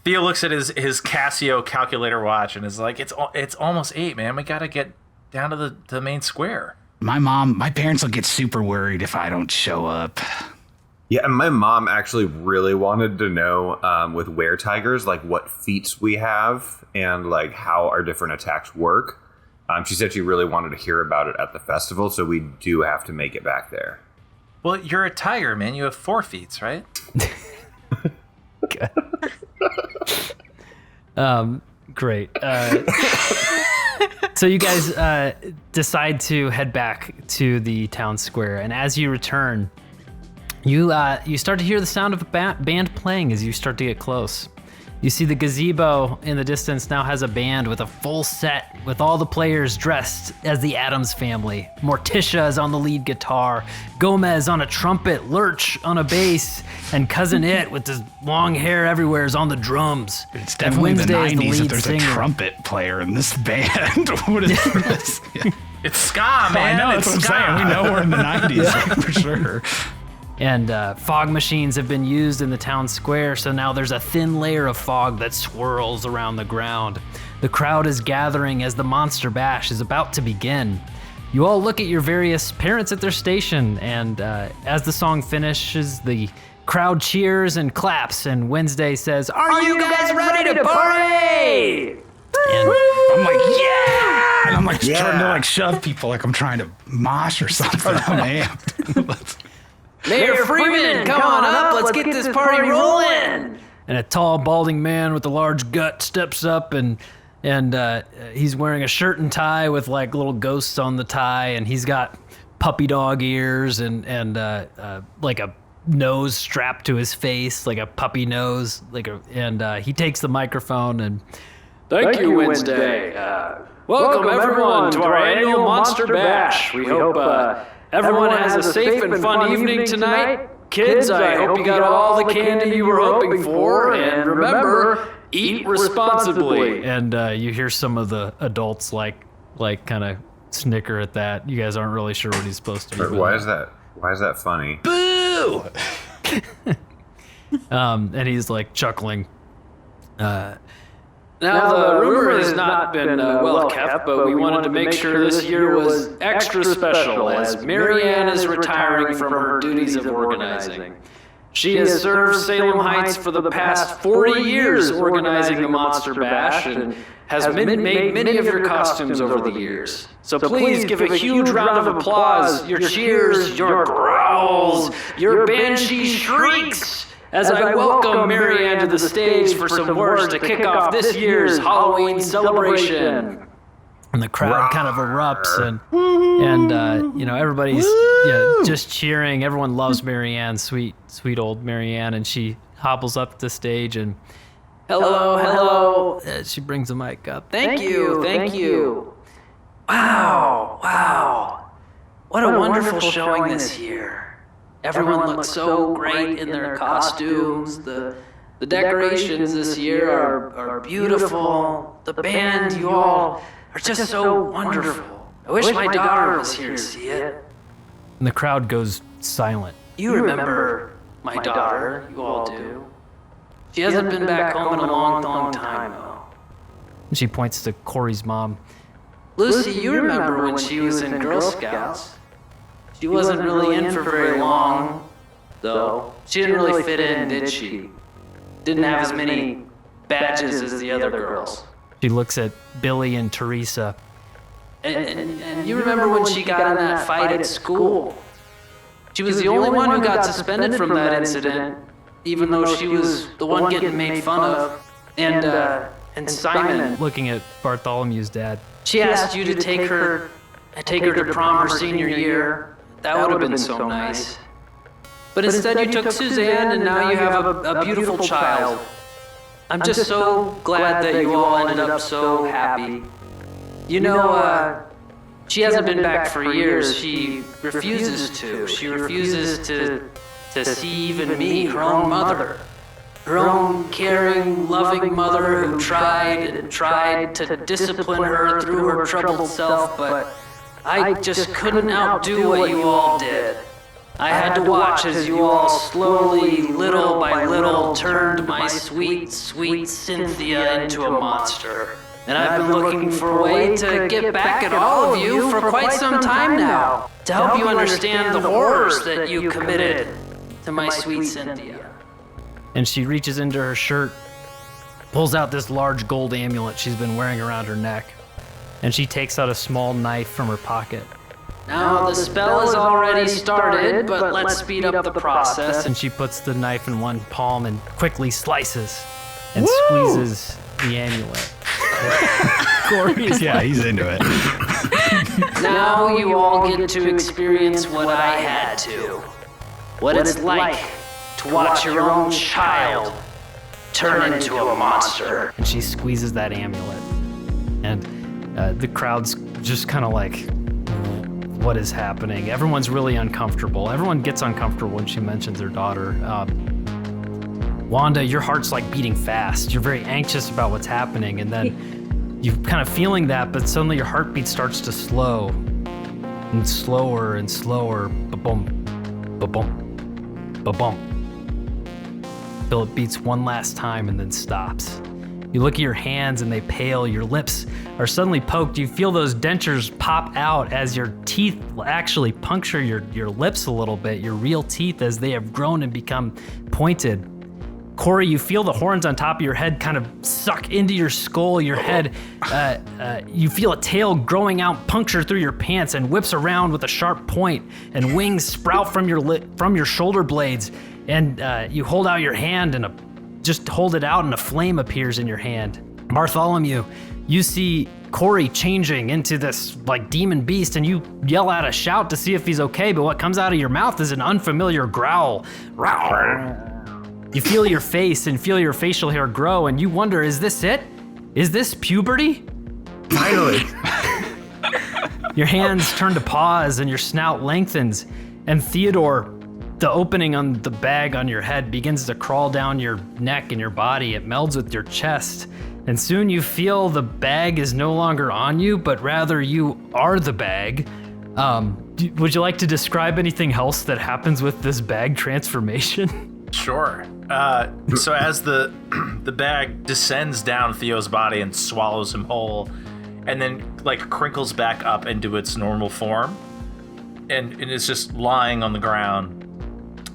Theo looks at his Casio calculator watch and is like, it's almost 8, man. We gotta get down to the main square. My parents will get super worried if I don't show up. Yeah, and my mom actually really wanted to know with were-tigers, like what feats we have and like how our different attacks work. She said she really wanted to hear about it at the festival, so we do have to make it back there. Well, you're a tiger, man. You have 4 feats, right? Great. So you guys decide to head back to the town square, and as you return, you start to hear the sound of a band playing as you start to get close. You see the gazebo in the distance now has a band with a full set with all the players dressed as the Addams family. Morticia is on the lead guitar, Gomez on a trumpet, Lurch on a bass, and Cousin It with his long hair everywhere is on the drums. It's definitely the Wednesday is 90s if there's singer. a trumpet player in this band. What is this? Yeah. It's ska, man. I know, that's what I'm saying. We know we're in the 90s for sure. And fog machines have been used in the town square, so now there's a thin layer of fog that swirls around the ground. The crowd is gathering as the Monster Bash is about to begin. You all look at your various parents at their station, and as the song finishes, the crowd cheers and claps, and Wednesday says, "Are you guys ready to party?" And I'm like, yeah! And I'm like trying to like shove people like I'm trying to mosh or something. I'm amped. Mayor Freeman, come on up, let's get this party rolling. And a tall, balding man with a large gut steps up, and he's wearing a shirt and tie with like little ghosts on the tie, and he's got puppy dog ears and like a nose strapped to his face, like a puppy nose, and he takes the microphone and thank you, Wednesday. Welcome everyone to our annual Monster Bash. We hope everyone has a safe and fun evening tonight. Kids, I hope you got all the candy you were hoping for, and remember, eat responsibly. And you hear some of the adults like kind of snicker at that. You guys aren't really sure what he's supposed to be. Why is that funny? Boo! And he's like chuckling. Now, the rumor has not been well kept, but we wanted to make sure this year was extra special as Marianne is retiring from her duties of organizing. She has served Salem Heights for the past 40 years organizing the Monster Bash and has made many of your costumes over the years. So please give a huge round of applause, your cheers, your growls, your banshee shrieks, as I welcome Marianne to the stage for some words to kick off this year's Halloween celebration. And the crowd kind of erupts, and everybody's just cheering. Everyone loves Marianne, sweet old Marianne, and she hobbles up the stage and hello. She brings the mic up. Thank you. Wow. What a wonderful showing this year. Everyone looks so great in their costumes. The decorations this year are beautiful. The band, you all are just so wonderful. I wish my daughter was here to see it. And the crowd goes silent. You remember my daughter, you all do. She hasn't been back home in a long time, though. And she points to Corey's mom. Lucy, you remember when she was in Girl Scouts? She wasn't really in for very long, though. She didn't really fit in, did she? Didn't have as many badges as the other girls. She looks at Billy and Teresa. And you remember when she got in that fight at school? She was the only one who got suspended from that incident, even though she was the one getting made fun of. And Simon, looking at Bartholomew's dad, she asked you to take her to prom her senior year. That would have been so nice. But instead you took Suzanne, and now you have a beautiful child. I'm just so glad that you all ended up so happy. You know, she hasn't been back for years. She refuses to. She refuses to see even me, her own mother. Her own caring, loving mother who tried to discipline her through her troubled self, but I just couldn't outdo what you all did. I had to watch as you all slowly, little by little, turned my sweet Cynthia into a monster. And I've been looking for a way to get back at all of you for quite some time now, to help you understand the horrors that you committed to my sweet Cynthia. And she reaches into her shirt, pulls out this large gold amulet she's been wearing around her neck, and she takes out a small knife from her pocket. Now, the spell is already started, but let's speed up the process. And she puts the knife in one palm and quickly slices and squeezes the amulet. Corey's he's into it. Now you all get to experience what I had to. What it's like to watch your own child turn into a monster. And she squeezes that amulet. And the crowd's just kind of like, what is happening? Everyone's really uncomfortable. Everyone gets uncomfortable when she mentions her daughter. Wanda, your heart's like beating fast. You're very anxious about what's happening, and then you're kind of feeling that, but suddenly your heartbeat starts to slow, and slower and slower. Ba-boom, ba-boom, ba-boom. Till it beats one last time and then stops. You look at your hands and they pale, your lips are suddenly poked. You feel those dentures pop out as your teeth actually puncture your lips a little bit, your real teeth, as they have grown and become pointed. Corey, you feel the horns on top of your head kind of suck into your skull, your head. You feel a tail growing out, puncture through your pants and whips around with a sharp point, and wings sprout from your shoulder blades. And you hold out your hand and just hold it out and a flame appears in your hand. Bartholomew, you see Corey changing into this like demon beast, and you yell out a shout to see if he's okay, but what comes out of your mouth is an unfamiliar growl. You feel your face and feel your facial hair grow, and you wonder, is this it? Is this puberty? Finally. Your hands turn to paws and your snout lengthens, and Theodore, the opening on the bag on your head begins to crawl down your neck and your body. It melds with your chest, and soon you feel the bag is no longer on you, but rather you are the bag. Would you like to describe anything else that happens with this bag transformation? Sure. So as the bag descends down Theo's body and swallows him whole, and then like crinkles back up into its normal form, and it's just lying on the ground.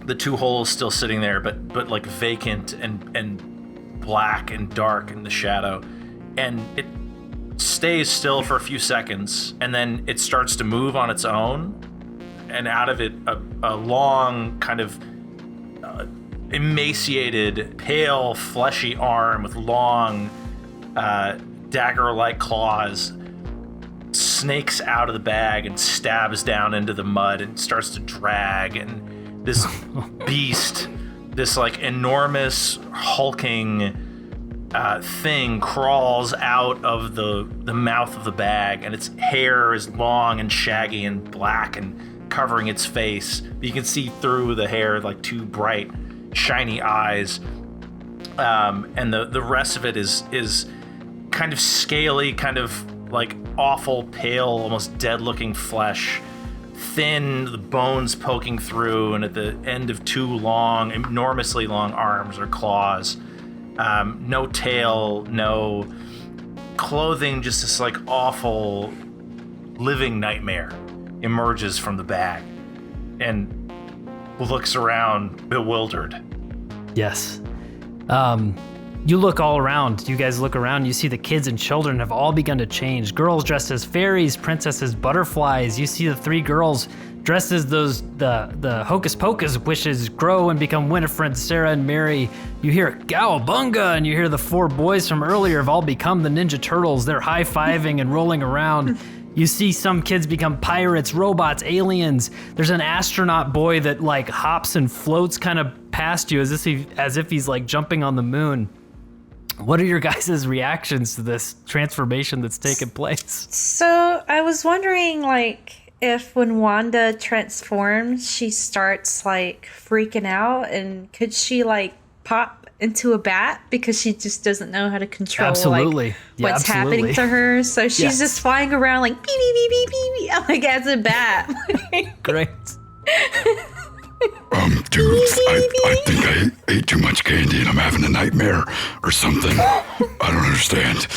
the two holes still sitting there, but like vacant and black and dark in the shadow. And it stays still for a few seconds, and then it starts to move on its own, and out of it a long kind of emaciated, pale, fleshy arm with long dagger-like claws snakes out of the bag and stabs down into the mud and starts to drag, and this beast, this like enormous hulking thing crawls out of the mouth of the bag, and its hair is long and shaggy and black and covering its face, but you can see through the hair like two bright shiny eyes, and the rest of it is kind of scaly, kind of like awful pale, almost dead looking flesh, thin, the bones poking through, and at the end of two long, enormously long arms or claws. No tail, no clothing, just this like awful living nightmare emerges from the bag and looks around bewildered. Yes. You look all around. You guys look around. You see the kids and children have all begun to change. Girls dressed as fairies, princesses, butterflies. You see the three girls dressed as the Hocus Pocus wishes grow and become Winifred, Sarah, and Mary. You hear Cowabunga, and you hear the four boys from earlier have all become the Ninja Turtles. They're high-fiving and rolling around. You see some kids become pirates, robots, aliens. There's an astronaut boy that like hops and floats kind of past you as if he's like jumping on the moon. What are your guys' reactions to this transformation that's taken place? So I was wondering, like, if when Wanda transforms, she starts like freaking out, and could she like pop into a bat because she just doesn't know how to control Absolutely. like what's happening to her? So she's just flying around like beep beep beep beep beep, like as a bat. Great. Dudes, I think I ate too much candy and I'm having a nightmare or something. I don't understand.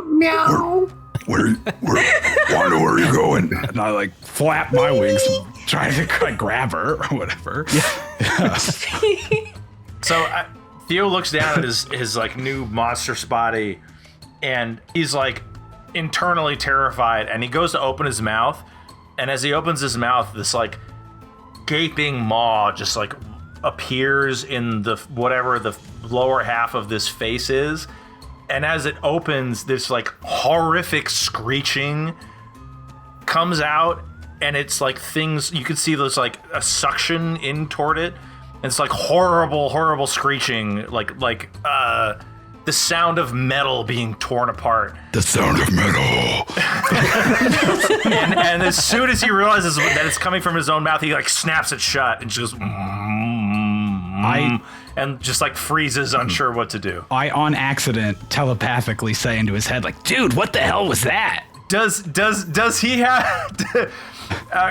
Meow. Where, Wanda, where are you going? And I like flap my wings, trying to like, grab her or whatever. Yeah. So Theo looks down at his like new monstrous body, and he's like internally terrified, and he goes to open his mouth, and as he opens his mouth, this like gaping maw just like appears in the whatever the lower half of this face is. And as it opens, this like horrific screeching comes out, and it's like things you can see there's like a suction in toward it. And it's like horrible screeching, like the sound of metal being torn apart. The sound of metal. and as soon as he realizes that it's coming from his own mouth, he like snaps it shut and just goes, and just like freezes, unsure what to do. I on accident telepathically say into his head, like, dude, what the hell was that? Does he have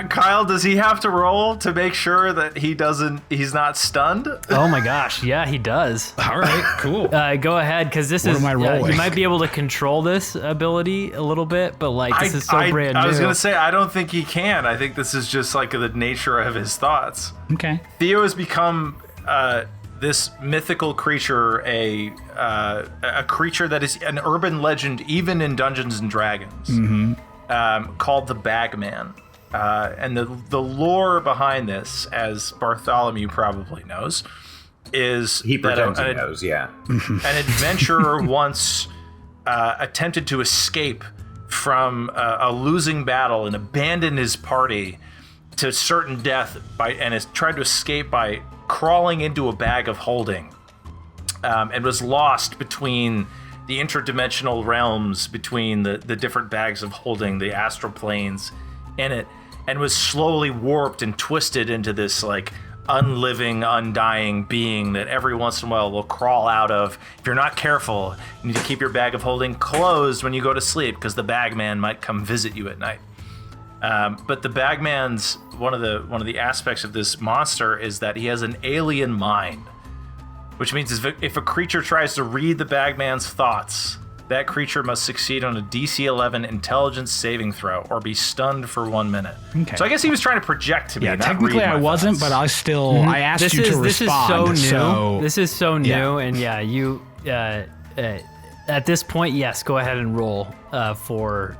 Kyle, does he have to roll to make sure that he's not stunned? Oh my gosh, yeah, he does. All right, cool. Go ahead, because this What is am I rolling? you might be able to control this ability a little bit, but like this is so brand new. I was gonna say I don't think he can. I think this is just like the nature of his thoughts. Okay. Theo has become this mythical creature, a creature that is an urban legend even in Dungeons and Dragons, called the Bagman. And the lore behind this, as Bartholomew probably knows, is He pretends that he knows, yeah. an adventurer once attempted to escape from a losing battle and abandoned his party to certain death and has tried to escape by crawling into a bag of holding, and was lost between the interdimensional realms, between the different bags of holding, the astral planes in it, and was slowly warped and twisted into this like unliving, undying being that every once in a while will crawl out of. If you're not careful, you need to keep your bag of holding closed when you go to sleep, because the bagman might come visit you at night. But the bagman's one of the aspects of this monster is that he has an alien mind, which means if a creature tries to read the bagman's thoughts, That creature must succeed on a DC 11 intelligence saving throw or be stunned for 1 minute. Okay. So I guess he was trying to project to me. Yeah, not technically read my I wasn't, thoughts. but I still I asked you to respond. This is so new. So This is so new, Yeah. and yeah, you at this point, yes, go ahead and roll for.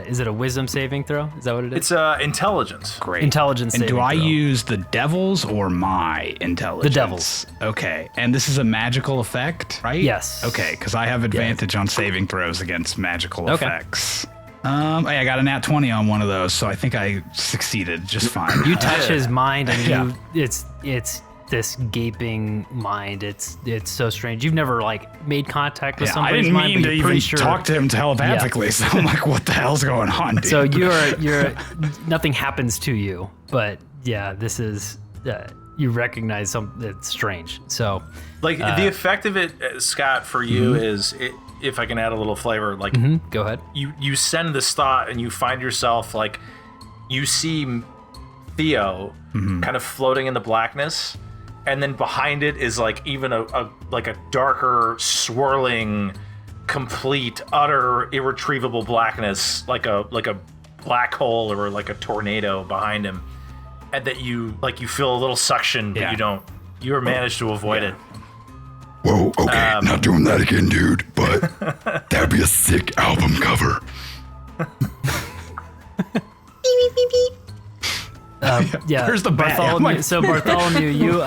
Is it a wisdom saving throw? Is that what it is? It's intelligence. great. Intelligence And do saving I throw. use the devil's or my intelligence? The devil's. Okay. And this is a magical effect, right? Yes. Okay, because I have advantage on saving throws against magical Okay. effects. Hey, I got a nat 20 on one of those, so I think I succeeded just fine. You touch his mind, and Yeah. it's this gaping mind. It's so strange. You've never like made contact with I somebody's didn't mind, mean but to you're pretty even sure. talk to him telepathically, so I'm like, what the hell's going on, dude? So you're nothing happens to you, but yeah, this is you recognize something that's strange. So Like the effect of it, Scott, for you is, if I can add a little flavor, like go ahead. you send this thought and you find yourself like you see Theo kind of floating in the blackness, and then behind it is like even a darker, swirling, complete, utter, irretrievable blackness, like a black hole or like a tornado behind him, and that you feel a little suction, but Yeah. you managed to avoid it. Whoa, okay, not doing that again, dude. But that'd be a sick album cover. Yeah, Where's the bat? Bartholomew? Yeah, So Bartholomew, you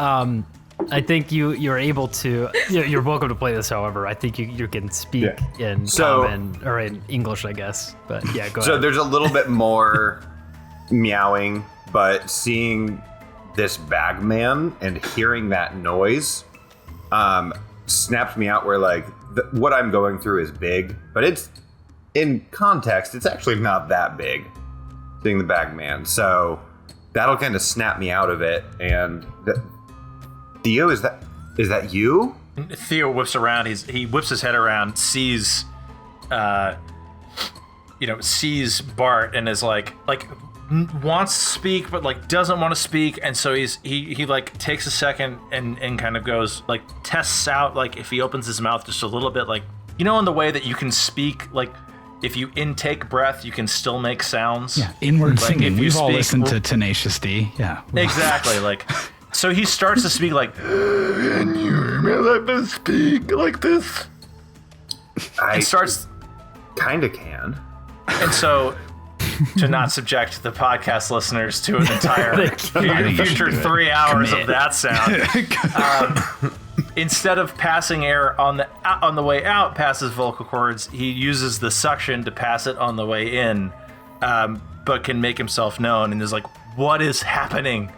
I think you're able to. You're welcome to play this. However, I think you can speak in So- common or in English, I guess. But yeah, go So ahead. there's a little bit more meowing, but seeing this bagman and hearing that noise snaps me out where like what I'm going through is big, but it's in context, it's actually not that big, seeing the bagman. So that'll kind of snap me out of it. And Theo, is that you? Theo whips around. He whips his head around, sees sees Bart, and is like wants to speak, but like doesn't want to speak. And so he like takes a second and kind of goes like tests out like if he opens his mouth just a little bit, like in the way that you can speak, like if you intake breath, you can still make sounds. Yeah, inward Like, singing. if you We've all speak- listened to Tenacious D. Yeah. Exactly. Like, so he starts to speak like, And you let me speak like this. I and starts, kind of can. and so to not subject the podcast listeners to an entire future 3 hours of that sound. Instead of passing air on the way out past his vocal cords, he uses the suction to pass it on the way in, but can make himself known and is like, "What is happening?"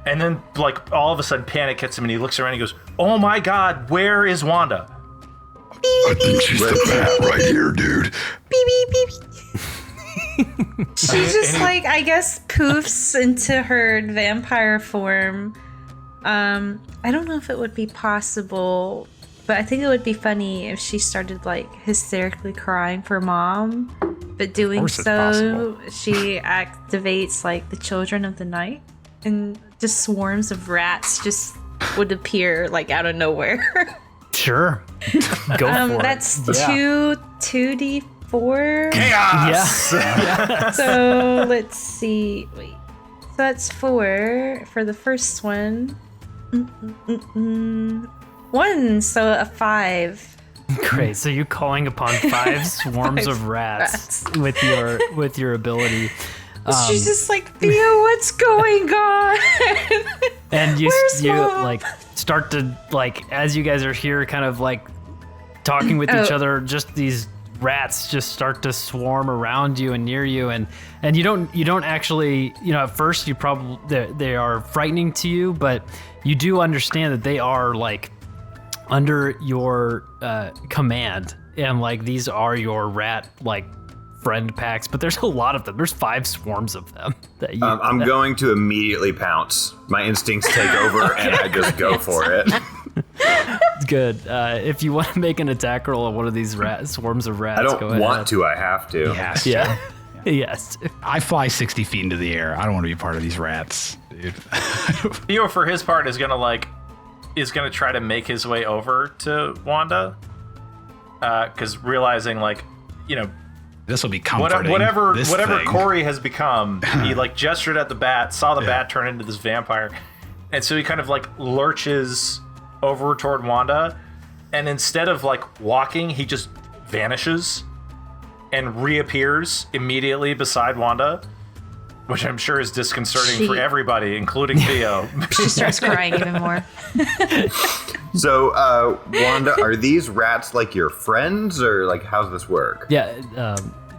And then, like, all of a sudden, panic hits him, and he looks around and he goes, "Oh my God, where is Wanda?" I think she's the bat right here, dude. She just like I guess poofs into her vampire form. I don't know if it would be possible, but I think it would be funny if she started like hysterically crying for mom. But doing course it's so, possible. she activates like the children of the night, and just swarms of rats just would appear like out of nowhere. Sure, go for it. That's Yeah. 2d4. Chaos! Yeah. So let's see. Wait. So that's 4 for the first one. 1, so a 5. Great. So you're calling upon 5 swarms of rats with your ability. She's just like, Theo, what's going on? And you Where's Mom? like start to like as you guys are here kind of like talking with each Oh. other, just these rats just start to swarm around you and near you, and you don't actually, at first you probably they are frightening to you, but you do understand that they are like under your command, and like these are your rat like friend packs, but there's a lot of them. There's 5 swarms of them that you I'm going to immediately pounce. My instincts take over, and I just go for it. Good. If you want to make an attack roll on one of these swarms of rats, I go don't ahead. want to. I have to. Yes. Yeah. Yes. I fly 60 feet into the air. I don't want to be part of these rats, dude. Theo, for his part, is gonna try to make his way over to Wanda. because realizing like, This will be comforting. whatever this thing. Corey has become, he like gestured at the bat, saw the bat turn into this vampire, and so he kind of like lurches over toward Wanda, and instead of like walking, he just vanishes and reappears immediately beside Wanda, which I'm sure is disconcerting for everybody, including Theo. She starts crying even more. So, Wanda, are these rats like your friends, or like how's this work? Yeah,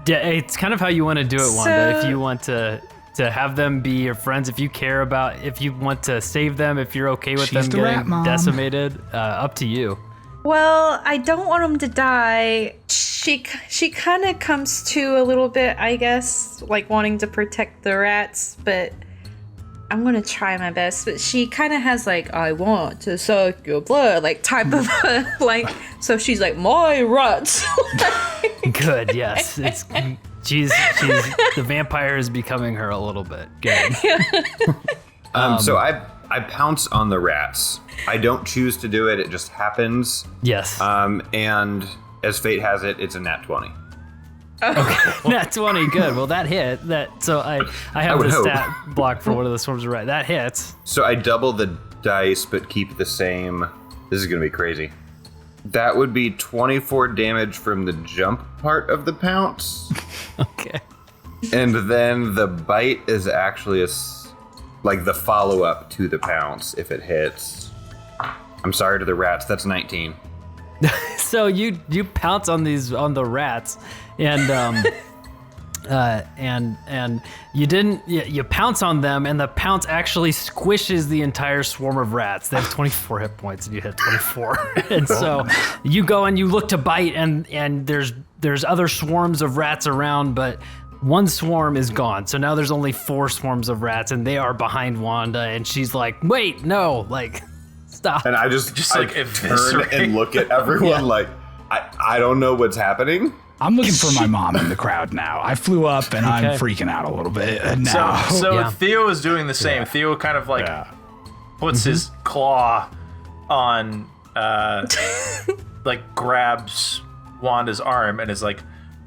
it's kind of how you want to do it, Wanda. If you want to have them be your friends, if you care about, if you want to save them, if you're okay with them getting decimated, up to you. Well, I don't want them to die. She kind of comes to a little bit, I guess, like wanting to protect the rats, but I'm gonna try my best. But she kind of has like, I want to suck your blood, like type of like. So she's like, my rats. Good, yes. She's the vampire is becoming her a little bit. Good. So I pounce on the rats. I don't choose to do it. It just happens. Yes. And as fate has it, it's a nat 20. Okay. Nat 20, good. Well, that hit. So I have the stat block for one of the swarms of rats. That hits. So I double the dice, but keep the same. This is going to be crazy. That would be 24 damage from the jump part of the pounce. Okay. And then the bite is actually like the follow-up to the pounce if it hits. I'm sorry to the rats, that's 19. So you pounce on the rats, and you pounce on them, and the pounce actually squishes the entire swarm of rats. They have 24 hit points, and you hit 24. And so you go and you look to bite, and there's other swarms of rats around, but one swarm is gone. So now there's only 4 swarms of rats, and they are behind Wanda, and she's like, wait, no, like, stop. And I just like turn and look at everyone like, I don't know what's happening. I'm looking for my mom in the crowd now. I flew up and I'm freaking out a little bit now. So Theo is doing the same. Theo kind of like puts his claw on, like grabs Wanda's arm and is like,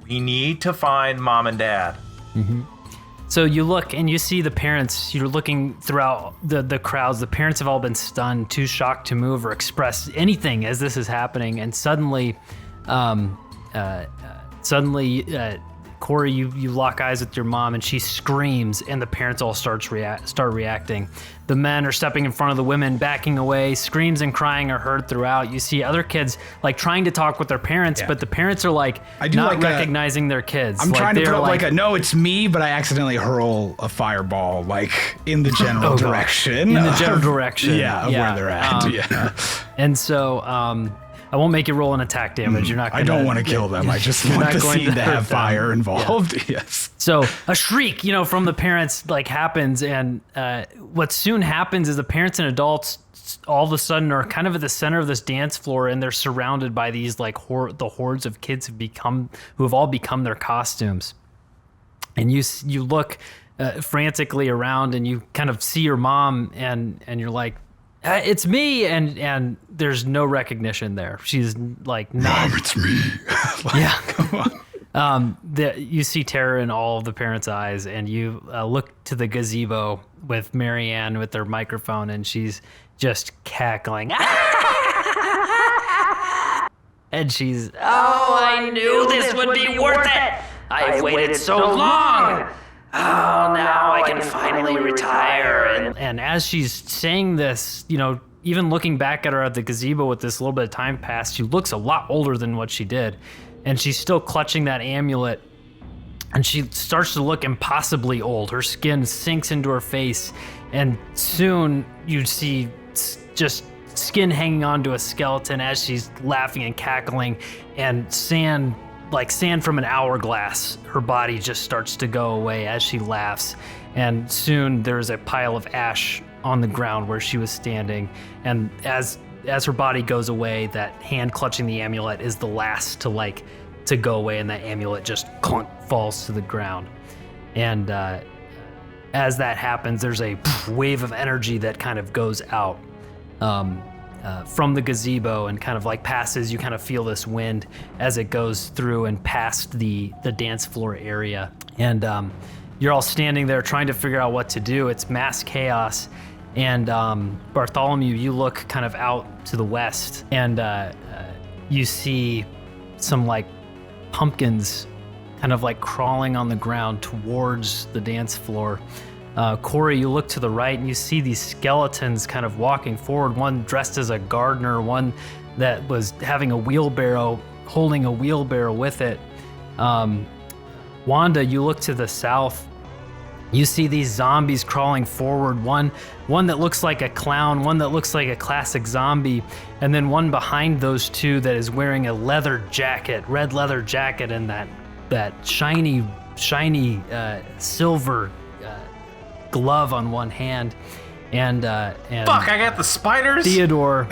we need to find mom and dad. Mm-hmm. So you look and you see the parents. You're looking throughout the crowds. The parents have all been stunned, too shocked to move or express anything as this is happening. And suddenly, Corey, you lock eyes with your mom, and she screams, and the parents all start reacting. The men are stepping in front of the women, backing away. Screams and crying are heard throughout. You see other kids like trying to talk with their parents, but the parents are like not recognizing their kids. I'm trying to put up like a no, it's me, but I accidentally hurl a fireball like in the general direction. In the general direction, of where they're at. And so I won't make you roll an attack damage. You're not gonna, I don't want to kill them. I just want the scene to have fire involved. Yeah. Yes. So a shriek, from the parents like happens, and what soon happens is the parents and adults all of a sudden are kind of at the center of this dance floor, and they're surrounded by these like the hordes of kids who have all become their costumes. And you look frantically around, and you kind of see your mom, and you're like, it's me, and there's no recognition there. She's like, Mom, it's me. Come on. You see terror in all of the parents' eyes, and you look to the gazebo with Marianne with their microphone, and she's just cackling. And she's, I knew this would be worth it. I've waited so long. Oh, now I can finally retire. And as she's saying this, even looking back at her at the gazebo with this little bit of time passed, she looks a lot older than what she did. And she's still clutching that amulet. And she starts to look impossibly old. Her skin sinks into her face. And soon you see just skin hanging onto a skeleton as she's laughing and cackling. And sand from an hourglass, her body just starts to go away as she laughs. And soon there's a pile of ash on the ground where she was standing. And as her body goes away, that hand clutching the amulet is the last to go away, and that amulet just clunk falls to the ground. And as that happens, there's a wave of energy that kind of goes out. from the gazebo and kind of like passes. You kind of feel this wind as it goes through and past the dance floor area. And you're all standing there trying to figure out what to do. It's mass chaos. And Bartholomew, you look kind of out to the west, and you see some like pumpkins kind of like crawling on the ground towards the dance floor. Corey, you look to the right and you see these skeletons kind of walking forward, one dressed as a gardener, one that was having a wheelbarrow, holding a wheelbarrow with it. Wanda, you look to the south. You see these zombies crawling forward, one that looks like a clown, one that looks like a classic zombie, and then one behind those two that is wearing a leather jacket, red leather jacket, and that shiny silver glove on one hand. And fuck, I got the spiders. Theodore,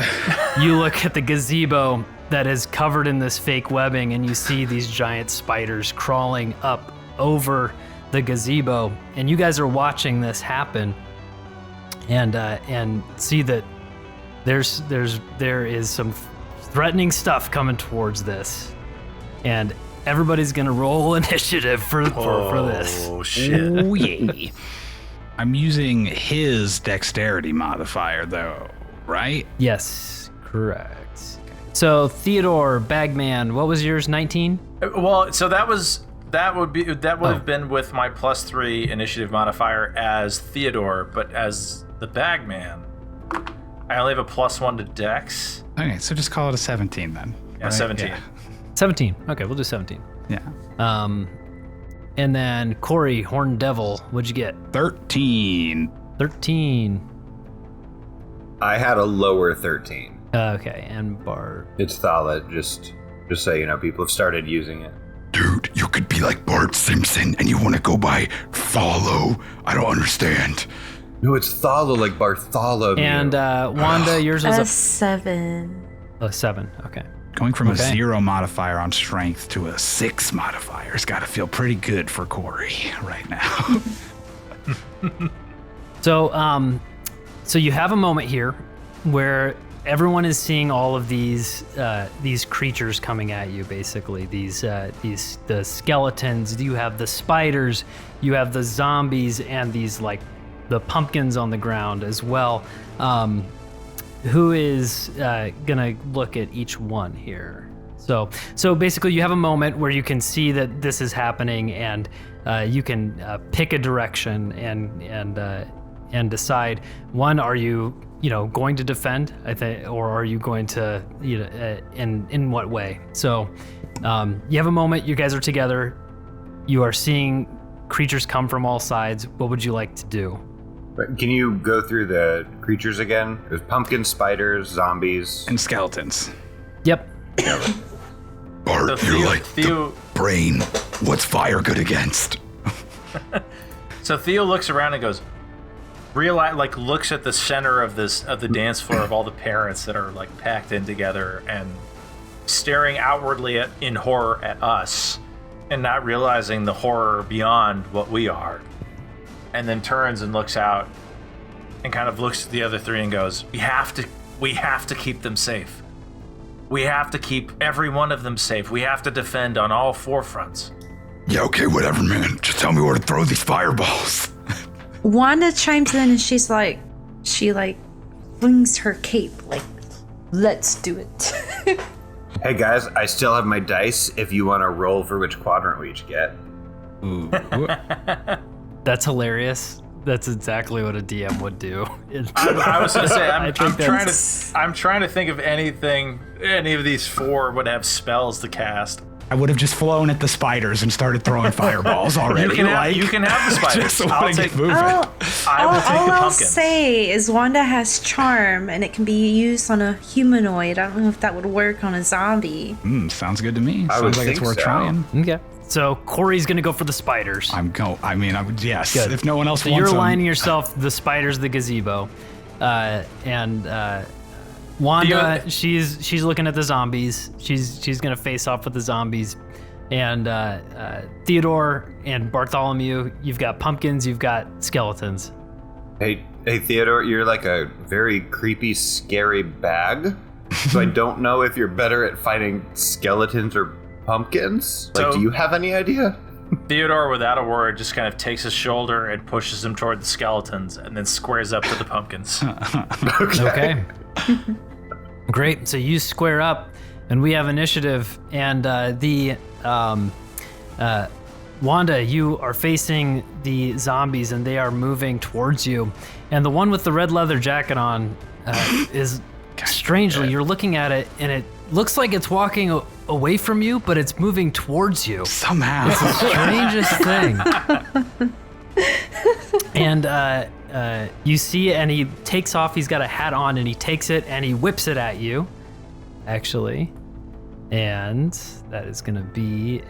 you look at the gazebo that is covered in this fake webbing, and you see these giant spiders crawling up over the gazebo, and you guys are watching this happen, and see that there is some threatening stuff coming towards this, and everybody's gonna roll initiative for this. Oh shit! Oh yeah. I'm using his dexterity modifier though, right? Yes, correct. So Theodore, Bagman, what was yours? 19? Well, so that would have been with my +3 initiative modifier as Theodore, but as the Bagman, I only have a +1 to Dex. Okay, so just call it a 17 then. Yeah, right? 17. Yeah. 17. Okay, we'll do 17. Yeah. And then Corey, Horned Devil, what'd you get? 13. 13. I had a lower 13. Okay, and Bart. It's Thola, just so you know, people have started using it. Dude, you could be like Bart Simpson and you want to go by follow. I don't understand. No, it's Thola, like Bartholomew. And Wanda, yours was A 7. a 7. Okay. Going from a Okay. 0 modifier on strength to a 6 modifier has got to feel pretty good for Corey right now. So you have a moment here where everyone is seeing all of these creatures coming at you. Basically, the skeletons. You have the spiders. You have the zombies, and these like the pumpkins on the ground as well. Who is gonna look at each one here? So basically, you have a moment where you can see that this is happening, and you can pick a direction and decide. One, are you going to defend? I think, or are you going to in what way? So you have a moment. You guys are together. You are seeing creatures come from all sides. What would you like to do? Can you go through the creatures again? There's pumpkins, spiders, zombies. And skeletons. Yep. Bart, So you're like Theo- the brain. What's fire good against? So Theo looks around and goes, looks at the center of the dance floor of all the parents that are like packed in together and staring outwardly in horror at us, and not realizing the horror beyond what we are. And then turns and looks out and kind of looks at the other three and goes, we have to keep them safe. We have to keep every one of them safe. We have to defend on all 4 fronts. Yeah, okay, whatever, man. Just tell me where to throw these fireballs. Wanda chimes in and she flings her cape like, let's do it. Hey guys, I still have my dice if you want to roll for which quadrant we each get. Ooh. That's hilarious. That's exactly what a DM would do. I was going to say, I think I'm trying to think of any of these 4 would have spells to cast. I would have just flown at the spiders and started throwing fireballs already. You can have the spiders. Just wanna get moving. I will take All the I'll pumpkins. say is Wanda has charm and it can be used on a humanoid. I don't know if that would work on a zombie. Sounds good to me. I would Sounds like it's think worth so. trying. Okay. So Corey's gonna go for the spiders. Yes. Good. If no one else So wants you're them. aligning yourself, the spiders, the gazebo, and Wanda, she's looking at the zombies. She's gonna face off with the zombies, and Theodore and Bartholomew, you've got pumpkins, you've got skeletons. Hey, Hey, Theodore, you're like a very creepy, scary bag. So I don't know if you're better at fighting skeletons or pumpkins. Like, do you have any idea? Theodore, without a word, just kind of takes his shoulder and pushes him toward the skeletons and then squares up to the pumpkins. Okay. Great. So you square up, and we have initiative. And Wanda, you are facing the zombies, and they are moving towards you. And the one with the red leather jacket on is strangely, you're looking at it, and it looks like it's walking away from you, but it's moving towards you. Somehow. It's the strangest thing. And you see, and he takes off, he's got a hat on, and he takes it, and he whips it at you, actually. And that is going to be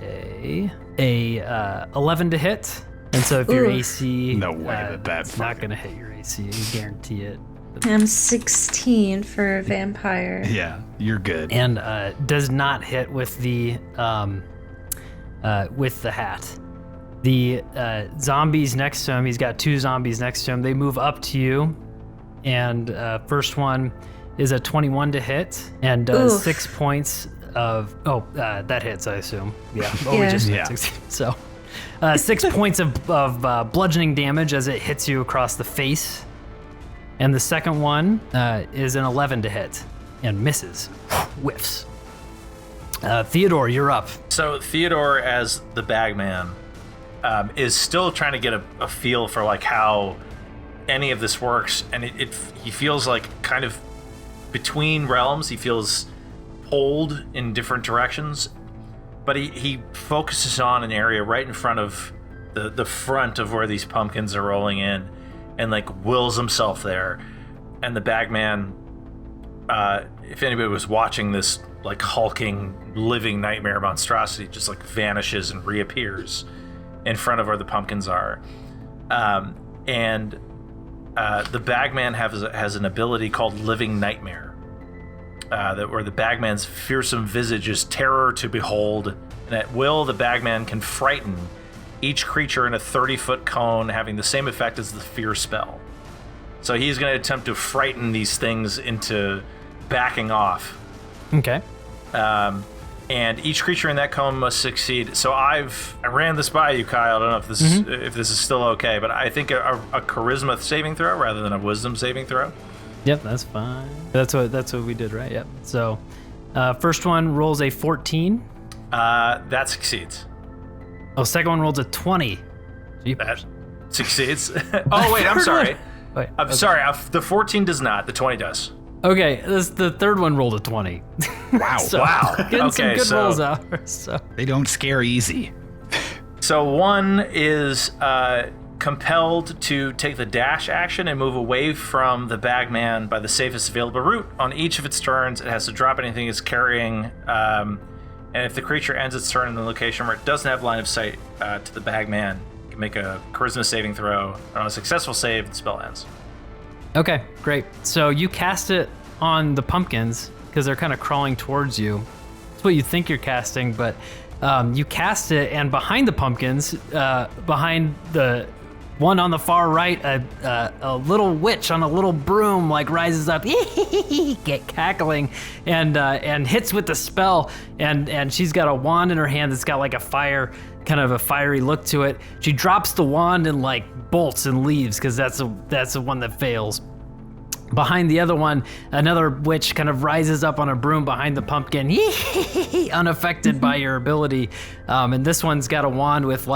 a 11 to hit. And so if your AC... No way that's not going to hit your AC, you guarantee it. I'm 16 for vampire. Yeah, you're good. And does not hit with the hat. The zombies next to him, he's got 2 zombies next to him. They move up to you, and first one is a 21 to hit and does 6 points of that hits, I assume. Yeah. Oh, we just hit 16. So 6 points of bludgeoning damage as it hits you across the face. And the second one is an 11 to hit and misses, whiffs. Theodore, you're up. So Theodore, as the bagman, is still trying to get a feel for like how any of this works, and he feels like kind of between realms. He feels pulled in different directions, but he focuses on an area right in front of the front of where these pumpkins are rolling in, and like wills himself there. And the bagman, if anybody was watching this like hulking living nightmare monstrosity, just like vanishes and reappears in front of where the pumpkins are. And the bagman has an ability called Living Nightmare, where the bagman's fearsome visage is terror to behold, and at will the bagman can frighten each creature in a 30-foot cone, having the same effect as the fear spell. So he's going to attempt to frighten these things into backing off. Okay. And each creature in that cone must succeed. So I ran this by you, Kyle. I don't know if this is still okay, but I think a charisma saving throw rather than a wisdom saving throw. Yep, that's fine. That's what we did, right? Yep. So first one rolls a 14. That succeeds. Oh, second one rolls a 20. That succeeds. Oh, wait, I'm sorry. Wait, I'm sorry. The 14 does not. The 20 does. Okay, the third one rolled a 20. Wow. Wow. Getting some good rolls so out. So. They don't scare easy. So one is compelled to take the dash action and move away from the bagman by the safest available route. On each of its turns, it has to drop anything it's carrying. And if the creature ends its turn in the location where it doesn't have line of sight to the bagman, it can make a charisma saving throw. And on a successful save, the spell ends. Okay, great. So you cast it on the pumpkins because they're kind of crawling towards you. That's what you think you're casting, but you cast it, and behind the pumpkins, behind the one on the far right, a little witch on a little broom like rises up, get cackling, and hits with the spell, and she's got a wand in her hand that's got like a fiery look to it. She drops the wand and like bolts and leaves because that's the one that fails. Behind the other one, another witch kind of rises up on a broom behind the pumpkin, unaffected by your ability. And this one's got a wand with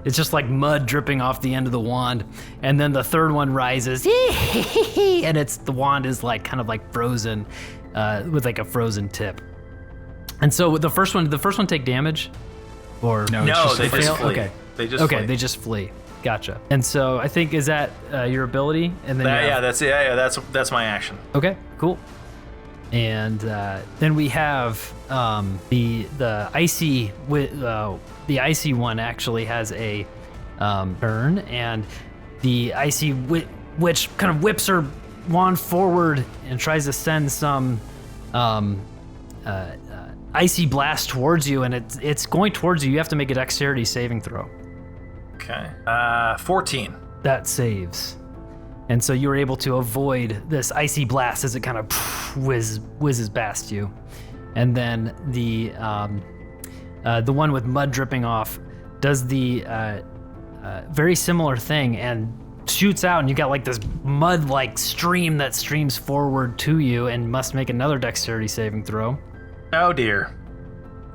it's just like mud dripping off the end of the wand. And then the third one rises, and the wand is like kind of like frozen, with like a frozen tip. And so with the first one take damage, or no, they just flee. Okay, flee. They just flee. Gotcha. And so I think, is that your ability? And then that's my action. Okay, cool. And then we have the icy the icy one actually has a turn, and the icy witch kind of whips her wand forward and tries to send some icy blast towards you, and it's going towards you. You have to make a dexterity saving throw. Okay. 14. That saves. And so you were able to avoid this icy blast as it kind of whizzes past you. And then the one with mud dripping off does the very similar thing and shoots out, and you got like this mud-like stream that streams forward to you and must make another dexterity saving throw. Oh dear.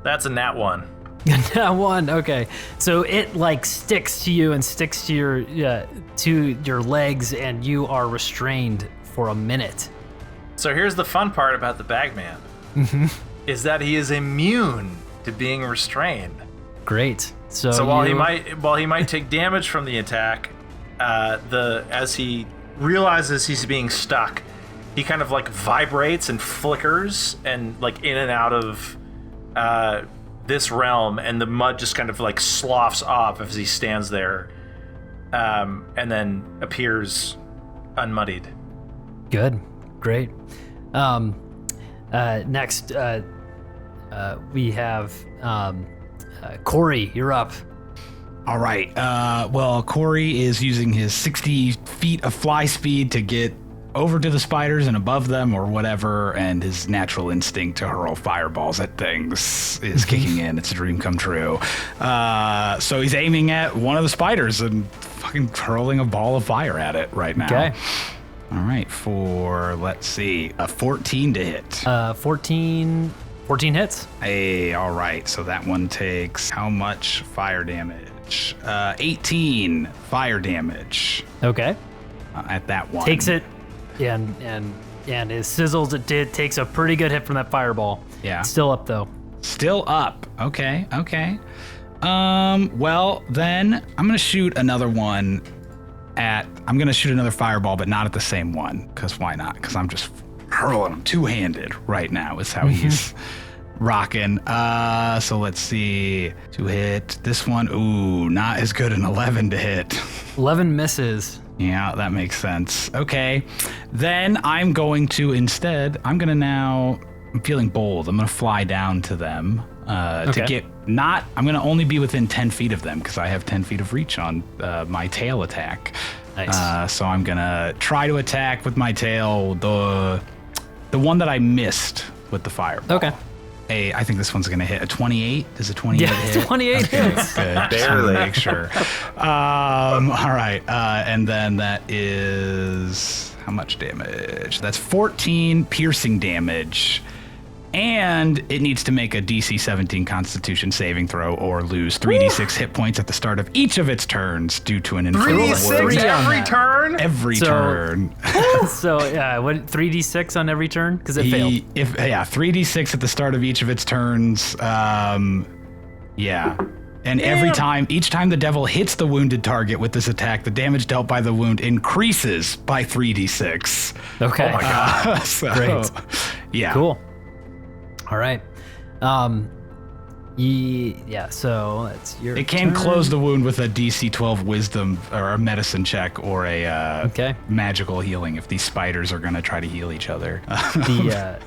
That's a nat 1. Nat 1, okay. So it like sticks to you and sticks to your legs, and you are restrained for a minute. So here's the fun part about the Bagman. Is that he is immune to being restrained. Great. So while he might take damage from the attack, as he realizes he's being stuck, he kind of like vibrates and flickers and like in and out of this realm, and the mud just kind of like sloughs off as he stands there, and then appears unmuddied. Good, great. Next, we have Corey. You're up. All right. Well, Corey is using his 60 feet of fly speed to get over to the spiders and above them or whatever, and his natural instinct to hurl fireballs at things is kicking in. It's a dream come true. So he's aiming at one of the spiders and fucking hurling a ball of fire at it right now. Okay. All right, for, let's see, a 14 to hit. 14 hits. Hey, all right. So that one takes how much fire damage? 18 fire damage. Okay. At that one. Takes it, and it sizzles. It takes a pretty good hit from that fireball. Yeah. Still up though. Still up. Okay. Well, then I'm gonna shoot another one I'm gonna shoot another fireball, but not at the same one. Because why not? Because I'm just hurling him two-handed right now is how he's rocking. So let's see. To hit this one. Ooh, not as good. An 11 to hit. 11 misses. Yeah, that makes sense. Okay. Then I'm going to I'm feeling bold. I'm going to fly down to them to get I'm going to only be within 10 feet of them because I have 10 feet of reach on my tail attack. Nice. So I'm going to try to attack with my tail the one that I missed with the fireball. Okay. I think this one's going to hit a 28. Does a 28 hit? Yeah, 28 hits. Good. Barely. Make sure. All right. And then that is how much damage? That's 14 piercing damage. And it needs to make a DC 17 Constitution saving throw or lose 3d6 hit points at the start of each of its turns due to an infernal 3d6 every turn? Every turn. So, what 3d6 on every turn? Because it failed. 3d6 at the start of each of its turns. Yeah. And each time the devil hits the wounded target with this attack, the damage dealt by the wound increases by 3d6. Okay. Oh my god. Great. Yeah. Cool. All right. Yeah, so that's your It can turn. close the wound with a DC 12 wisdom or a medicine check or a magical healing if these spiders are going to try to heal each other. The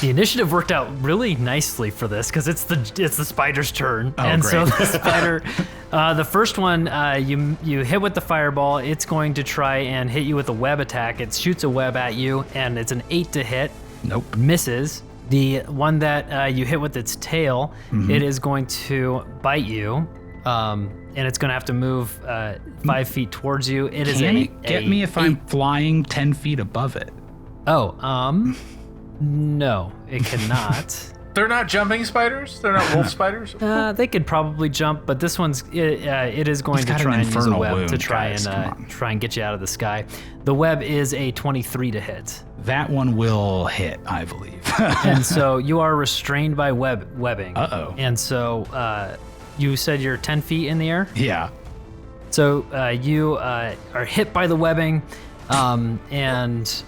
initiative worked out really nicely for this because it's the spider's turn. Oh, so great. the spider, the first one, you hit with the fireball. It's going to try and hit you with a web attack. It shoots a web at you, and it's an 8 to hit. Nope. Misses. The one that you hit with its tail, it is going to bite you, and it's going to have to move 5 feet towards you. It is Can it get me if I'm flying 10 feet above it? No, it cannot. They're not jumping spiders? They're not wolf spiders? They could probably jump, but this one's it is going It's to got try an and use a infernal web wound, to try guys, come on. and try and get you out of the sky. The web is a 23 to hit. That one will hit, I believe. And so you are restrained by webbing. Uh-oh. And so you said you're 10 feet in the air? Yeah. So you are hit by the webbing, and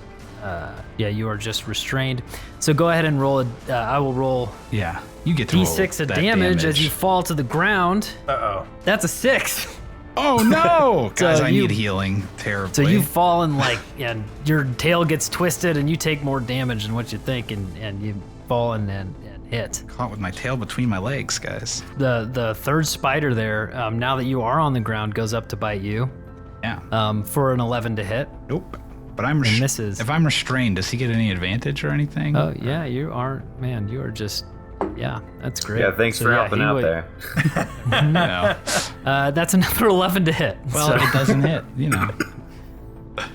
you are just restrained. So go ahead and roll I will roll Yeah. You get to D6 roll of that damage as you fall to the ground. Uh-oh. That's a 6. Oh no! Guys, So I you- need healing terribly. So you fall and and your tail gets twisted and you take more damage than what you think, and you fall and hit. Caught with my tail between my legs, guys. The third spider there, now that you are on the ground, goes up to bite you. Yeah. For an 11 to hit. Nope. But I'm misses. If I'm restrained, does he get any advantage or anything? Oh yeah, you aren't. Man, you are just. Yeah, that's great. Yeah, thanks for helping out there. No. That's another 11 to hit. Well, it doesn't hit. You know.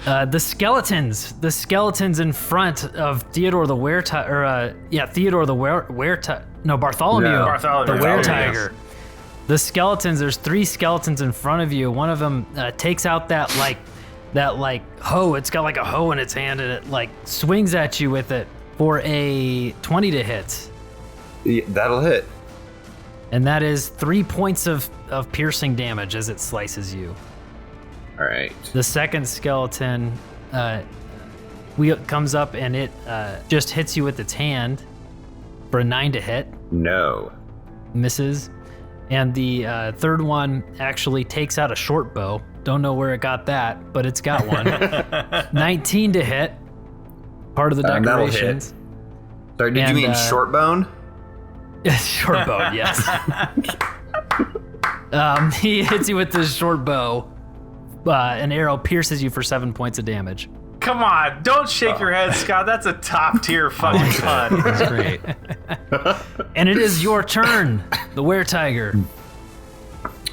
The skeletons in front of Theodore the Theodore the Bartholomew, No, the were-tiger. The skeletons, there's 3 skeletons in front of you. One of them takes out that hoe. It's got like a hoe in its hand, and it like swings at you with it for a 20 to hit. Yeah, that'll hit. And that is 3 points of piercing damage as it slices you. All right. The second skeleton comes up and it just hits you with its hand for a 9 to hit. No. Misses. And the third one actually takes out a short bow. Don't know where it got that, but it's got one. 19 to hit. Part of the decorations. Sorry, did you mean short bone? Short bow, yes. He hits you with the short bow. An arrow pierces you for 7 points of damage. Come on, don't shake your head, Scott. That's a top tier fucking pun. That's great. And it is your turn, the were-tiger.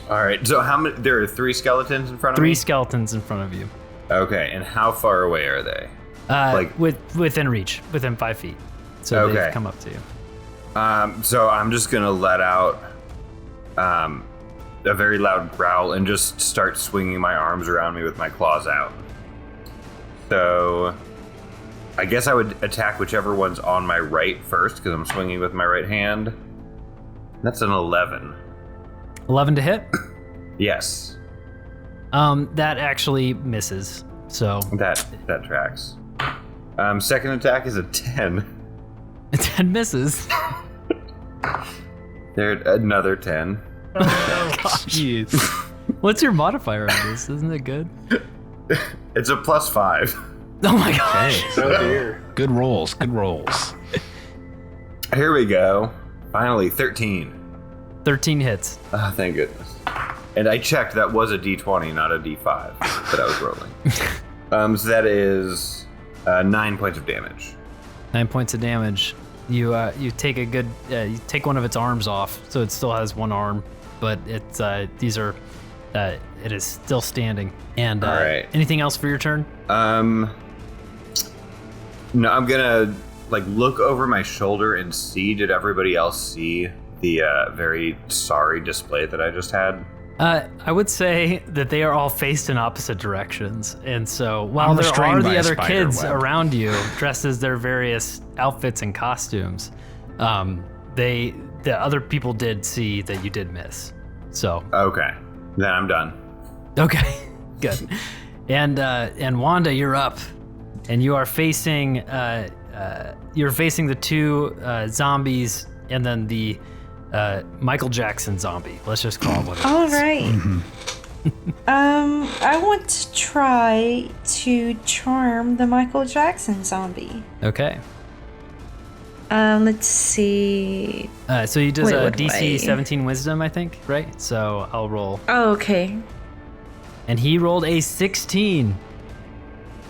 All right. So how many? There are 3 skeletons in front of me. 3 skeletons in front of you. Okay, and how far away are they? Within reach, within 5 feet. So Okay. they've come up to you. So I'm just gonna let out a very loud growl and just start swinging my arms around me with my claws out. So I guess I would attack whichever one's on my right first because I'm swinging with my right hand. That's an 11. 11 to hit? Yes. That actually misses. So That tracks. Second attack is a 10. 10 misses. There, another 10. Jeez. What's your modifier on this? Isn't it good? It's a +5. Oh my gosh. Oh dear. Good rolls. Good rolls. Here we go. Finally, 13. 13 hits. Ah, thank goodness. And I checked, that was a D20, not a D5 that I was rolling. So that is 9 points of damage. 9 points of damage. You take you take one of its arms off, so it still has one arm, but it's it is still standing. And All right. Anything else for your turn? No, I'm gonna look over my shoulder and see, did everybody else see the very sorry display that I just had? I would say that they are all faced in opposite directions, and so while I'm there restrained are by the a other spider kids web. around you dressed as their various outfits and costumes, the other people did see that you did miss. So Okay, then I'm done. okay, good. And Wanda, you're up, and you are facing the 2 zombies, and then the Michael Jackson zombie. Let's just call it what it is. All right. I want to try to charm the Michael Jackson zombie. Okay. Let's see. So he does Wait, a what do DC I- 17 wisdom, I think, right? So I'll roll. Oh, okay. And he rolled a 16.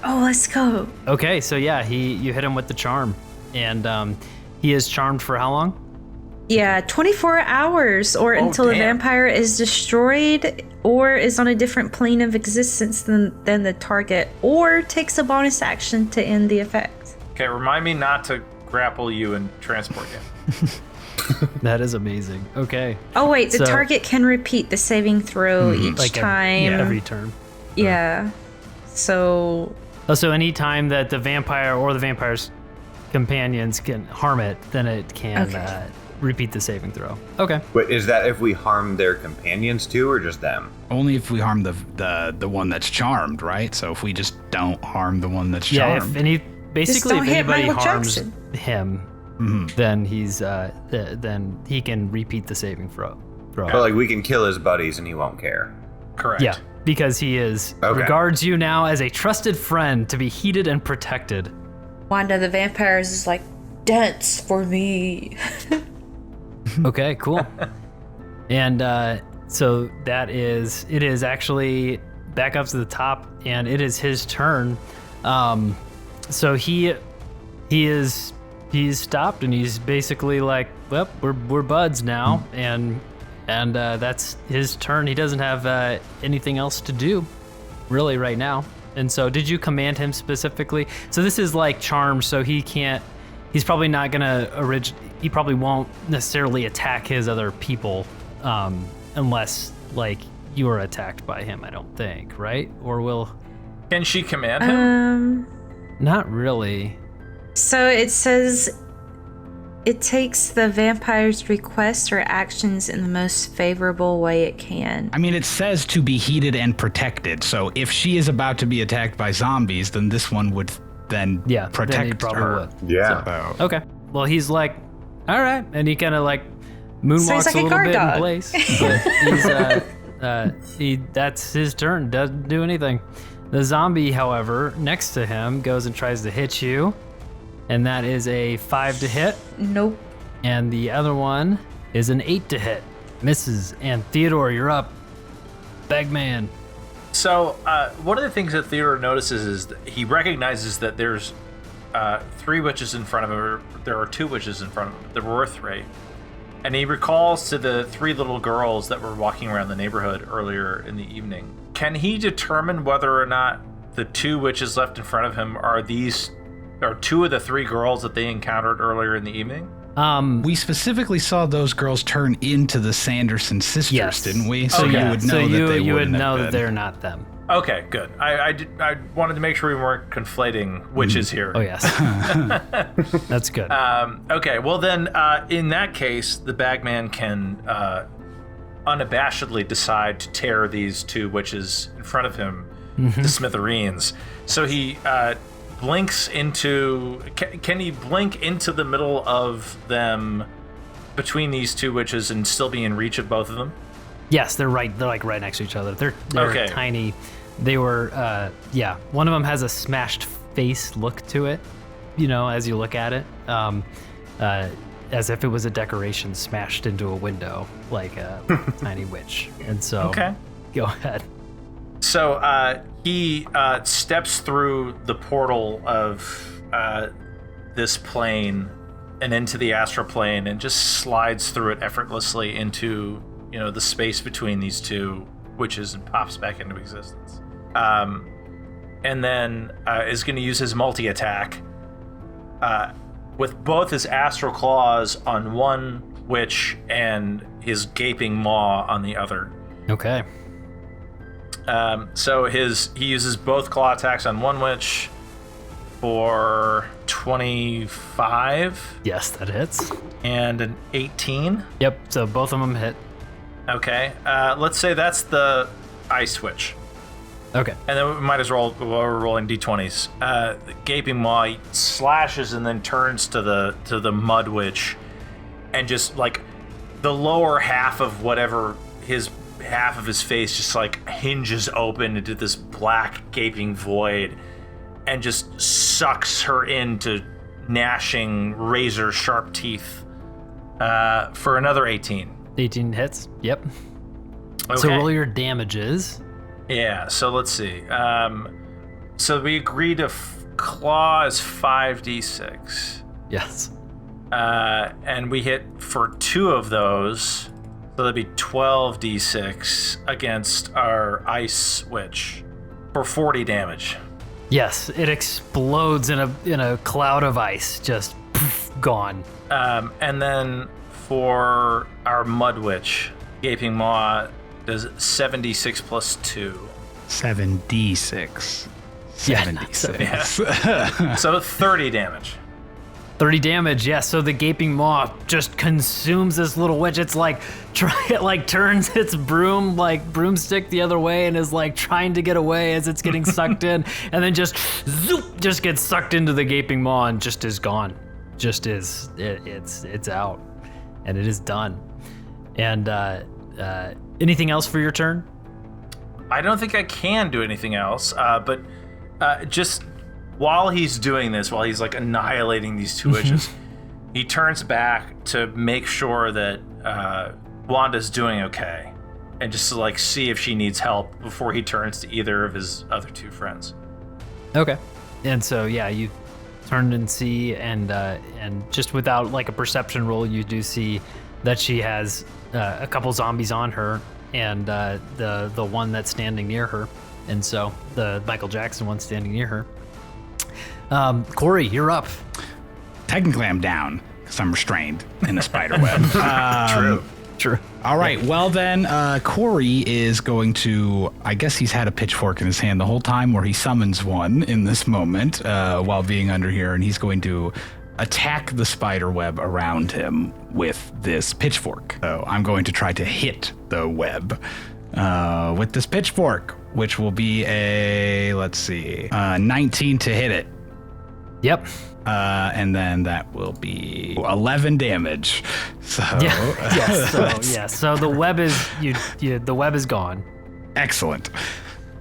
Oh, let's go. Okay, so yeah, you hit him with the charm. And he is charmed for how long? Yeah, 24 hours or until the damn. vampire is destroyed or is on a different plane of existence than the target or takes a bonus action to end the effect. Okay, remind me not to grapple you and transport you. That is amazing. Okay. Oh, wait, the So- target can repeat the saving throw each Like time. every turn. Yeah. So, Also, any time that the vampire or the vampire's companions can harm it, then it can Okay. repeat the saving throw. Okay. Wait, is that if we harm their companions too, or just them? Only if we harm the one that's charmed, right? So if we just don't harm the one that's Yeah, charmed. basically don't if hit anybody Michael harms Jackson. him, then he's then he can repeat the saving throw. But we can kill his buddies and he won't care. Correct. Yeah, because he regards you now as a trusted friend to be heeded and protected. Wanda the vampire is just like, dance for me. Okay, cool. And so it is actually back up to the top, and it is his turn. So he's stopped, and he's basically like, well, we're buds now, and that's his turn. He doesn't have anything else to do, really, right now. And so, did you command him specifically? So this is like charmed, so he can't. He's probably not gonna he probably won't necessarily attack his other people, unless like you are attacked by him. I don't think, right? Or will? Can she command him? Not really. So it says it takes the vampire's requests or actions in the most favorable way it can. I mean, it says to be heated and protected. So if she is about to be attacked by zombies, then this one would then protect then he probably her. would. Yeah. So, okay. Well, he's like, all right, and he kind of like moonwalks like a a little guard bit dog. in place. But that's his turn. Doesn't do anything. The zombie, however, next to him goes and tries to hit you, and that is a 5 to hit. Nope. And the other one is an 8 to hit. Misses. And Theodore, you're up. Bagman. So one of the things that Theodore notices is that he recognizes that there's 3 witches in front of him. Or there are 2 witches in front of him. There were 3. And he recalls to the 3 little girls that were walking around the neighborhood earlier in the evening. Can he determine whether or not the 2 witches left in front of him are 2 of the 3 girls that they encountered earlier in the evening? We specifically saw those girls turn into the Sanderson sisters, Yes. didn't we? So Okay. you would know that they you would wouldn't have know that been. they're not them. Okay, good. I wanted to make sure we weren't conflating witches here. Oh, yes. That's good. Okay, well then, in that case, the bagman can unabashedly decide to tear these 2 witches in front of him to smithereens. So he blinks into... Can he blink into the middle of them between these 2 witches and still be in reach of both of them? Yes, they're like right next to each other. They're Okay. tiny. They were, one of them has a smashed face look to it, as you look at it, as if it was a decoration smashed into a window, like a tiny witch. And so, Okay. Go ahead. So he steps through the portal of this plane and into the astral plane and just slides through it effortlessly into, the space between these 2 witches and pops back into existence. And then is going to use his multi-attack with both his astral claws on one witch and his gaping maw on the other. Okay. So he uses both claw attacks on one witch for 25. Yes, that hits. And an 18. Yep. So both of them hit. Okay. Let's say that's the ice witch. Okay. And then we might as well, while we're rolling d20s. The gaping maw slashes and then turns to the mud witch, and just like the lower half of whatever his half of his face just like hinges open into this black gaping void, and just sucks her into gnashing razor sharp teeth for another 18. 18 hits. Yep. Okay. So roll your damages. Yeah, so let's see. So we agreed to claw is 5d6. Yes. And we hit for 2 of those, so that'd be 12d6 against our ice witch for 40 damage. Yes, it explodes in a cloud of ice, just poof, gone. And then for our mud witch, gaping maw does 76 plus 2. 7d6. Yeah, 76. So 30 damage. 30 damage, yes. So the gaping maw just consumes this little witch. It's like turns its broomstick the other way and is like trying to get away as it's getting sucked in, and then just zoop, just gets sucked into the gaping maw and just is gone. Just is it's out, and it is done. And anything else for your turn? I don't think I can do anything else, but just while he's doing this, while he's like annihilating these 2 witches, he turns back to make sure that Wanda's doing okay. and just to like see if she needs help before he turns to either of his other two friends. Okay. And so yeah, you turn and see, and just without like a perception roll, you do see that she has a couple zombies on her, and the one that's standing near her, and so the Michael Jackson one standing near her. Corey, you're up. Technically, I'm down because I'm restrained in a spider web. True. All right. Well, then, Corey is going to, I guess he's had a pitchfork in his hand the whole time, or he summons one in this moment while being under here, and he's going to attack the spider web around him with this pitchfork. So I'm going to try to hit the web with this pitchfork, which will be a, 19 to hit it. Yep. And then that will be 11 damage. So So the web is the web is gone. Excellent.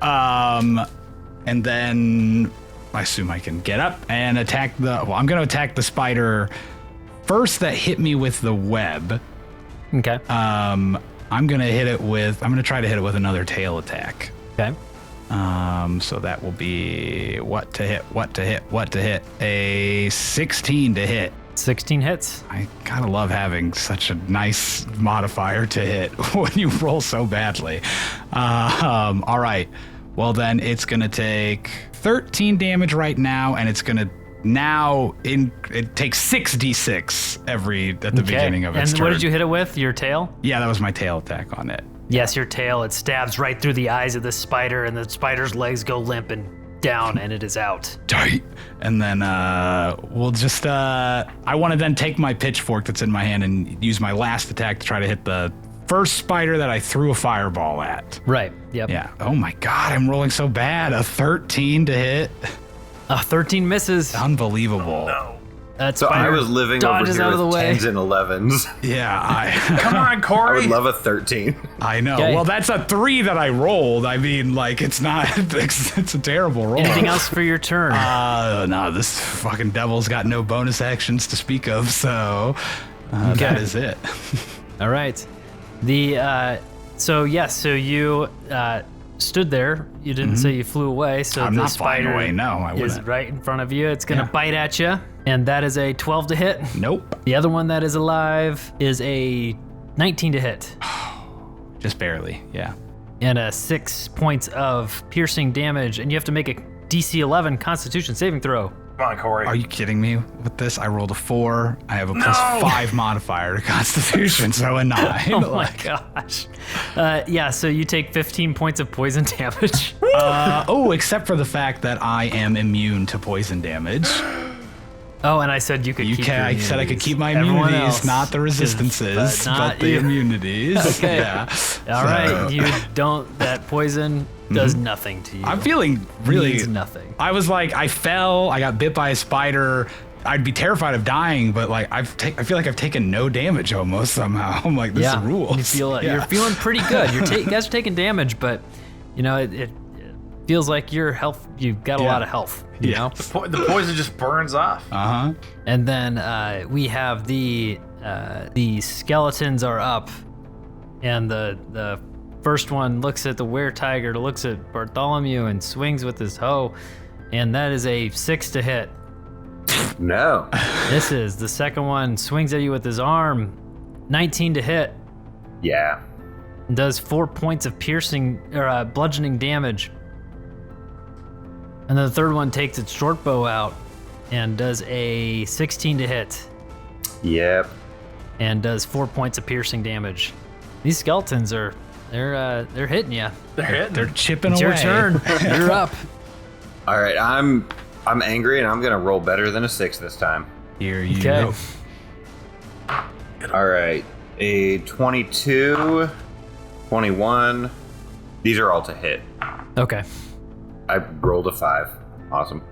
And then I assume I can get up and attack I'm going to attack the spider first that hit me with the web. Okay. I'm going to try to hit it with another tail attack. Okay. So that will be what to hit. A 16 to hit. 16 hits. I kind of love having such a nice modifier to hit when you roll so badly. All right. Well, then it's going to take 13 damage right now, and it's going to it takes 6d6 at the beginning of its turn. And what did you hit it with? Your tail? Yeah, that was my tail attack on it. Yes, your tail. It stabs right through the eyes of the spider, and the spider's legs go limp and down, and it is out. Tight. And then we'll just... I want to then take my pitchfork that's in my hand and use my last attack to try to hit the first spider that I threw a fireball at. Right. Yep. Yeah. Oh my God, I'm rolling so bad. A 13 to hit. 13 misses. Unbelievable. No. That So I was living over dodges here out of with the way. 10s and 11s. Yeah, Come on, I Corey. would love a 13. I know. Okay. Well, that's a 3 that I rolled. I mean, like, it's not... It's a terrible roll. Anything else for your turn? No, this fucking devil's got no bonus actions to speak of, so that is it. All right. So you stood there. You didn't say you flew away. So I'm the not flying spider away. No, I is wouldn't. right in front of you. It's going to bite at you, and that is a 12 to hit. Nope. The other one that is alive is a 19 to hit, Just barely, yeah. and 6 points of piercing damage, and you have to make a DC 11 Constitution saving throw. Come on, Corey. Are you kidding me with this? I rolled a 4. I have a +5 modifier to Constitution, so a 9. Oh my gosh. So you take 15 points of poison damage. Except for the fact that I am immune to poison damage. Oh, and I said you could keep your I said I could immunities. keep my Everyone immunities, else not the resistances, not but the you. immunities. Okay. Yeah. All right, you don't. That poison does nothing to you. I'm feeling really... Means nothing. I was like, I fell, I got bit by a spider. I'd be terrified of dying, but like I feel like I've taken no damage almost somehow. I'm like, this rules. You feel You're feeling pretty good. You guys are taking damage, but you know it feels like your health. You've got a lot of health. You know. The poison just burns off. And then we have the skeletons are up, and the first one looks at the were-tiger, looks at Bartholomew, and swings with his hoe, and that is a 6 to hit. No. This is the second one, swings at you with his arm, 19 to hit, Yeah. and does 4 points of piercing or bludgeoning damage. And then the third one takes its short bow out and does a 16 to hit Yep. and does 4 points of piercing damage. These skeletons they're hitting you. They're hitting. They're chipping It's away. your turn. You're up. All right, I'm angry and I'm gonna roll better than a 6 this time. Here you Okay. go. All right, a 22, 21. These are all to hit. Okay. I rolled a 5. Awesome.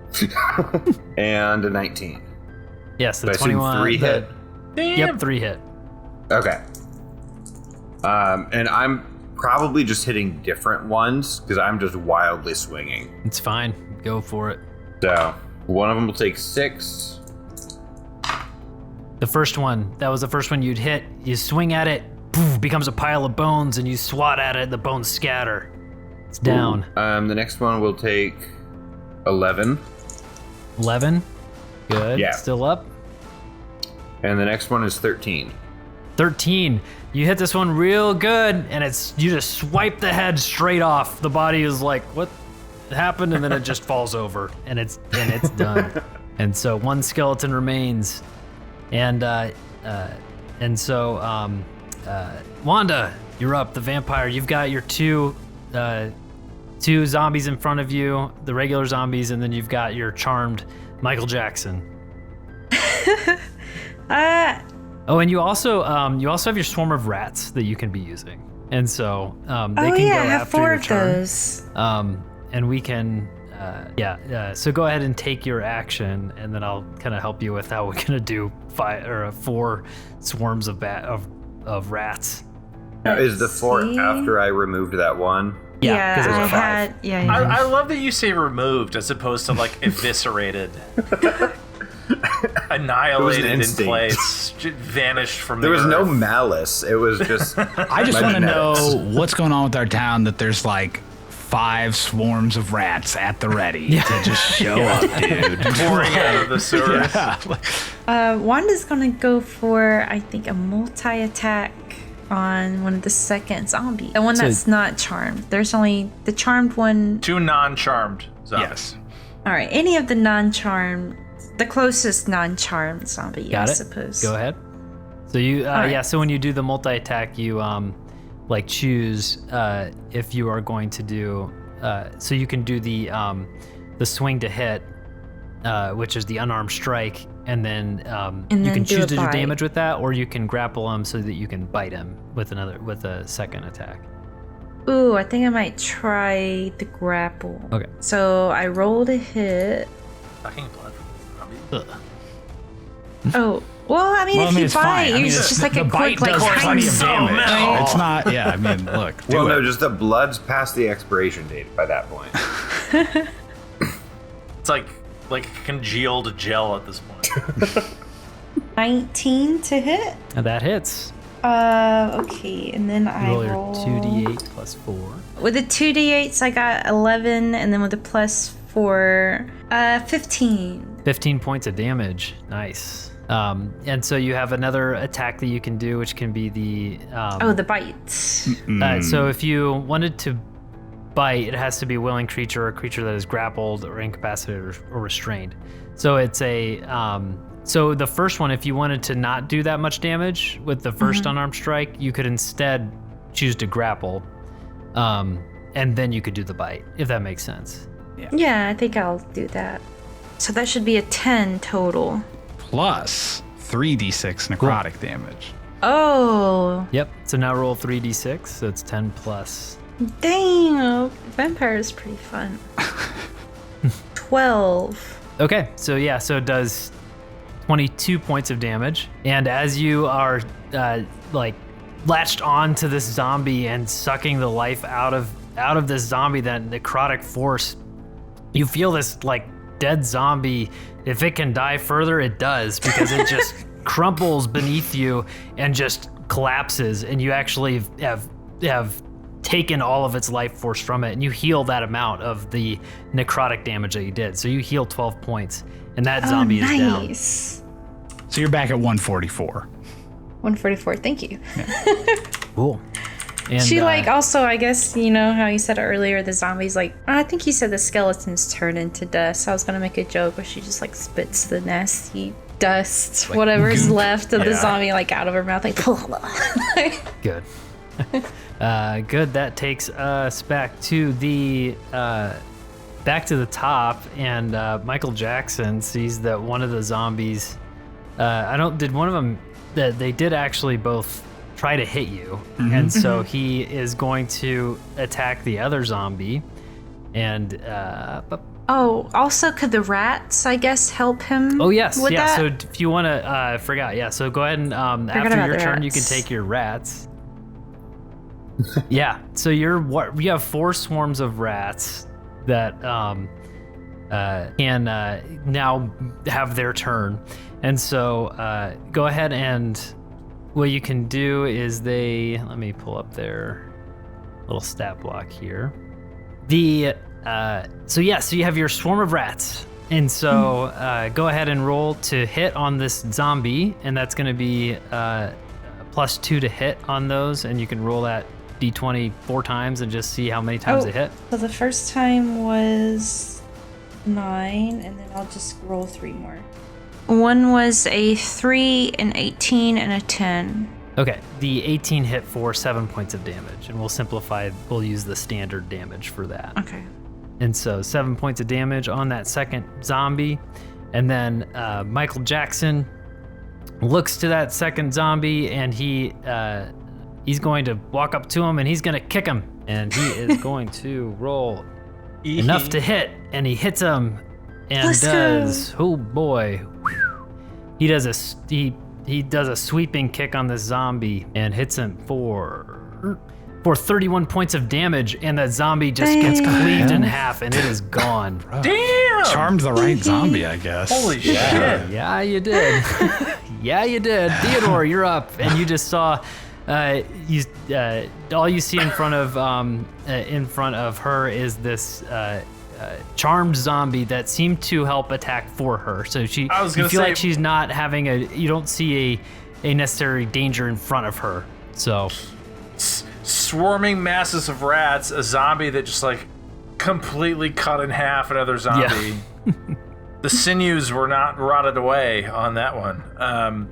And a 19. Yes, the So I assume 21. 3 hit. Yep, 3 hit. Okay. And I'm probably just hitting different ones because I'm just wildly swinging. It's fine. Go for it. So one of them will take 6. The first one, that was the first one you'd hit. You swing at it, poof, becomes a pile of bones, and you swat at it. The bones scatter. It's down. The next one will take 11. 11. Good. Yeah. Still up. And the next one is 13. 13. You hit this one real good, and you just swipe the head straight off. The body is like, what happened? And then it just falls over, and it's done. And so one skeleton remains, and so Wanda, you're up. The vampire. You've got your two zombies in front of you, the regular zombies, and then you've got your charmed Michael Jackson. Oh, and you also have your swarm of rats that you can be using, and so they can go I have after 4 your of turn. those. And we can, so go ahead and take your action, and then I'll kind of help you with how we're gonna do 4 swarms of rats. Now, is the 4 see. after I removed that one? Yeah, 'cause I there's a 5. had. Yeah. I love that you say removed as opposed to like eviscerated, annihilated in instinct. place, vanished from There the was no earth. malice. It was just. I just want to know what's going on with our town that there's like 5 swarms of rats at the ready to just show up, dude. pouring out of the sewers. Wanda's gonna go for, I think, a multi-attack on one of the second zombie. The one that's not charmed. There's only the charmed one. 2 non-charmed zombies. Yes. All right, any of the non-charmed, the closest non-charmed zombie, Got I it. suppose. Go ahead. So you, right. so when you do the multi-attack, you choose if you are going to do, so you can do the swing to hit, which is the unarmed strike, and then you then can do choose a to do bite. damage with that, or you can grapple him so that you can bite him with a second attack. Ooh, I think I might try the grapple. Okay. So I rolled a hit. Sucking blood from the zombie. Oh, well, I mean, if you it's bite, fine. I mean, it's just like a the quick, bite like, does plenty of tiny damage. right? It's not. Yeah, I mean, look. Well, do no, it. just the blood's past the expiration date by that point. It's like congealed gel at this point. 19 to hit. And that hits. Okay, and then I Roll your roll 2d8 plus 4. With the 2d8s, I got 11, and then with the plus 4, 15. 15 points of damage. Nice. And so you have another attack that you can do, which can be the The bite. so if you wanted to bite, it has to be a willing creature or a creature that is grappled or incapacitated or restrained. So it's a so the first one, if you wanted to not do that much damage with the first unarmed strike, you could instead choose to grapple, and then you could do the bite, if that makes sense. Yeah, I think I'll do that. So that should be a 10 total. Plus 3d6 necrotic damage. Oh, Yep. So now roll 3d6. So it's 10 plus. dang. Vampire is pretty fun. 12. Okay. So yeah. So it does 22 points of damage, and as you are latched on to this zombie and sucking the life out of this zombie, that necrotic force, you feel this like dead zombie. If it can die further, it does, because it just crumples beneath you and just collapses, and you actually have taken all of its life force from it, and you heal that amount of the necrotic damage that you did. So you heal 12 points, and that zombie is down. Nice. So you're back at 144. 144. Thank you. Cool. And, She also, I guess, you know how you said earlier, the zombies I think you said the skeletons turn into dust. I was gonna make a joke where she just spits the nasty dust, whatever's goop. left of the zombie out of her mouth, Good. Good. That takes us back to the top, and Michael Jackson sees that one of the zombies. Did one of them? That they did actually both try to hit you, and so he is going to attack the other zombie, and. Oh, also, could the rats, I guess, help him? Oh yes, with yeah. that? So if you want to, I forgot. Yeah. So go ahead and after about your the turn, you can rats. take your rats. Yeah. So you have 4 swarms of rats that can now have their turn, and so go ahead and what you can do is let me pull up their little stat block here. So you have your swarm of rats. And so go ahead and roll to hit on this zombie, and that's going to be +2 to hit on those, and you can roll that d20 4 times and just see how many times it hit. So the first time was 9, and then I'll just roll 3 more. One was a 3, an 18, and a 10. Okay, the 18 hit for 7 points of damage, and we'll use the standard damage for that. Okay. And so 7 points of damage on that second zombie. And then Michael Jackson looks to that second zombie, and he's going to walk up to him, and he's going to kick him. And he is going to roll enough to hit, and he hits him and oh boy. He does a sweeping kick on this zombie and hits him for 31 points of damage, and that zombie just gets cleaved in half, and it is gone. Damn! Charmed the right zombie, I guess. Holy shit. Yeah, you did. Yeah, you did. Theodore, you're up, and you just saw all you see in front of her is this charmed zombie that seemed to help attack for her. So you feel like she's not having you don't see a necessary danger in front of her. So swarming masses of rats, a zombie that just like completely cut in half another zombie. Yeah. The sinews were not rotted away on that one.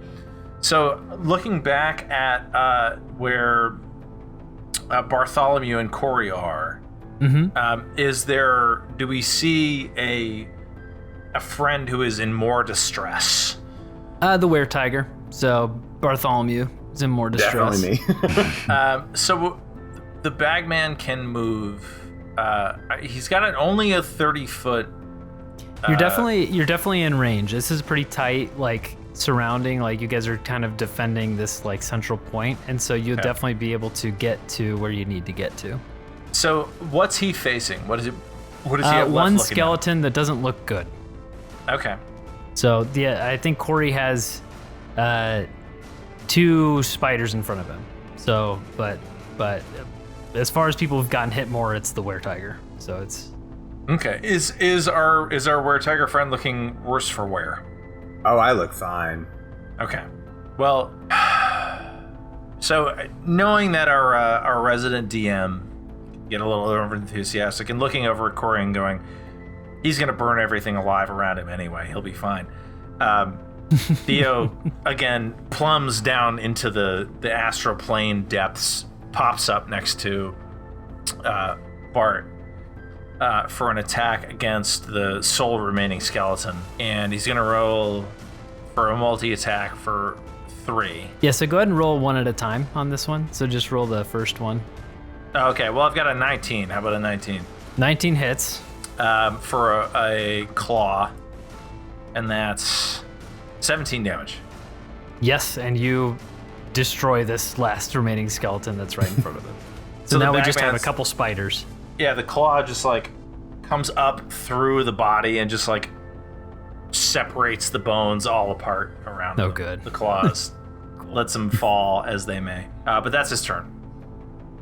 So looking back at where Bartholomew and Corey are, do we see a friend who is in more distress? The were-tiger. So Bartholomew is in more distress. Definitely me. So the bagman can move. He's got only a 30-foot. You're definitely in range. This is pretty tight, like surrounding. Like you guys are kind of defending this like central point, and so you'll definitely be able to get to where you need to get to. So what's he facing? What is it? What is he have one left skeleton that doesn't look good. Okay. So I think Corey has 2 spiders in front of him. So, but as far as people who've gotten hit more, it's the were-tiger. So it's okay. Is our were-tiger friend looking worse for wear? Oh, I look fine. Okay. Well, so knowing that our resident DM get a little overenthusiastic and looking over at Corey and going, he's going to burn everything alive around him anyway. He'll be fine. Theo, again, plumbs down into the astral plane depths, pops up next to Bart for an attack against the sole remaining skeleton. And he's going to roll for a multi-attack for 3. Yeah, so go ahead and roll one at a time on this one. So just roll the first one. Okay, well, I've got a 19. How about a 19? 19 hits. For a claw, and that's 17 damage. Yes, and you destroy this last remaining skeleton that's right in front of him. So now we just have a couple spiders. Yeah, the claw just like comes up through the body and just like separates the bones all apart around the claws. Cool. Lets them fall as they may. But that's his turn.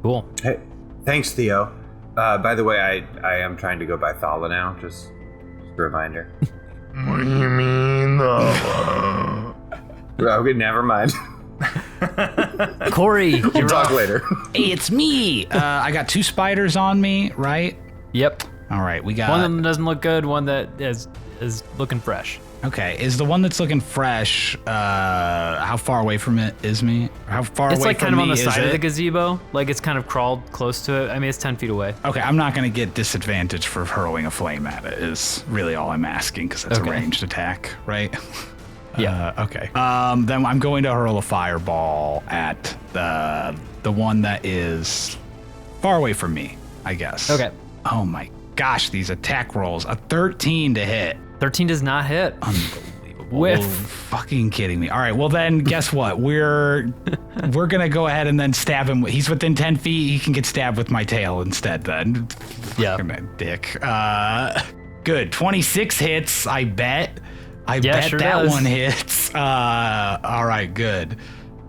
Cool. Hey, thanks, Theo. By the way, I am trying to go by Thola now, just a reminder. What do you mean, though? Okay, never mind. Corey, we'll talk later. Hey, it's me. I got 2 spiders on me, right? Yep. All right, we got one that doesn't look good, one that is looking fresh. Okay, is the one that's looking fresh, how far away from it is me? How far away from me is it? It's like kind of on the side of the gazebo. Like it's kind of crawled close to it. I mean, it's 10 feet away. Okay, I'm not going to get disadvantage for hurling a flame at it is really all I'm asking because it's a ranged attack, right? Yeah. Okay. Then I'm going to hurl a fireball at the one that is far away from me, I guess. Okay. Oh my gosh, these attack rolls. A 13 to hit. 13 does not hit. Unbelievable. Whiff. Oh, fucking kidding me. All right, well then, guess what? We're gonna go ahead and then stab him. He's within 10 feet. He can get stabbed with my tail instead then. Yeah. Dick. Good. 26 hits, I bet. I bet sure that does. one hits. All right, good.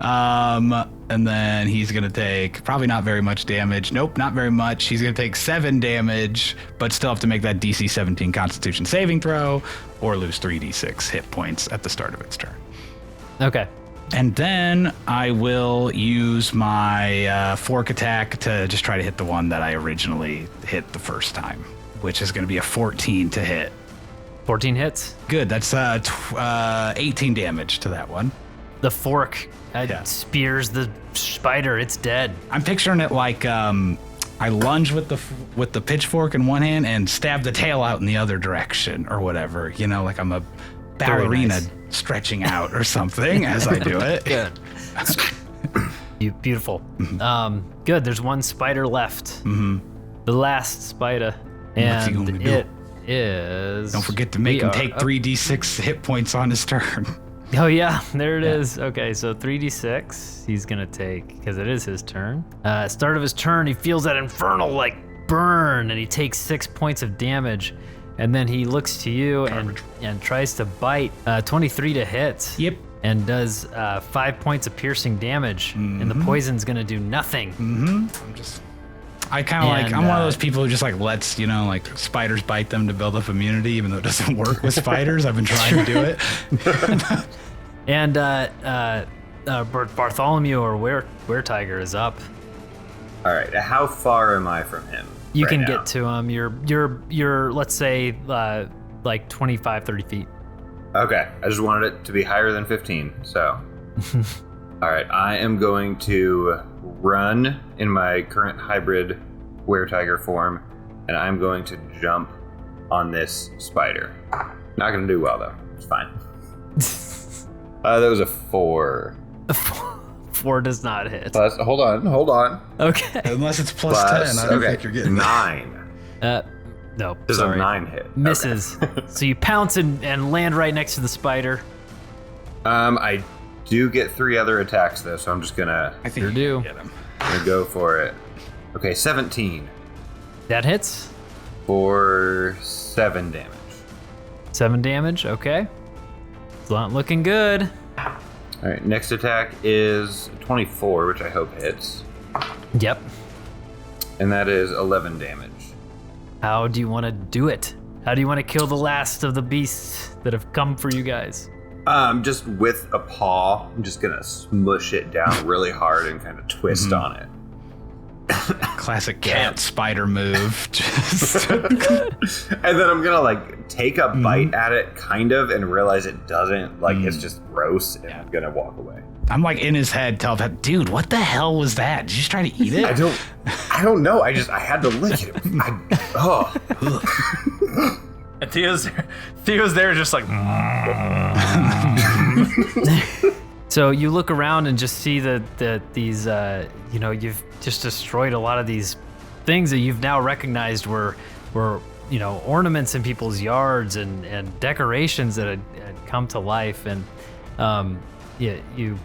And then he's going to take probably not very much damage. Nope, not very much. He's going to take 7 damage, but still have to make that DC 17 Constitution saving throw or lose 3d6 hit points at the start of its turn. Okay. And then I will use my fork attack to just try to hit the one that I originally hit the first time, which is going to be a 14 to hit. 14 hits. Good. That's 18 damage to that one. The fork spears the spider. It's dead. I'm picturing it like I lunge with the pitchfork in one hand and stab the tail out in the other direction or whatever. You know, like I'm a ballerina stretching out or something as I do it. Good. Beautiful. Good. There's one spider left. Mm-hmm. The last spider. What's he And gonna do? it is... Don't forget to make him take 3d6 hit points on his turn. Oh, yeah. There it is. Okay, so 3d6 he's going to take, because it is his turn. Start of his turn, he feels that infernal, like, burn, and he takes 6 points of damage. And then he looks to you and tries to bite. 23 to hit. Yep. And does 5 points of piercing damage. Mm-hmm. And the poison's going to do nothing. Mm-hmm. I'm one of those people who just like lets, like spiders bite them to build up immunity, even though it doesn't work with spiders. I've been trying to do it. And Bartholomew or Were Tiger is up. All right. How far am I from him? You can now? get to him. You're let's say like 25, 30 feet. Okay. I just wanted it to be higher than 15. So, all right. I am going to run in my current hybrid were-tiger form, and I'm going to jump on this spider. Not going to do well, though. It's fine. That was a 4. 4 does not hit. Plus, hold on. Okay. Unless it's plus 10, I don't think you're getting 9. No, Does sorry. a 9 hit? Misses. Okay. So you pounce and land right next to the spider. I do get 3 other attacks, though, so I'm just going to... I think you do. Get him. Go for it. Okay, 17 That hits. for 7 damage. 7 damage. Okay. It's not looking good. All right, next attack is 24, which I hope hits. Yep. And that is 11 damage. How do you want to do it? How do you want to kill the last of the beasts that have come for you guys? Just with a paw, I'm just gonna smush it down really hard and kind of twist on it. Classic cat spider move. Just And then I'm gonna like take a bite at it, kind of, and realize it doesn't. Like it's just gross, and I'm gonna walk away. I'm like in his head, tell him, dude, what the hell was that? Did you just try to eat it? I don't know. I had to lick it. And Theo's there just like... So you look around and just see that these, you've just destroyed a lot of these things that you've now recognized were ornaments in people's yards and decorations that had come to life. And you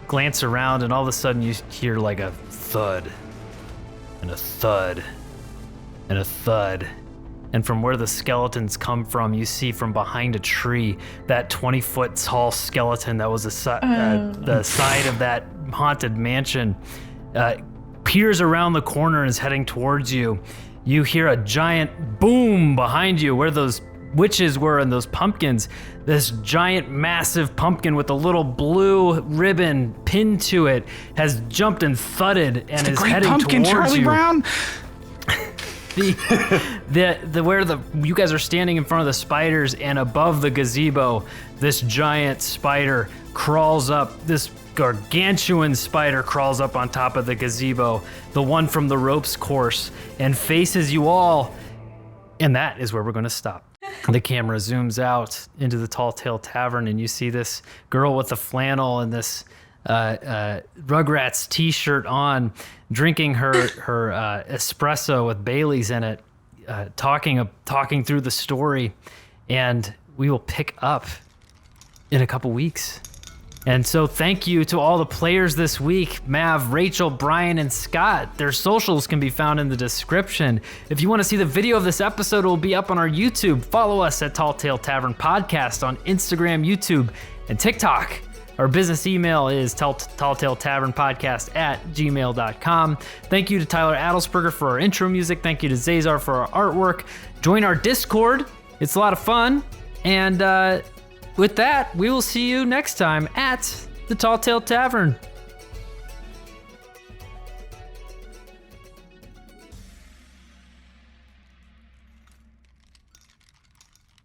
glance around and all of a sudden you hear like a thud and a thud and a thud. And from where the skeletons come from, you see from behind a tree that 20-foot tall skeleton that was the side of that haunted mansion peers around the corner and is heading towards you. You hear a giant boom behind you where those witches were and those pumpkins. This giant, massive pumpkin with a little blue ribbon pinned to it has jumped and thudded and is heading pumpkin, towards Charlie you. Brown. Where you guys are standing in front of the spiders, and above the gazebo, this giant spider crawls up. This gargantuan spider crawls up on top of the gazebo, the one from the ropes course, and faces you all. And that is where we're going to stop. The camera zooms out into the Tall Tale Tavern, and you see this girl with the flannel and this Rugrats t-shirt on, drinking her espresso with Bailey's in it, talking through the story, and we will pick up in a couple weeks. And so thank you to all the players this week, Mav, Rachel, Brian, and Scott. Their socials can be found in the description. If you want to see the video of this episode, it will be up on our YouTube. Follow us at Tall Tale Tavern Podcast on Instagram, YouTube, and TikTok. Our business email is talltaletavernpodcast@gmail.com. Thank you to Tyler Adelsberger for our intro music. Thank you to Zazar for our artwork. Join our Discord. It's a lot of fun. And with that, we will see you next time at the Tall Tale Tavern.